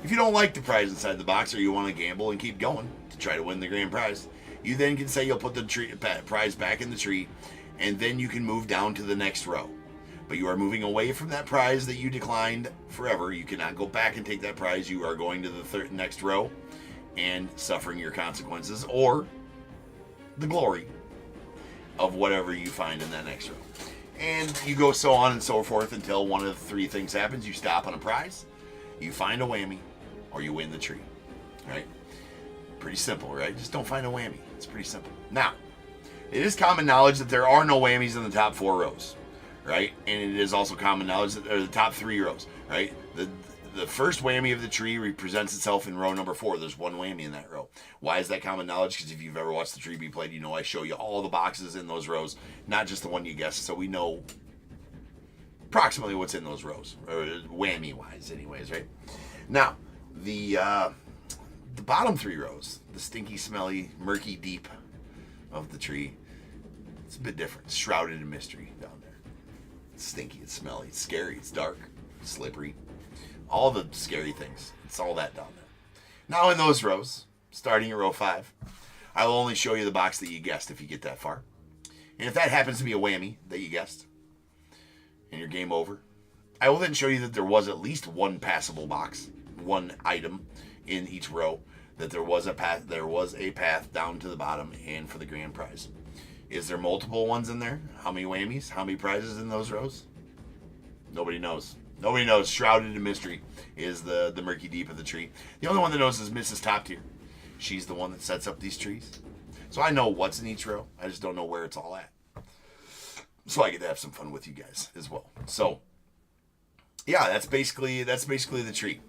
If you don't like the prize inside the box, or you want to gamble and keep going to try to win the grand prize, you then can say you'll put the prize back in the tree, and then you can move down to the next row. But you are moving away from that prize that you declined forever. You cannot go back and take that prize. You are going to the next row and suffering your consequences, or the glory of whatever you find in that next row. And you go so on and so forth until one of the 3 things happens. You stop on a prize, you find a whammy, or you win the tree, right? Pretty simple, right? Just don't find a whammy. It's pretty simple. Now, it is common knowledge that there are no whammies in the top 4 rows, right? And it is also common knowledge that there are the top 3 rows, right? The first whammy of the tree represents itself in row number 4. There's one whammy in that row. Why is that common knowledge? Because if you've ever watched the tree be played, you know I show you all the boxes in those rows, not just the one you guessed, so we know approximately what's in those rows, or whammy-wise anyways, right? Now, the bottom 3 rows, the stinky, smelly, murky deep of the tree, it's a bit different. It's shrouded in mystery down there. It's stinky, it's smelly, it's scary, it's dark, it's slippery. All the scary things. It's all that down there. Now in those rows, starting at row 5, I will only show you the box that you guessed if you get that far. And if that happens to be a whammy that you guessed, and your game over, I will then show you that there was at least one passable box, one item in each row, that there was a path down to the bottom and for the grand prize. Is there multiple ones in there? How many whammies? How many prizes in those rows? Nobody knows. Nobody knows. Shrouded in mystery is the murky deep of the tree. The only one that knows is Mrs. Top Tier. She's the one that sets up these trees. So I know what's in each row. I just don't know where it's all at. So I get to have some fun with you guys as well. So yeah, that's basically the tree.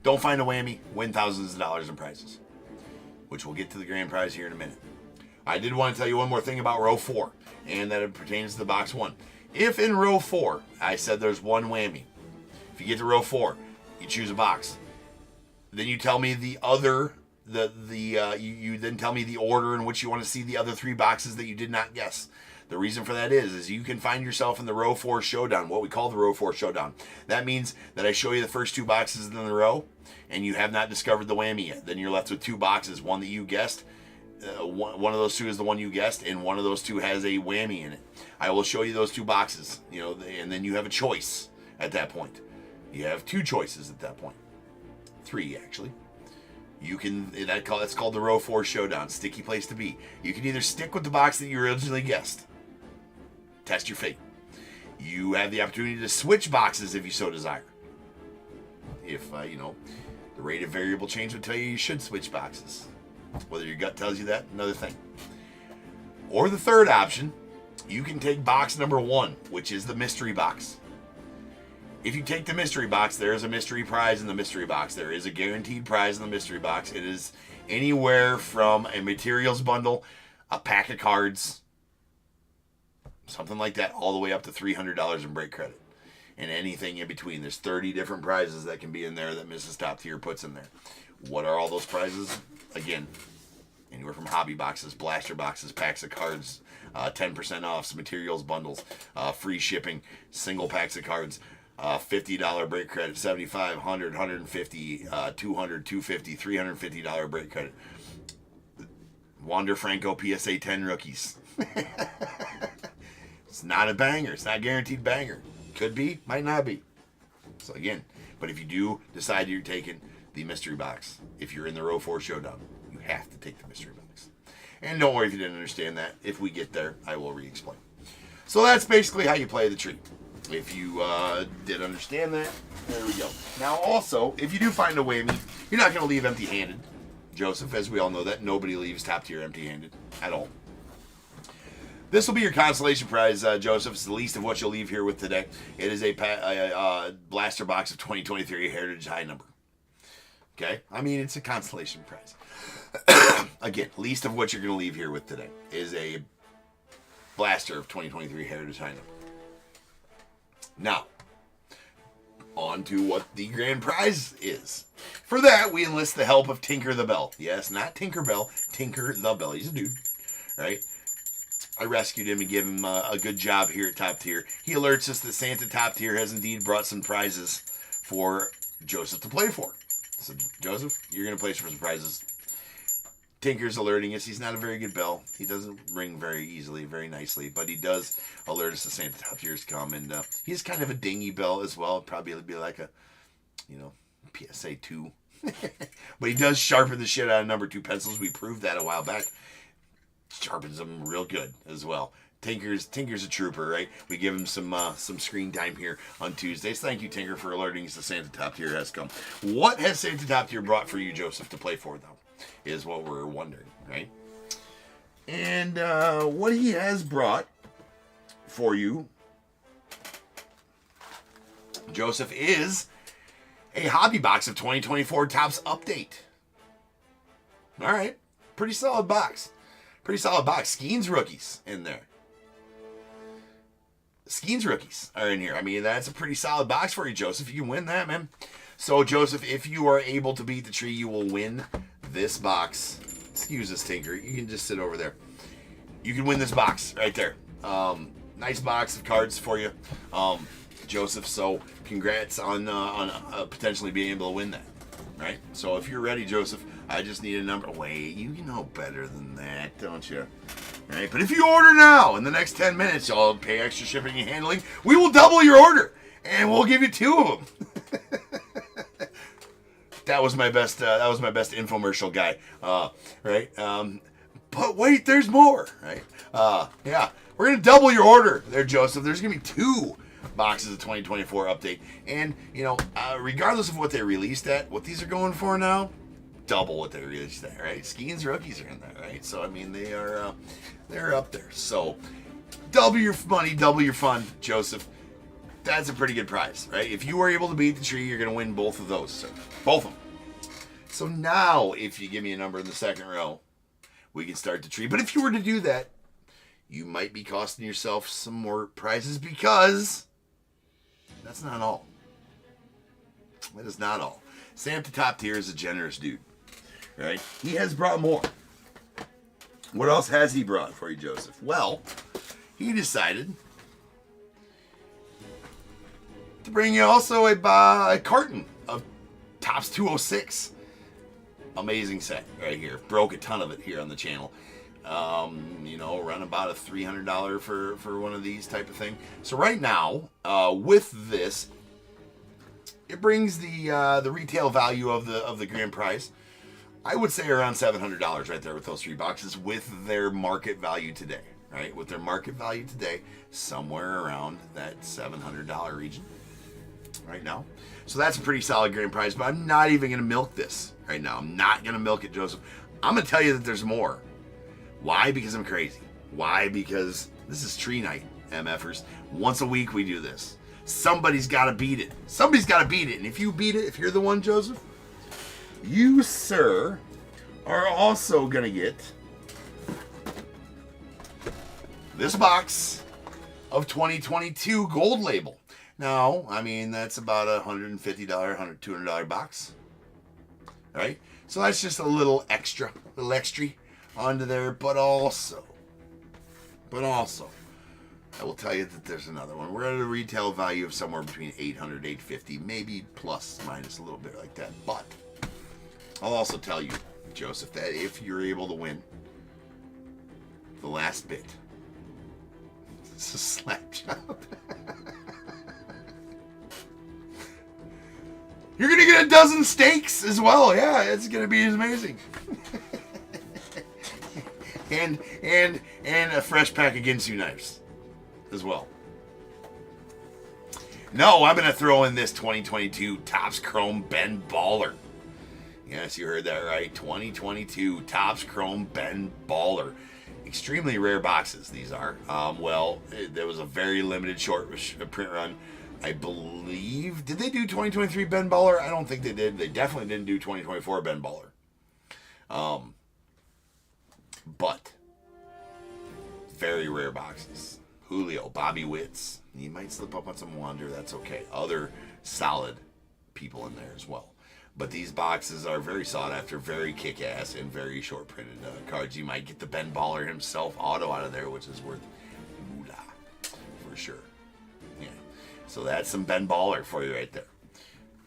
Don't find a whammy, win thousands of dollars in prizes, which we'll get to the grand prize here in a minute. I did want to tell you one more thing about row 4, and that it pertains to the box 1. If in row 4, I said there's one whammy, if you get to row 4, you choose a box. Then you tell me the other, you then tell me the order in which you want to see the other 3 boxes that you did not guess. The reason for that is you can find yourself in the row 4 showdown, what we call the row 4 showdown. That means that I show you the first 2 boxes in the row, and you have not discovered the whammy yet. Then you're left with 2 boxes, one that you guessed. One of those 2 is the one you guessed, and one of those 2 has a whammy in it. I will show you those 2 boxes, and then you have a choice at that point. You have 2 choices at that point. 3, actually. That's called the row 4 showdown. Sticky place to be. You can either stick with the box that you originally guessed. Test your fate. You have the opportunity to switch boxes if you so desire. If, the rate of variable change would tell you should switch boxes. Whether your gut tells you that, another thing. Or the third option, you can take box number 1, which is the mystery box. If you take the mystery box, there is a mystery prize in the mystery box. There is a guaranteed prize in the mystery box. It is anywhere from a materials bundle, a pack of cards, something like that, all the way up to $300 in break credit. And anything in between. There's 30 different prizes that can be in there that Mrs. Top Tier puts in there. What are all those prizes? Again, anywhere from hobby boxes, blaster boxes, packs of cards, 10% off, materials bundles, free shipping, single packs of cards, $50 break credit, $75, $100, $150, $200, $250, $350 break credit. Wander Franco PSA 10 rookies. It's not a banger. It's not a guaranteed banger. Could be, might not be. So again, but if you do decide you're taking the mystery box, if you're in the row 4 showdown, you have to take the mystery box. And don't worry if you didn't understand that. If we get there, I will re-explain. So that's basically how you play the tree. If you did understand that, there we go. Now also, if you do find a whammy, you're not going to leave empty-handed. Joseph, as we all know that, nobody leaves Top Tier empty-handed at all. This will be your consolation prize, Joseph. It's the least of what you'll leave here with today. It is a blaster box of 2023 Heritage High number. Okay? I mean, it's a consolation prize. Again, least of what you're going to leave here with today is a blaster of 2023 Heritage High number. Now, on to what the grand prize is. For that, we enlist the help of Tinker the Bell. Yes, not Tinker Bell, Tinker the Bell. He's a dude, right? I rescued him and gave him a good job here at Top Tier. He alerts us that Santa Top Tier has indeed brought some prizes for Joseph to play for. So, Joseph, you're going to play for some prizes. Tinker's alerting us. He's not a very good bell. He doesn't ring very easily, very nicely, but he does alert us that Santa Top Tier's come, and he's kind of a dingy bell as well. Probably be like a, PSA 2. But he does sharpen the shit out of number 2 pencils. We proved that a while back. Sharpens them real good as well. Tinker's a trooper, right? We give him some screen time here on Tuesdays. Thank you, Tinker, for alerting us that Santa Top Tier has come. What has Santa Top Tier brought for you, Joseph, to play for, though, is what we're wondering, right? And what he has brought for you, Joseph, is a hobby box of 2024 Topps Update. All right. Pretty solid box. Skeens rookies in there. Skeens rookies are in here. I mean, that's a pretty solid box for you, Joseph. You can win that, man. So, Joseph, if you are able to beat the tree, you will win this box. Excuse us, Tinker. You can just sit over there. You can win this box right there. Nice box of cards for you, Joseph. So, congrats on potentially being able to win that. Right? So, if you're ready, Joseph, I just need a number. Wait, you know better than that, don't you? Right? But if you order now, in the next 10 minutes, you'll pay extra shipping and handling. We will double your order, and we'll give you 2 of them. That was my best infomercial guy, right? But wait, there's more, right? Yeah, we're gonna double your order there, Joseph. There's gonna be 2 boxes of 2024 update, and regardless of what they released at, what these are going for now, double what they released at, right? Skeens rookies are in there, right? So I mean, they're up there. So double your money, double your fun, Joseph. That's a pretty good prize, right? If you were able to beat the tree, you're gonna win both of those, sir. Both of them. So now, if you give me a number in the second row, we can start the tree. But if you were to do that, you might be costing yourself some more prizes, because that's not all. That is not all. Santa Top Tier is a generous dude, right? He has brought more. What else has he brought for you, Joseph? Well, he decided to bring you also a carton of Topps 206. Amazing set right here. Broke a ton of it here on the channel. Run about a $300 for one of these type of thing. So right now, with this, it brings the retail value of the grand prize, I would say, around $700 right there with those 3 boxes, with their market value today, right? With their market value today, somewhere around that $700 region right now. So that's a pretty solid grand prize, but I'm not even going to milk this right now. I'm not going to milk it, Joseph. I'm going to tell you that there's more. Why? Because I'm crazy. Why? Because this is tree night, MFers. Once a week we do this. Somebody's got to beat it. Somebody's got to beat it. And if you beat it, if you're the one, Joseph, you, sir, are also going to get this box of 2022 Gold Label. Now, I mean, that's about a $150, $200 box. Right? So that's just a little extra onto there. But also, I will tell you that there's another one. We're at a retail value of somewhere between $800, $850, maybe plus, minus a little bit like that. But I'll also tell you, Joseph, that if you're able to win the last bit, it's a slap job. You're going to get a dozen steaks as well. Yeah, it's going to be amazing. and a fresh pack of Ginsu knives as well. No, I'm going to throw in this 2022 Topps Chrome Ben Baller. Yes, you heard that right. 2022 Topps Chrome Ben Baller. Extremely rare boxes, these are. There was a very limited short print run. I believe, did they do 2023 Ben Baller? I don't think they did. They definitely didn't do 2024 Ben Baller. But very rare boxes. Julio, Bobby Witts. He might slip up on some Wander. That's okay. Other solid people in there as well. But these boxes are very sought after, very kick-ass, and very short-printed cards. You might get the Ben Baller himself auto out of there, which is worth moolah for sure. Yeah. So that's some Ben Baller for you right there.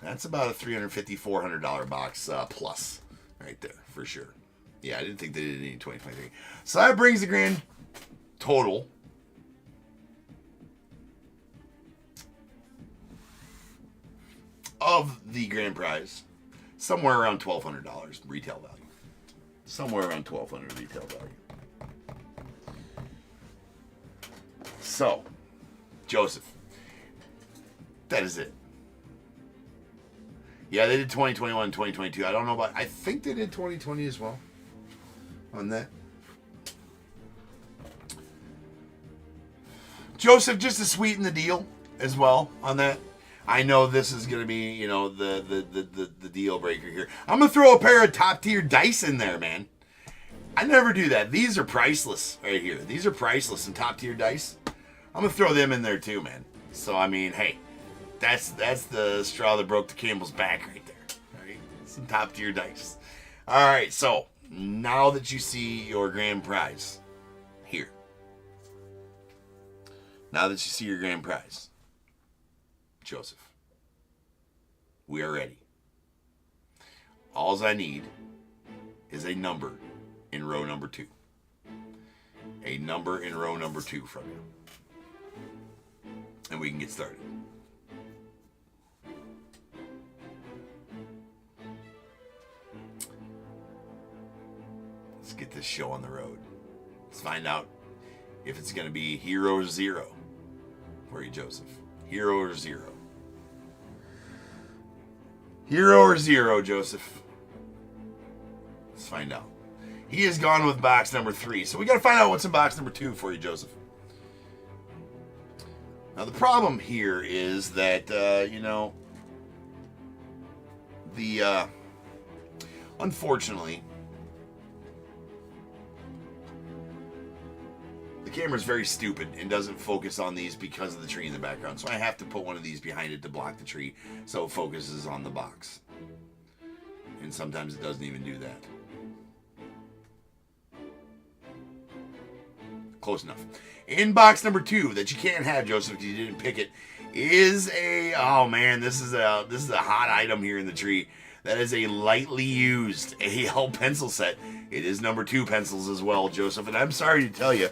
That's about a $350, $400 box plus right there for sure. Yeah, I didn't think they did any in 2023. So that brings the grand total of the grand prize somewhere around $1,200 retail value. Somewhere around $1,200 retail value. So, Joseph, that is it. Yeah, they did 2021 and 2022. I don't know about, I think they did 2020 as well on that. Joseph, just to sweeten the deal as well on that. I know this is going to be, you know, the deal breaker here. I'm going to throw a pair of top tier dice in there, man. I never do that. These are priceless right here. These are priceless and top tier dice. I'm going to throw them in there too, man. So, I mean, hey, that's the straw that broke the camel's back right there. All right? Some top tier dice. All right, so now that you see your grand prize here. Now that you see your grand prize, Joseph, we are ready. All I need is a number in row number 2. A number in row number 2 from you. And we can get started. Let's get this show on the road. Let's find out if it's going to be hero or zero for you, Joseph. Hero or zero? Hero or zero, Joseph? Let's find out. He has gone with box number 3. So we got to find out what's in box number 2 for you, Joseph. Now, the problem here is that, unfortunately, the camera's very stupid and doesn't focus on these because of the tree in the background. So I have to put one of these behind it to block the tree so it focuses on the box. And sometimes it doesn't even do that. Close enough. In box number 2 that you can't have, Joseph, because you didn't pick it, is a, oh man, this is a hot item here in the tree. That is a lightly used AL pencil set. It is number 2 pencils as well, Joseph. And I'm sorry to tell you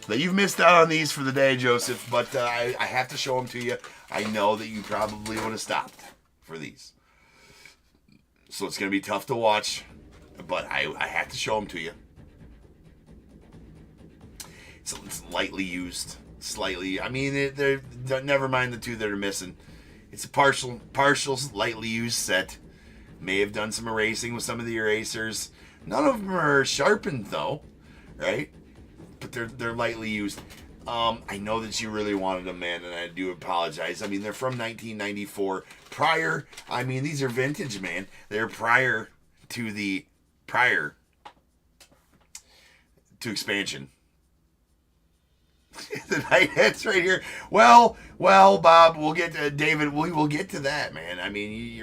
that you've missed out on these for the day, Joseph, but I have to show them to you. I know that you probably would have stopped for these. So it's going to be tough to watch, but I have to show them to you. It's lightly used, slightly. I mean, they're never mind the 2 that are missing. It's a partial, lightly used set. May have done some erasing with some of the erasers. None of them are sharpened, though, right? but they're lightly used. I know that you really wanted them, man, and I do apologize. I mean, they're from 1994. Prior, I mean, these are vintage, man. They're prior to expansion. The Nightheads right here. Well, Bob, we'll get to David. We will get to that, man. I mean,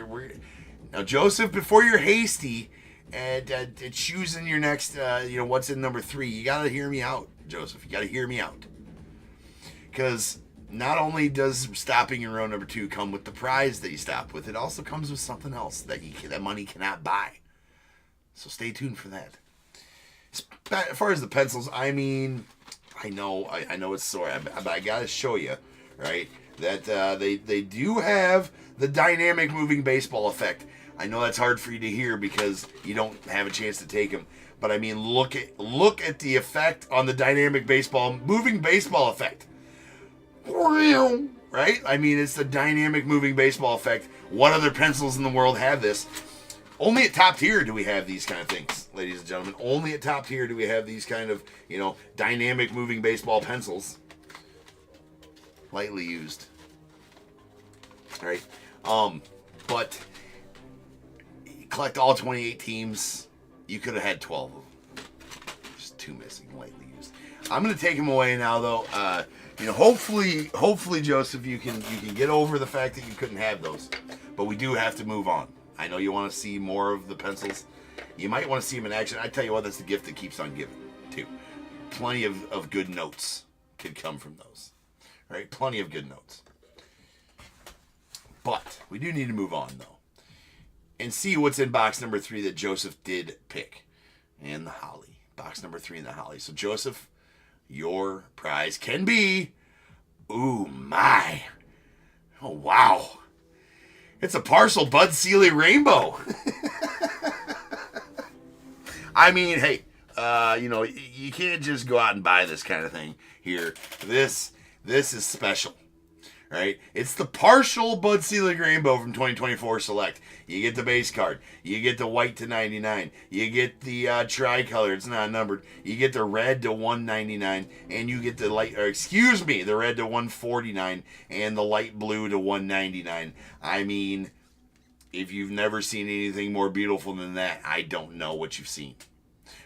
now, Joseph. Before you're hasty and choosing your next, what's in number 3, you gotta hear me out, Joseph. You gotta hear me out, because not only does stopping in row number 2 come with the prize that you stop with, it also comes with something else that that money cannot buy. So stay tuned for that. As far as the pencils, I mean, I know it's sore, but I gotta show you, right, that they do have the dynamic moving baseball effect. I know that's hard for you to hear because you don't have a chance to take them, but I mean, look at the effect on the dynamic moving baseball effect. Right? I mean, it's the dynamic moving baseball effect. What other pencils in the world have this? Only at Top Tier do we have these kind of things, ladies and gentlemen. Only at Top Tier do we have these kind of, dynamic moving baseball pencils. Lightly used. All right. But you collect all 28 teams. You could have had 12 of them. Just 2 missing, lightly used. I'm going to take them away now, though. Hopefully, Joseph, you can get over the fact that you couldn't have those. But we do have to move on. I know you want to see more of the pencils. You might want to see them in action. I tell you what, that's the gift that keeps on giving, too. Plenty of good notes could come from those. Right? Plenty of good notes. But we do need to move on, though, and see what's in box number 3 that Joseph did pick. And the Holly. Box number 3 in the Holly. So, Joseph, your prize can be... Ooh, my. Oh, wow. It's a partial Bud Selig Rainbow. I mean, hey, you can't just go out and buy this kind of thing here. This is special, right? It's the partial Bud Selig Rainbow from 2024 Select. You get the base card. You get the white to 99. You get the tricolor. It's not numbered. You get the red to 199, and you get the the red to 149, and the light blue to 199. I mean, if you've never seen anything more beautiful than that, I don't know what you've seen.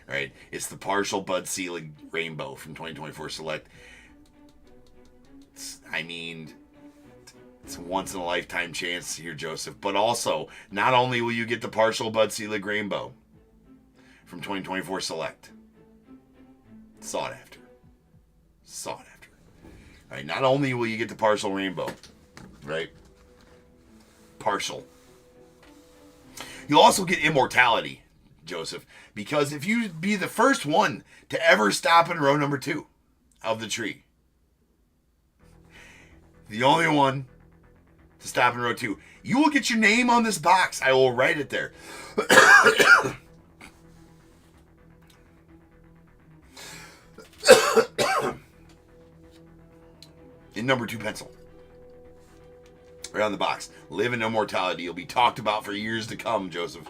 Right? It's the partial Bud Selig Rainbow from 2024 Select. It's a once-in-a-lifetime chance here, Joseph. But also, not only will you get the partial Bud Selig Rainbow from 2024 Select, sought after. Right? Not only will you get the partial rainbow, right? Partial. You'll also get immortality, Joseph, because if you be the first one to ever stop in row number 2 of the tree, the only one to stop in row 2, you will get your name on this box. I will write it there. In number 2 pencil. Right on the box. Live in immortality. You'll be talked about for years to come, Joseph,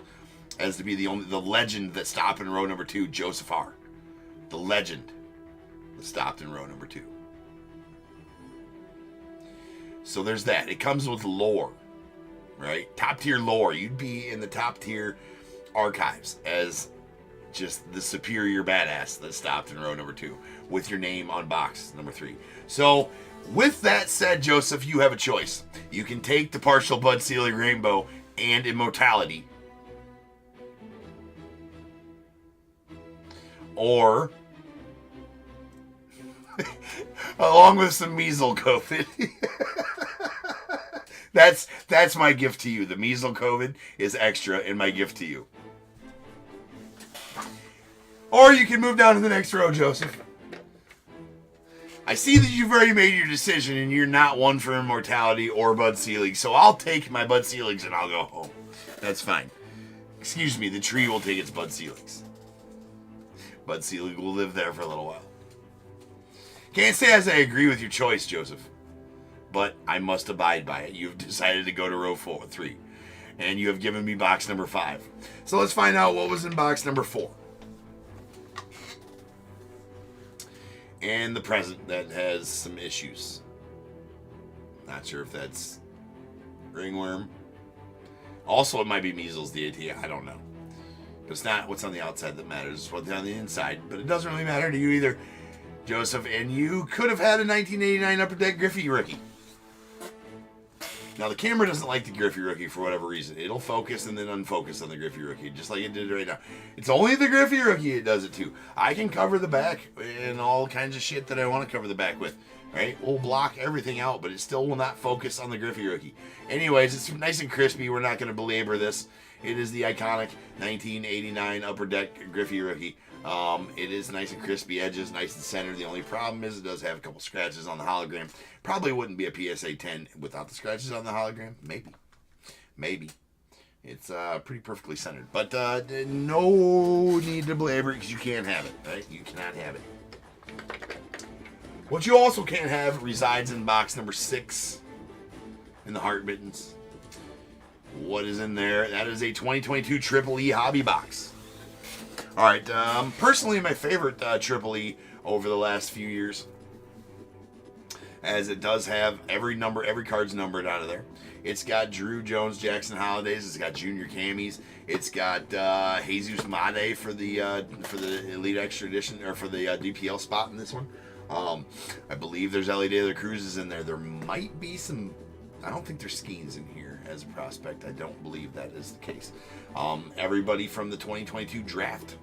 as to be the legend that stopped in row number 2, Joseph R. The legend that stopped in row number 2. So there's that. It comes with lore, right? Top tier lore. You'd be in the top tier archives as just the superior badass that stopped in row number 2 with your name on box number 3. So with that said, Joseph, you have a choice. You can take the partial Bud Selig Rainbow and immortality, or along with some measles COVID. That's my gift to you. The measles COVID is extra in my gift to you. Or you can move down to the next row, Joseph. I see that you've already made your decision and you're not one for immortality or Bud Selig, so I'll take my Bud Seligs and I'll go home. That's fine. Excuse me, the tree will take its Bud Seligs. Bud Selig will live there for a little while. Can't say as I agree with your choice, Joseph, but I must abide by it. You've decided to go to row 3, and you have given me box number 5. So let's find out what was in box number 4. and the present that has some issues. Not sure if that's ringworm. Also, it might be measles, DAT. I don't know. It's not what's on the outside that matters. It's what's on the inside. But it doesn't really matter to you either, Joseph. And you could have had a 1989 Upper Deck Griffey rookie. Now, the camera doesn't like the Griffey rookie for whatever reason. It'll focus and then unfocus on the Griffey rookie, just like it did right now. It's only the Griffey rookie it does it to. I can cover the back and all kinds of shit that I want to cover the back with. Right? We'll block everything out, but it still will not focus on the Griffey rookie. Anyways, it's nice and crispy. We're not going to belabor this. It is the iconic 1989 Upper Deck Griffey rookie. It is nice and crispy edges, nice and centered. The only problem is it does have a couple scratches on the hologram. Probably wouldn't be a PSA 10 without the scratches on the hologram. Maybe. It's pretty perfectly centered. But no need to belabor it because you can't have it, right? You cannot have it. What you also can't have resides in box number 6 in the Heart Mittens. What is in there? That is a 2022 Triple E hobby box. All right, personally my favorite Triple E over the last few years, as it does have every card's numbered out of there. It's got Drew Jones, Jackson Holidays. It's got Junior Camis. It's got Jesus Made for the Elite Extra Edition, or for the DPL spot in this one. I believe there's Ellie De La Cruz's in there. There might be some. I don't think there's Skeens in here as a prospect. I don't believe that is the case. Everybody from the 2022 draft,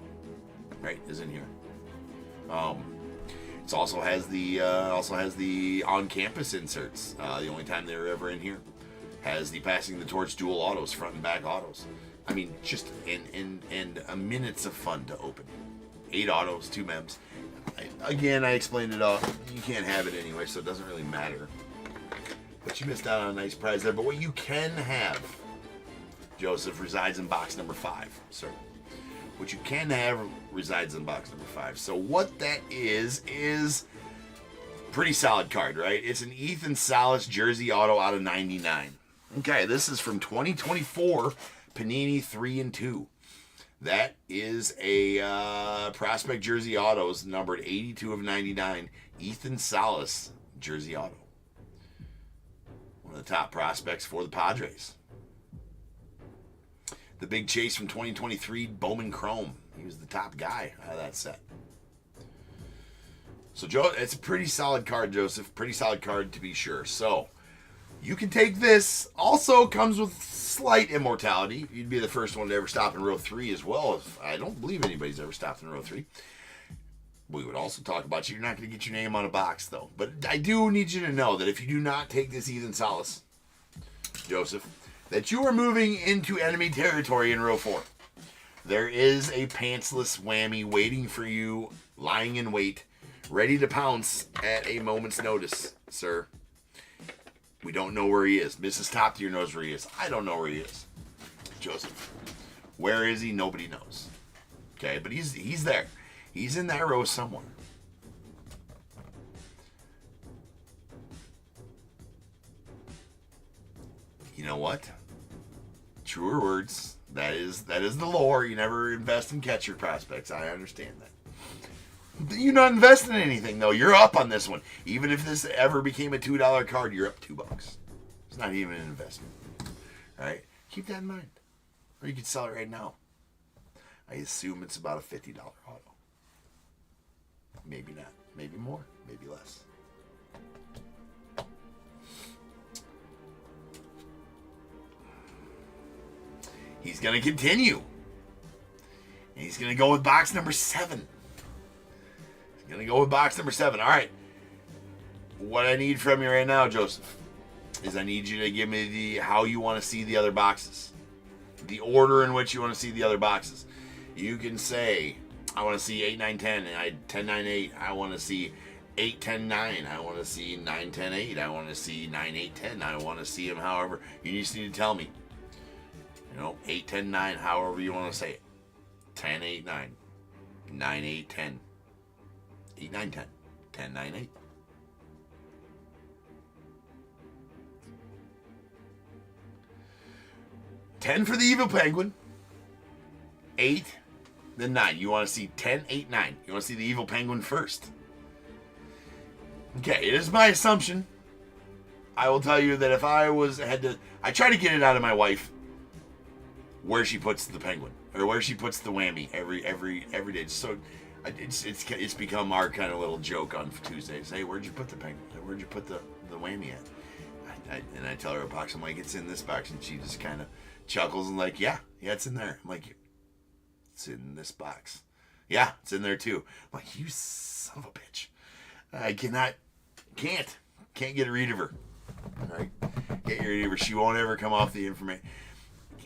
right, is in here. It also has the on-campus inserts. The only time they were ever in here. Has the passing the torch dual autos, front and back autos. I mean, just and minutes of fun to open. 8 autos, 2 mems. I explained it all. You can't have it anyway, so it doesn't really matter. But you missed out on a nice prize there. But what you can have, Joseph, resides in box number 5, sir. What you can have resides in box number 5. So what that is pretty solid card, right? It's an Ethan Salas jersey auto out of 99. Okay, this is from 2024 Panini 3 and 2. That is a prospect jersey autos numbered 82 of 99. Ethan Salas jersey auto. One of the top prospects for the Padres. The big chase from 2023, Bowman Chrome. He was the top guy out of that set. So, Joe, it's a pretty solid card, Joseph. Pretty solid card to be sure. So, you can take this. Also comes with slight immortality. You'd be the first one to ever stop in row 3 as well. If I don't believe anybody's ever stopped in row 3. We would also talk about you're not going to get your name on a box, though. But I do need you to know that if you do not take this Ethan Salas, Joseph, that you are moving into enemy territory in row 4. There is a pantsless whammy waiting for you, lying in wait, ready to pounce at a moment's notice, sir. We don't know where he is. Mrs. Top Tier knows where he is. I don't know where he is. Joseph. Where is he? Nobody knows. Okay, but he's there. He's in that row somewhere. You know what? Truer words. That is the lore. You never invest in catcher prospects. I understand that. You're not investing in anything, though. You're up on this one. Even if this ever became a $2 card, you're up $2. It's not even an investment. All right? Keep that in mind. Or you could sell it right now. I assume it's about a $50 auto. Maybe not. Maybe more. Maybe less. He's going to continue. And he's going to go with box number 7. He's going to go with box number 7. All right. What I need from you right now, Joseph, is I need you to give me how you want to see the other boxes. The order in which you want to see the other boxes. You can say, I want to see 8, 9, 10, and 10, 9, 8. I want to see 8, 10, 9. I want to see 9, 10, 8. I want to see 9, 8, 10. I want to see them however. You just need to tell me. 8, 10, 9, however you want to say it. 10, 8, 9. 9, 8, 10. 8, 9, 10. 10, 9, 8. $10 for the Evil Penguin. 8, then 9. You want to see 10, 8, 9. You want to see the Evil Penguin first. Okay, it is my assumption. I will tell you that if I I try to get it out of my wife where she puts the penguin or where she puts the whammy every day. So it's become our kind of little joke on Tuesdays. Hey, where'd you put the penguin? Where'd you put the whammy at? And I tell her a box. I'm like, it's in this box, and she just kind of chuckles and like, yeah, it's in there. I'm like, it's in this box. Yeah, it's in there too. I'm like, you son of a bitch. I can't get a read of her. All right, get your read of her. She won't ever come off the information.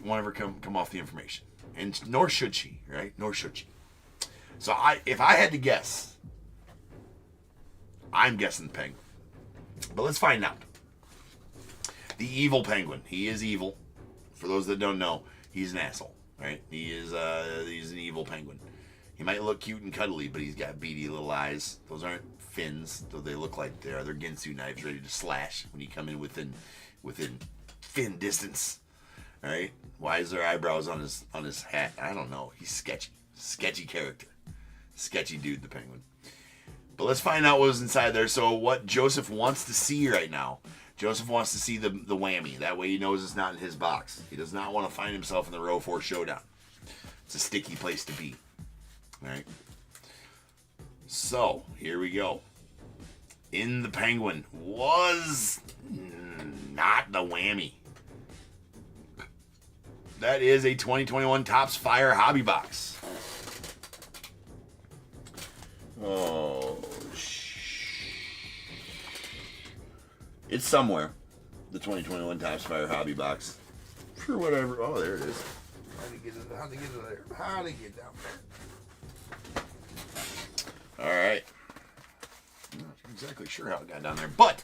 Won't ever come off the information, and nor should she. Right? Nor should she. So if I had to guess, I'm guessing the penguin. But let's find out. The evil penguin. He is evil. For those that don't know, he's an asshole. Right? He's an evil penguin. He might look cute and cuddly, but he's got beady little eyes. Those aren't fins, though they look like they are. They're Ginsu knives ready to slash when you come in within fin distance. All right? Why is there eyebrows on his hat? I don't know. He's sketchy character, sketchy dude, the penguin. But let's find out what was inside there. So what Joseph wants to see right now. Joseph wants to see the whammy. That way he knows it's not in his box. He does not want to find himself in the row 4 showdown. It's a sticky place to be. All right. So here we go. In the penguin was not the whammy. That is a 2021 Topps Fire Hobby Box. Oh, it's somewhere. The 2021 Topps Fire Hobby Box. For whatever. Oh, there it is. How to get it there? How to get down there? All right. I'm not exactly sure how it got down there, but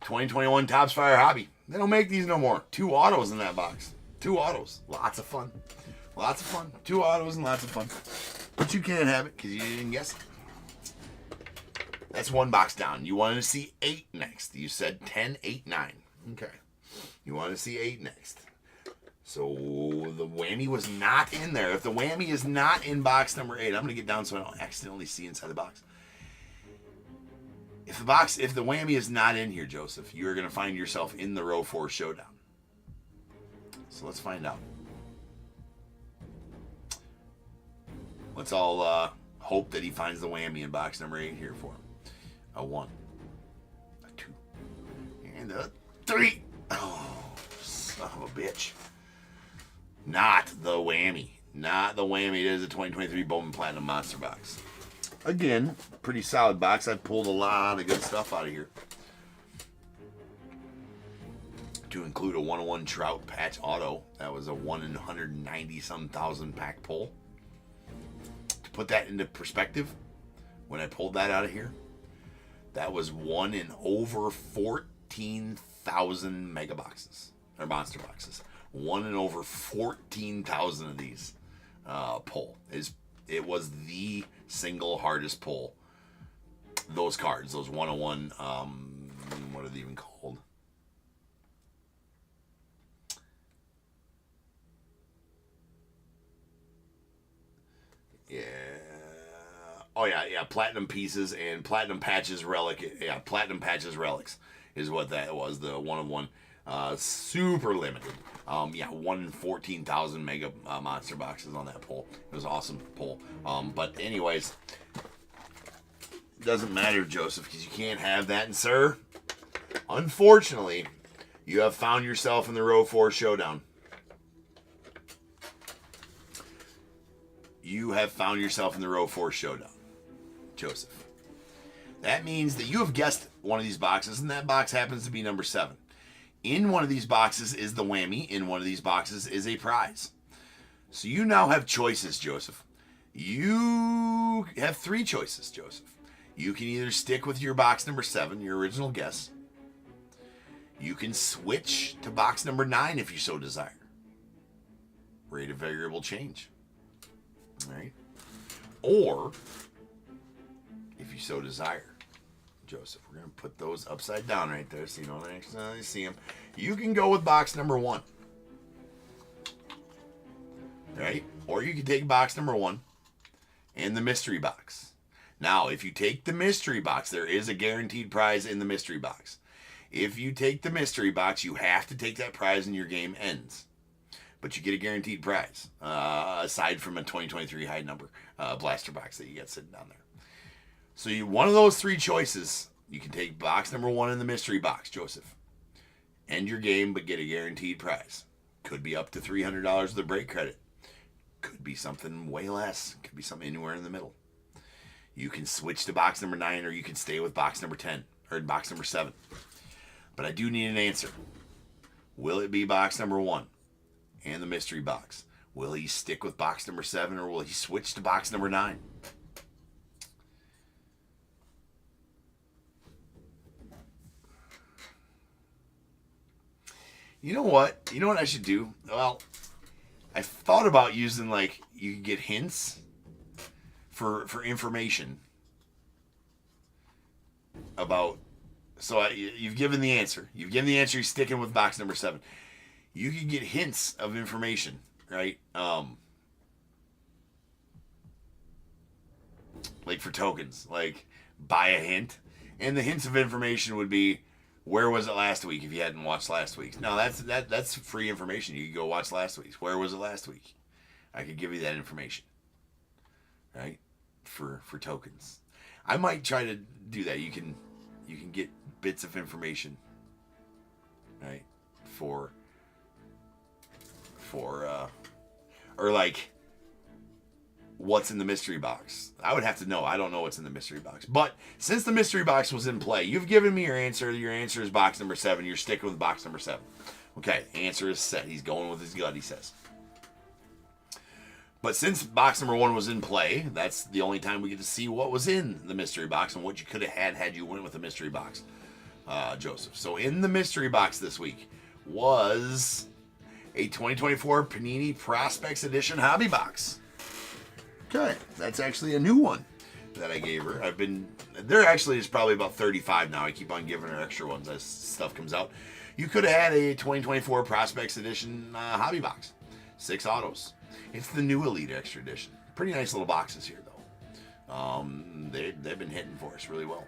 2021 Topps Fire Hobby. They don't make these no more. 2 autos in that box. 2 autos. Lots of fun. Lots of fun. 2 autos and lots of fun. But you can't have it because you didn't guess it. That's 1 box down. You wanted to see 8 next. You said 10, 8, 9. Okay. You wanted to see 8 next. So the whammy was not in there. If the whammy is not in box number 8, I'm going to get down so I don't accidentally see inside the box. If the whammy is not in here, Joseph, you're going to find yourself in the row 4 showdown. So let's find out. Let's all hope that he finds the whammy in box number 8 here for him. A 1, a 2, and a 3. Oh, son of a bitch. Not the whammy. Not the whammy. It is a 2023 Bowman Platinum Monster Box. Again, pretty solid box. I've pulled a lot of good stuff out of here. To include a 101 Trout Patch Auto. That was a 1 in 190-some thousand pack pull. To put that into perspective, when I pulled that out of here, that was 1 in over 14,000 mega boxes. Or monster boxes. 1 in over 14,000 of these pull. It was the single hardest pull. Those cards, those 101, what are they even called? Yeah. Oh, yeah. Platinum Pieces and Platinum Patches Relic. Yeah, Platinum Patches Relics is what that was. The 101. Super limited. 1 in 14,000 mega monster boxes on that pull. It was an awesome pull. But anyways, doesn't matter, Joseph, because you can't have that. And sir, unfortunately, you have found yourself in the row 4 showdown. You have found yourself in the row 4 showdown, Joseph. That means that you have guessed one of these boxes, and that box happens to be number 7. In one of these boxes is the whammy. In one of these boxes is a prize. So you now have choices, Joseph. You have 3 choices, Joseph. You can either stick with your box number 7, your original guess. You can switch to box number 9 if you so desire. Rate of variable change. All right. Or, if you so desire, Joseph, we're going to put those upside down right there so you don't actually see them. You can go with box number 1. Right? Or you can take box number 1 and the mystery box. Now, if you take the mystery box, there is a guaranteed prize in the mystery box. If you take the mystery box, you have to take that prize and your game ends. But you get a guaranteed prize, aside from a 2023 high number blaster box that you got sitting down there. So one of those three choices, you can take box number 1 in the mystery box, Joseph. End your game, but get a guaranteed prize. Could be up to $300 of the break credit. Could be something way less. Could be something anywhere in the middle. You can switch to box number 9, or you can stay with box number 10, or box number 7. But I do need an answer. Will it be box number 1 and the mystery box? Will he stick with box number 7, or will he switch to box number 9? You know what? You know what I should do? Well, I thought about using, like, you can get hints for information about. So you've given the answer. You've given the answer. You're sticking with box number 7. You can get hints of information, right? Like for tokens, like buy a hint, and the hints of information would be, where was it last week if you hadn't watched last week's? No, that's free information. You can go watch last week's. Where was it last week? I could give you that information, right? For tokens. I might try to do that. You can get bits of information, right? Or like, what's in the mystery box? I would have to know. I don't know what's in the mystery box. But since the mystery box was in play, you've given me your answer. Your answer is box number 7. You're sticking with box number 7. Okay, answer is set. He's going with his gut, he says. But since box number 1 was in play, that's the only time we get to see what was in the mystery box and what you could have had you went with the mystery box, Joseph. So in the mystery box this week was a 2024 Panini Prospects Edition hobby box. Okay, that's actually a new one that I gave her. There actually is probably about 35 now. I keep on giving her extra ones as stuff comes out. You could have had a 2024 Prospects Edition hobby box. 6 autos. It's the new Elite Extra Edition. Pretty nice little boxes here, though. They've been hitting for us really well.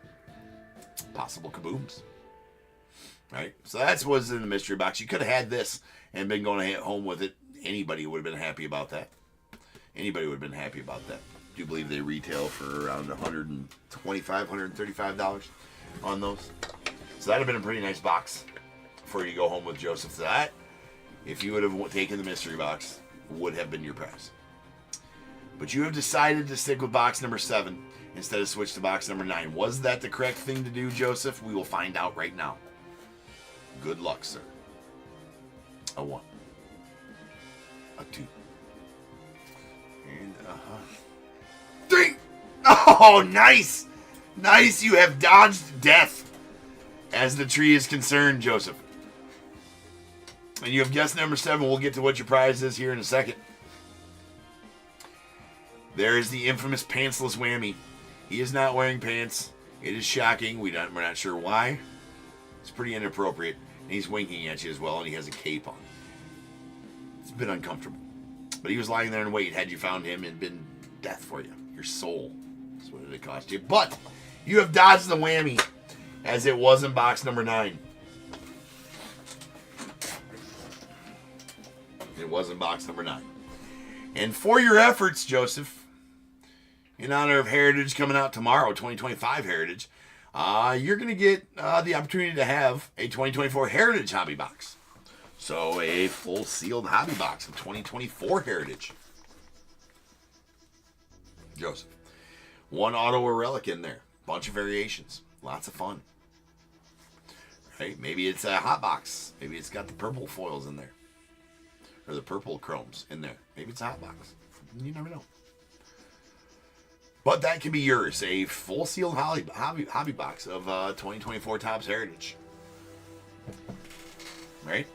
Possible kabooms. Right? So that's what's in the mystery box. You could have had this and been going home with it. Anybody would have been happy about that. Anybody would have been happy about that. I do believe they retail for around $125, $135 on those. So that would have been a pretty nice box for you to go home with, Joseph. That, if you would have taken the mystery box, would have been your prize. But you have decided to stick with box number 7 instead of switch to box number 9. Was that the correct thing to do, Joseph? We will find out right now. Good luck, sir. A 1. A 2. And 3. Oh, nice! Nice, you have dodged death as the tree is concerned, Joseph. And you have guessed number 7. We'll get to what your prize is here in a second. There is the infamous pantsless whammy. He is not wearing pants. It is shocking. We're not sure why. It's pretty inappropriate. And he's winking at you as well, and he has a cape on. It's been uncomfortable. But he was lying there in wait. Had you found him, it'd been death for you. Your soul. That's what it would cost you. But you have dodged the whammy, as it was in box number 9. It was in box number 9. And for your efforts, Joseph, in honor of Heritage coming out tomorrow, 2025 Heritage, you're going to get the opportunity to have a 2024 Heritage hobby box. So a full sealed hobby box of 2024 Heritage. Joseph. 1 auto or relic in there. Bunch of variations. Lots of fun. Right? Maybe it's a hot box. Maybe it's got the purple foils in there. Or the purple chromes in there. Maybe it's a hot box. You never know. But that can be yours. A full sealed hobby box of 2024 Topps Heritage. Right?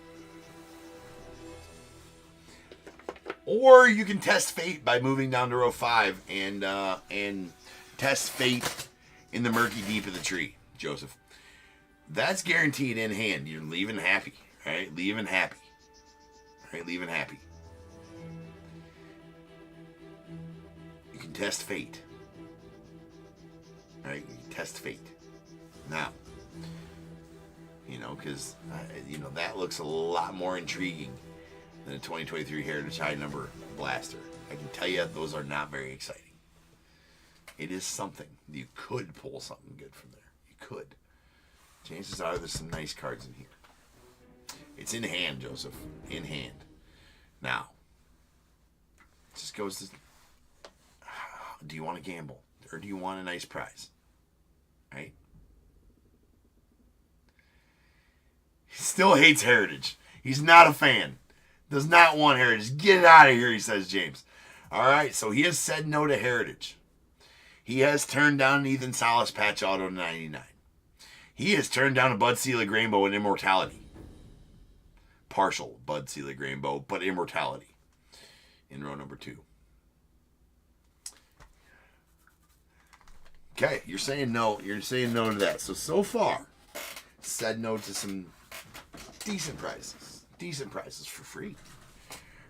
Or you can test fate by moving down to row 5 and test fate in the murky deep of the tree, Joseph. That's guaranteed in hand. You're leaving happy. Right? Leaving happy. Right, leaving happy. You can test fate. right? You test fate. Now, because, that looks a lot more intriguing than a 2023 Heritage High number blaster. I can tell you those are not very exciting. It is something. You could pull something good from there. You could. Chances are there's some nice cards in here. It's in hand, Joseph. In hand. Now, it just goes to, do you want to gamble? Or do you want a nice prize? Right? He still hates Heritage. He's not a fan. Does not want Heritage. Get it out of here, he says, James. All right, so he has said no to Heritage. He has turned down an Ethan Salas patch auto 99. He has turned down a Bud Selig Rainbow and Immortality. Partial Bud Selig Rainbow, but Immortality in row number 2. Okay, you're saying no. You're saying no to that. So far, said no to some decent prizes. Decent prizes for free.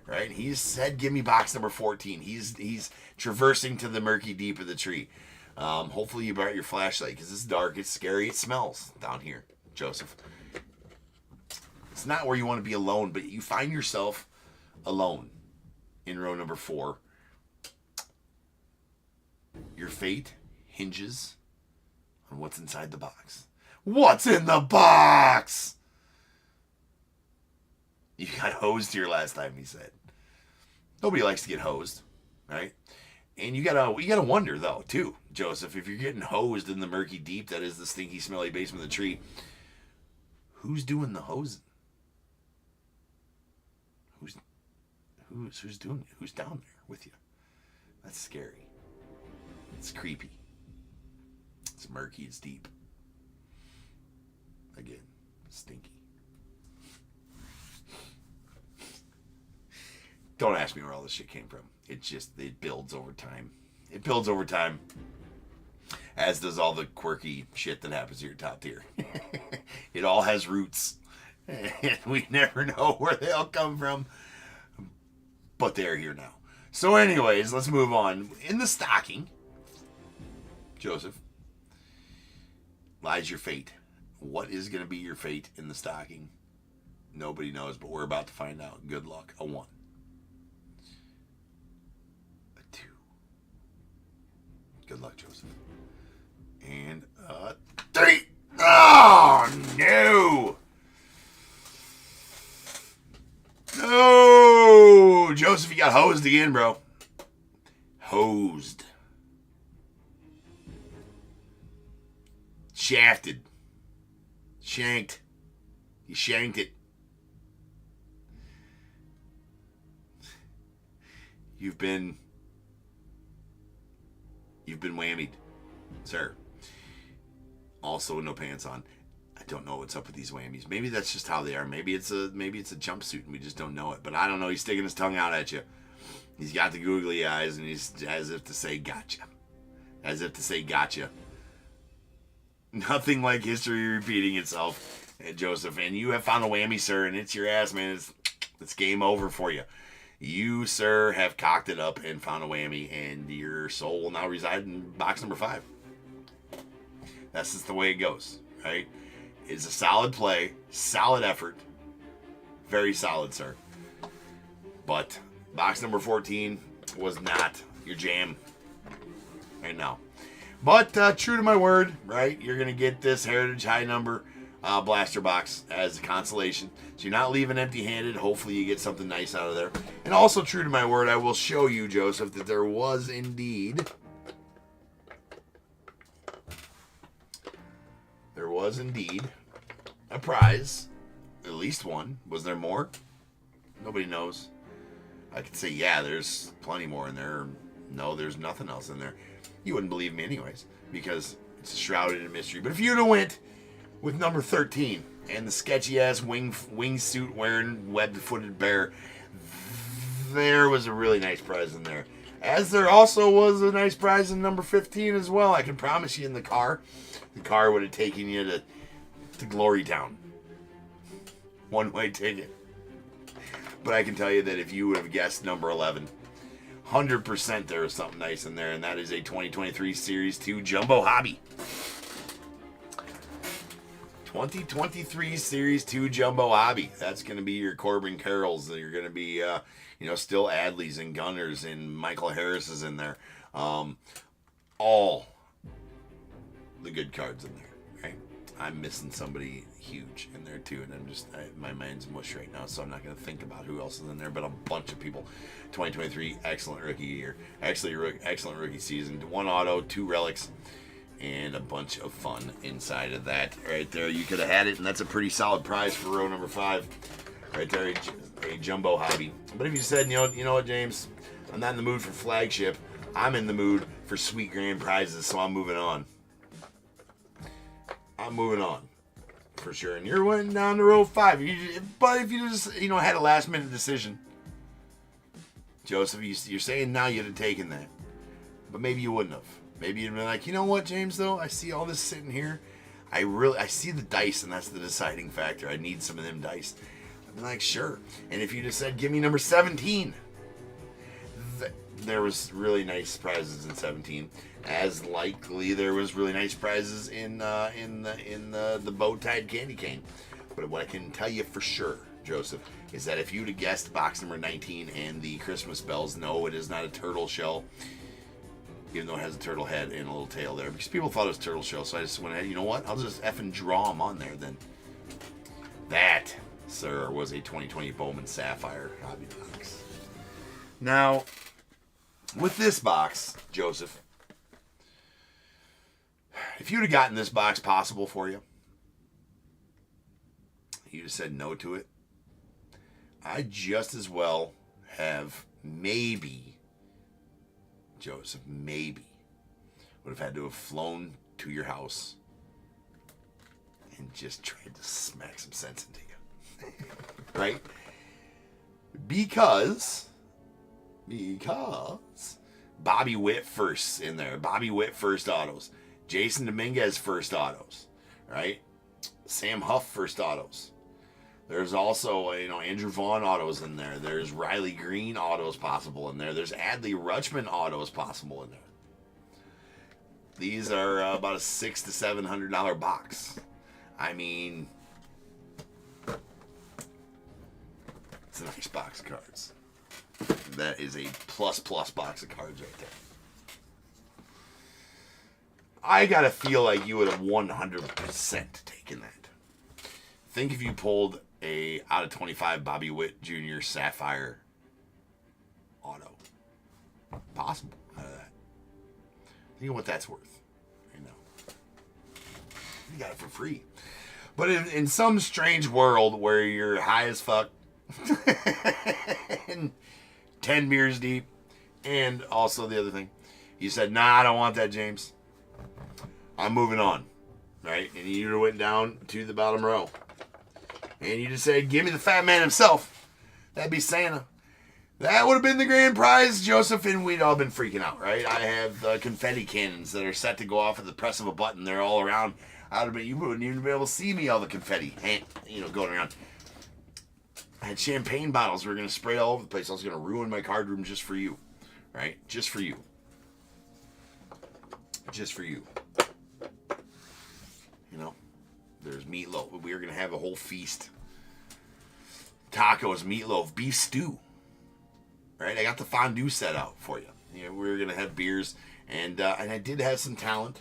Right? He's said, give me box number 14. He's traversing to the murky deep of the tree. Hopefully you brought your flashlight because it's dark, it's scary, it smells down here, Joseph. It's not where you want to be alone, but you find yourself alone in row number 4. Your fate hinges on what's inside the box. What's in the box? You got hosed here last time, he said. Nobody likes to get hosed, right? And you gotta wonder though, too, Joseph, if you're getting hosed in the murky deep that is the stinky, smelly basement of the tree, who's doing the hosing? Who's doing it? Who's down there with you? That's scary. It's creepy. It's murky, it's deep. Again, stinky. Don't ask me where all this shit came from. It builds over time. It builds over time. As does all the quirky shit that happens here at Top Tier. It all has roots. And we never know where they'll come from. But they're here now. So anyways, let's move on. In the stocking, Joseph, lies your fate. What is going to be your fate in the stocking? Nobody knows, but we're about to find out. Good luck. A 1. A 2. Good luck, Joseph. And a 3. Oh, no. No. Joseph, you got hosed again, bro. Hosed. Shafted. Shanked. You shanked it. You've been whammied, sir. Also, no pants on. I don't know what's up with these whammies. Maybe that's just how they are. Maybe it's a jumpsuit and we just don't know it. But I don't know. He's sticking his tongue out at you. He's got the googly eyes and he's as if to say gotcha. As if to say gotcha. Nothing like history repeating itself, Joseph. And you have found a whammy, sir, and it's your ass, man. It's game over for you. You, sir, have cocked it up and found a whammy, and your soul will now reside in box number 5. That's just the way it goes, right? It's a solid play, solid effort. Very solid, sir. But box number 14 was not your jam right now. But true to my word, right? You're going to get this Heritage High number blaster box as a consolation. So you're not leaving empty-handed. Hopefully you get something nice out of there. And also true to my word, I will show you, Joseph, that there was indeed a prize. At least one. Was there more? Nobody knows. I could say, yeah, there's plenty more in there. No, there's nothing else in there. You wouldn't believe me anyways, because it's shrouded in mystery. But if you'd have went with number 13 and the sketchy-ass wingsuit wearing webbed-footed bear, there was a really nice prize in there. As there also was a nice prize in number 15 as well. I can promise you in the car would have taken you to Glory Town. One-way ticket. But I can tell you that if you would have guessed number 11, 100% there was something nice in there, and that is a 2023 Series 2 Jumbo Hobby. 2023 Series 2 Jumbo Hobby. That's going to be your Corbin Carrolls. You're going to be, still Adleys and Gunners, and Michael Harris is in there. All the good cards in there, right? I'm missing somebody huge in there too, and my mind's mush right now, so I'm not going to think about who else is in there, but a bunch of people. 2023, excellent rookie year. Excellent rookie season. 1 auto, 2 relics, and a bunch of fun inside of that. Right there, you could have had it, and that's a pretty solid prize for row number 5. Right there, a Jumbo Hobby. But if you said, you know what, James, I'm not in the mood for flagship, I'm in the mood for sweet grand prizes, so I'm moving on. For sure. And you're went down to row 5. But if you just, had a last minute decision, Joseph, you're saying now you'd have taken that. But maybe you wouldn't have. Maybe you'd been like, you know what, James, though? I see all this sitting here. I see the dice, and that's the deciding factor. I need some of them dice. I'd be like, sure. And if you just said, give me number 17, there was really nice prizes in 17. As likely, there was really nice prizes in the bow-tied candy cane. But what I can tell you for sure, Joseph, is that if you'd have guessed box number 19 and the Christmas bells, no, it is not a turtle shell, even though it has a turtle head and a little tail there, because people thought it was turtle shell. So I just went ahead, you know what? I'll just effing draw them on there then. That, sir, was a 2020 Bowman Sapphire hobby box. Now, with this box, Joseph, if you'd have gotten this box possible for you, you'd have said no to it. I just as well have maybe, Joseph, maybe would have had to have flown to your house and just tried to smack some sense into you. Right? Because Bobby Witt first in there. Bobby Witt first autos. Jason Dominguez first autos. Right? Sam Huff first autos. There's also, Andrew Vaughn autos in there. There's Riley Green autos possible in there. There's Adley Rutschman autos possible in there. These are about a $600 to $700 box. I mean, it's a nice box of cards. That is a plus box of cards right there. I gotta feel like you would have 100% taken that. Think if you pulled a out of 25 Bobby Witt Jr. Sapphire auto. Possible out of that. Think of what that's worth. You got it for free. But in some strange world where you're high as fuck and 10 beers deep, and also the other thing, you said, nah, I don't want that, James. I'm moving on. Right? And you went down to the bottom row. And you just said, give me the fat man himself. That'd be Santa. That would have been the grand prize, Joseph, and we'd all been freaking out, right? I have confetti cannons that are set to go off at the press of a button. They're all around. You wouldn't even be able to see me, all the confetti, going around. I had champagne bottles we were going to spray all over the place. I was going to ruin my card room just for you, right? Just for you. Just for you. There's meatloaf. We were going to have a whole feast. Tacos, meatloaf, beef stew. Right? I got the fondue set out for you. We were going to have beers. And I did have some talent.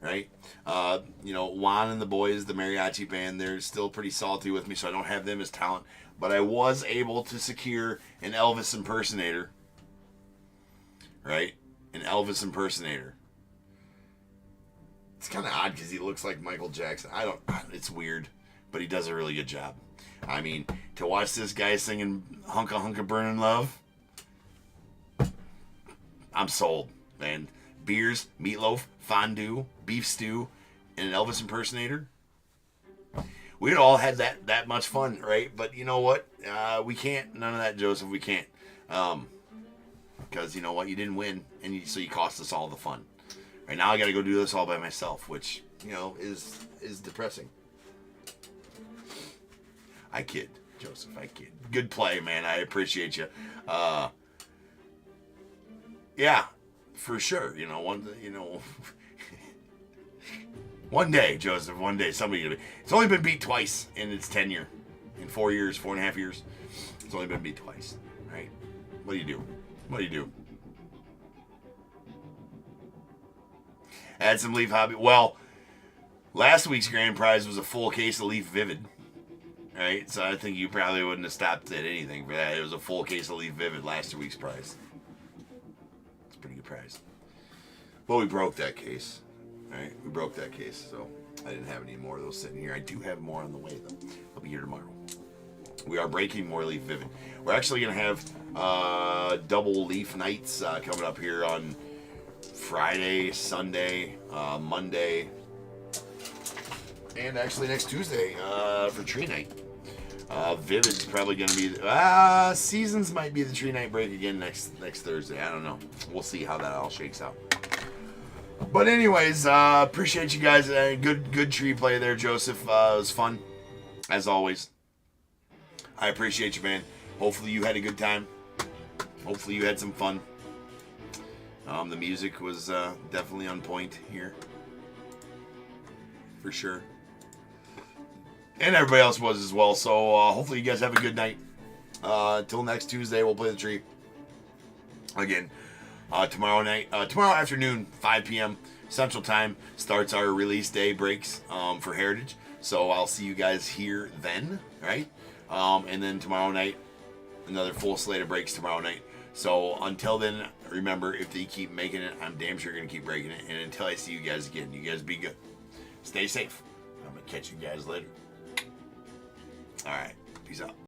Right? Juan and the boys, the mariachi band, they're still pretty salty with me, so I don't have them as talent. But I was able to secure an Elvis impersonator. Right? An Elvis impersonator. It's kind of odd because he looks like Michael Jackson. It's weird, but he does a really good job. I mean, to watch this guy singing Hunka Hunka Burnin' Love, I'm sold, man. Beers, meatloaf, fondue, beef stew, and an Elvis impersonator. We'd all had that much fun, right? But you know what? We can't. None of that, Joseph. We can't. Because you know what? You didn't win, and so you cost us all the fun. Right now I got to go do this all by myself, which, is depressing. I kid, Joseph. I kid. Good play, man. I appreciate you. Yeah, for sure. One day, Joseph. One day, somebody. It's only been beat twice in its tenure, in 4 years, 4.5 years. It's only been beat twice. Right? What do you do? What do you do? Add some Leaf hobby. Well, last week's grand prize was a full case of Leaf Vivid. Right? So I think you probably wouldn't have stopped at anything for that. It was a full case of Leaf Vivid last week's prize. It's a pretty good prize. Well, we broke that case. Right? We broke that case, so I didn't have any more of those sitting here. I do have more on the way, though. I'll be here tomorrow. We are breaking more Leaf Vivid. We're actually going to have double Leaf nights coming up here on Friday, Sunday, Monday, and actually next Tuesday for tree night. Vivid's probably going to be... Seasons might be the tree night break again next Thursday. I don't know. We'll see how that all shakes out. But anyways, appreciate you guys. Good tree play there, Joseph. It was fun, as always. I appreciate you, man. Hopefully you had a good time. Hopefully you had some fun. The music was definitely on point here. For sure. And everybody else was as well. So hopefully you guys have a good night. Till next Tuesday, we'll play the tree. Again, tomorrow afternoon, 5 p.m. Central Time, starts our release day breaks for Heritage. So I'll see you guys here then, right? And then tomorrow night, another full slate of breaks tomorrow night. So until then, remember, if they keep making it, I'm damn sure going to keep breaking it. And until I see you guys again, you guys be good. Stay safe. I'm going to catch you guys later. All right. Peace out.